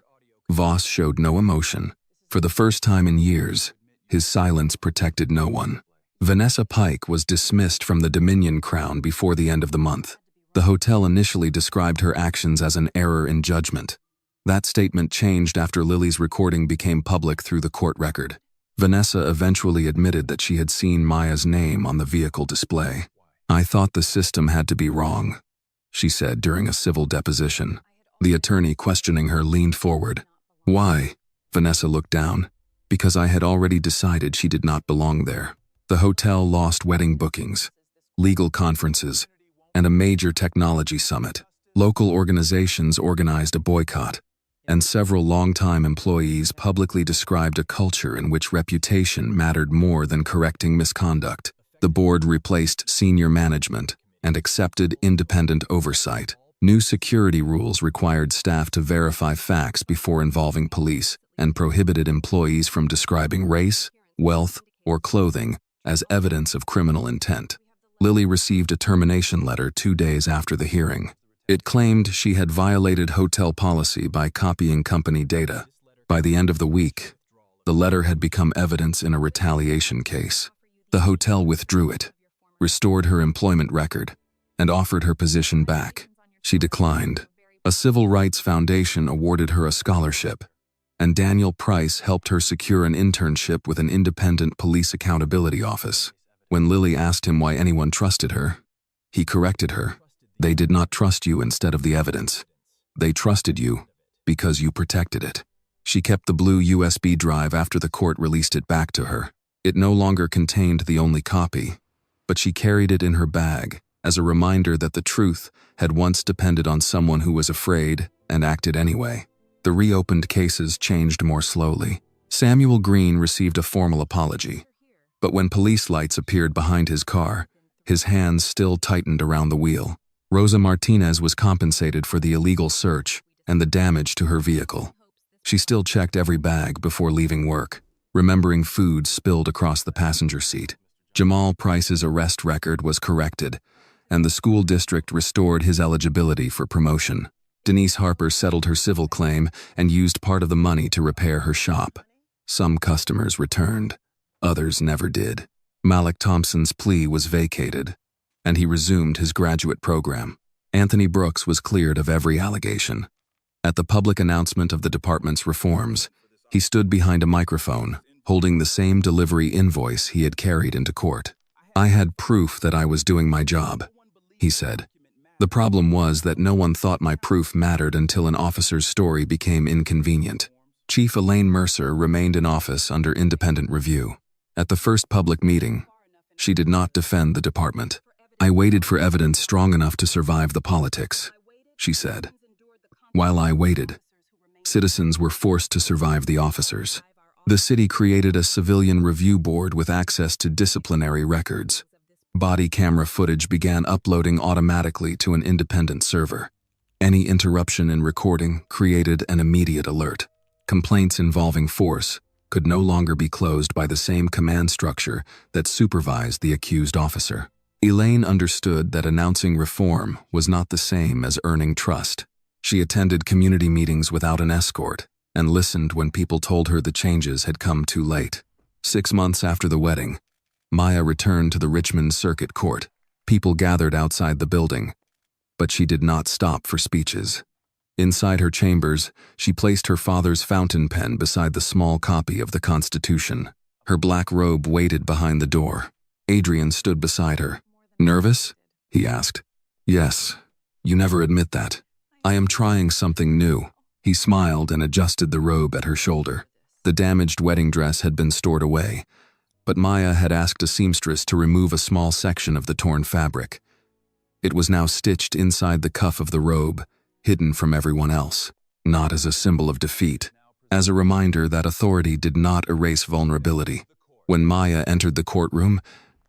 Voss showed no emotion. For the first time in years, his silence protected no one. Vanessa Pike was dismissed from the Dominion Crown before the end of the month. The hotel initially described her actions as an error in judgment. That statement changed after Lily's recording became public through the court record. Vanessa eventually admitted that she had seen Maya's name on the vehicle display. "I thought the system had to be wrong," she said during a civil deposition. The attorney questioning her leaned forward. "Why?" Vanessa looked down. "Because I had already decided she did not belong there." The hotel lost wedding bookings, legal conferences, and a major technology summit. Local organizations organized a boycott, and several longtime employees publicly described a culture in which reputation mattered more than correcting misconduct. The board replaced senior management and accepted independent oversight. New security rules required staff to verify facts before involving police and prohibited employees from describing race, wealth, or clothing as evidence of criminal intent. Lily received a termination letter 2 days after the hearing. It claimed she had violated hotel policy by copying company data. By the end of the week, the letter had become evidence in a retaliation case. The hotel withdrew it, restored her employment record, and offered her position back. She declined. A civil rights foundation awarded her a scholarship, and Daniel Price helped her secure an internship with an independent police accountability office. When Lily asked him why anyone trusted her, he corrected her. "They did not trust you instead of the evidence. They trusted you because you protected it." She kept the blue USB drive after the court released it back to her. It no longer contained the only copy, but she carried it in her bag as a reminder that the truth had once depended on someone who was afraid and acted anyway. The reopened cases changed more slowly. Samuel Green received a formal apology, but when police lights appeared behind his car, his hands still tightened around the wheel. Rosa Martinez was compensated for the illegal search and the damage to her vehicle. She still checked every bag before leaving work, remembering food spilled across the passenger seat. Jamal Price's arrest record was corrected, and the school district restored his eligibility for promotion. Denise Harper settled her civil claim and used part of the money to repair her shop. Some customers returned, others never did. Malik Thompson's plea was vacated, and he resumed his graduate program. Anthony Brooks was cleared of every allegation. At the public announcement of the department's reforms, he stood behind a microphone, holding the same delivery invoice he had carried into court. "I had proof that I was doing my job," he said. "The problem was that no one thought my proof mattered until an officer's story became inconvenient." Chief Elaine Mercer remained in office under independent review. At the first public meeting, she did not defend the department. "I waited for evidence strong enough to survive the politics," she said. "While I waited, citizens were forced to survive the officers." The city created a civilian review board with access to disciplinary records. Body camera footage began uploading automatically to an independent server. Any interruption in recording created an immediate alert. Complaints involving force could no longer be closed by the same command structure that supervised the accused officer. Elaine understood that announcing reform was not the same as earning trust. She attended community meetings without an escort and listened when people told her the changes had come too late. 6 months after the wedding, Maya returned to the Richmond Circuit Court. People gathered outside the building, but she did not stop for speeches. Inside her chambers, she placed her father's fountain pen beside the small copy of the Constitution. Her black robe waited behind the door. Adrian stood beside her. "Nervous?" he asked. "Yes. You never admit that. I am trying something new." He smiled and adjusted the robe at her shoulder. The damaged wedding dress had been stored away, but Maya had asked a seamstress to remove a small section of the torn fabric. It was now stitched inside the cuff of the robe, hidden from everyone else, not as a symbol of defeat, as a reminder that authority did not erase vulnerability. When Maya entered the courtroom,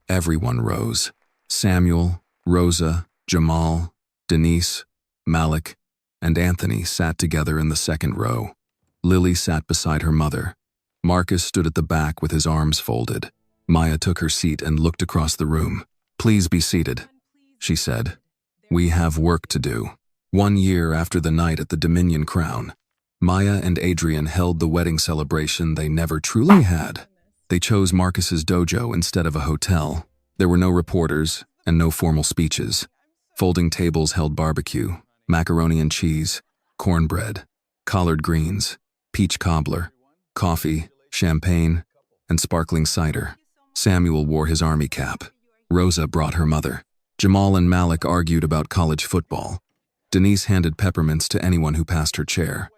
everyone rose. Samuel, Rosa, Jamal, Denise, Malik, and Anthony sat together in the second row. Lily sat beside her mother. Marcus stood at the back with his arms folded. Maya took her seat and looked across the room. "Please be seated," she said. "We have work to do." 1 year after the night at the Dominion Crown, Maya and Adrian held the wedding celebration they never truly had. They chose Marcus's dojo instead of a hotel. There were no reporters and no formal speeches. Folding tables held barbecue, macaroni and cheese, cornbread, collard greens, peach cobbler, coffee, champagne, and sparkling cider. Samuel wore his army cap. Rosa brought her mother. Jamal and Malik argued about college football. Denise handed peppermints to anyone who passed her chair.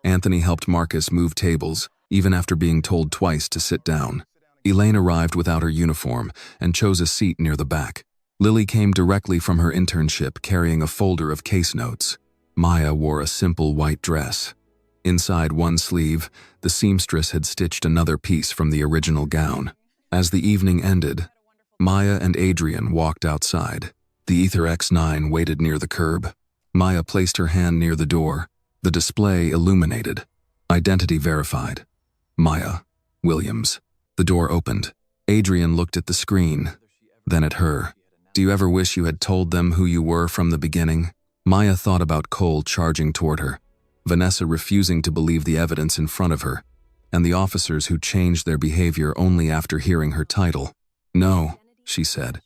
Anthony helped Marcus move tables, even after being told twice to sit down. Elaine arrived without her uniform and chose a seat near the back. Lily came directly from her internship carrying a folder of case notes. Maya wore a simple white dress. Inside one sleeve, the seamstress had stitched another piece from the original gown. As the evening ended, Maya and Adrian walked outside. The Aether X9 waited near the curb. Maya placed her hand near the door. The display illuminated. Identity verified. Maya Williams. The door opened. Adrian looked at the screen, then at her. "Do you ever wish you had told them who you were from the beginning?" Maya thought about Cole charging toward her, Vanessa refusing to believe the evidence in front of her, and the officers who changed their behavior only after hearing her title. "No," she said.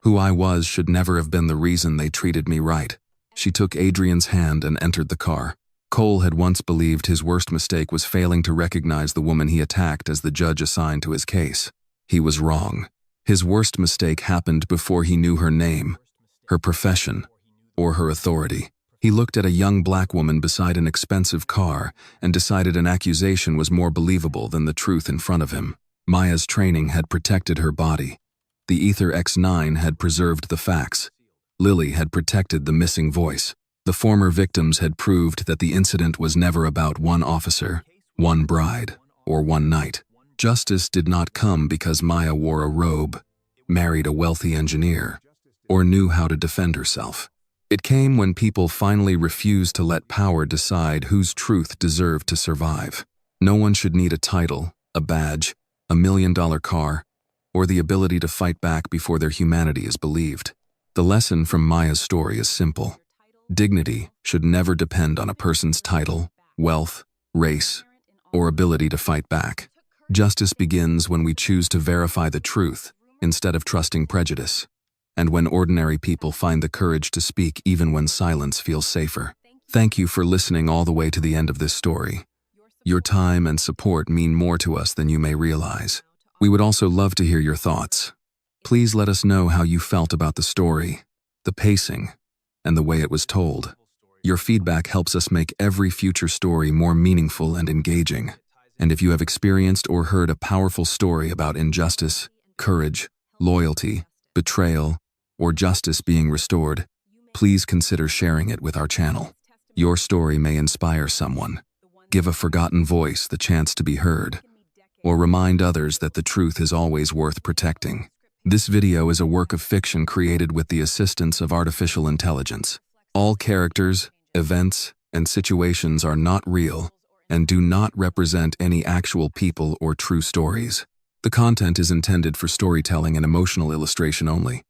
"Who I was should never have been the reason they treated me right." She took Adrian's hand and entered the car. Cole had once believed his worst mistake was failing to recognize the woman he attacked as the judge assigned to his case. He was wrong. His worst mistake happened before he knew her name, her profession, or her authority. He looked at a young black woman beside an expensive car and decided an accusation was more believable than the truth in front of him. Maya's training had protected her body. The Aether X9 had preserved the facts. Lily had protected the missing voice. The former victims had proved that the incident was never about one officer, one bride, or one night. Justice did not come because Maya wore a robe, married a wealthy engineer, or knew how to defend herself. It came when people finally refused to let power decide whose truth deserved to survive. No one should need a title, a badge, $1 million car, or the ability to fight back before their humanity is believed. The lesson from Maya's story is simple. Dignity should never depend on a person's title, wealth, race, or ability to fight back. Justice begins when we choose to verify the truth instead of trusting prejudice, and when ordinary people find the courage to speak even when silence feels safer. Thank you for listening all the way to the end of this story. Your time and support mean more to us than you may realize. We would also love to hear your thoughts. Please let us know how you felt about the story, the pacing, and the way it was told. Your feedback helps us make every future story more meaningful and engaging. And if you have experienced or heard a powerful story about injustice, courage, loyalty, betrayal, or justice being restored, please consider sharing it with our channel. Your story may inspire someone, give a forgotten voice the chance to be heard, or remind others that the truth is always worth protecting. This video is a work of fiction created with the assistance of artificial intelligence. All characters, events, and situations are not real and do not represent any actual people or true stories. The content is intended for storytelling and emotional illustration only.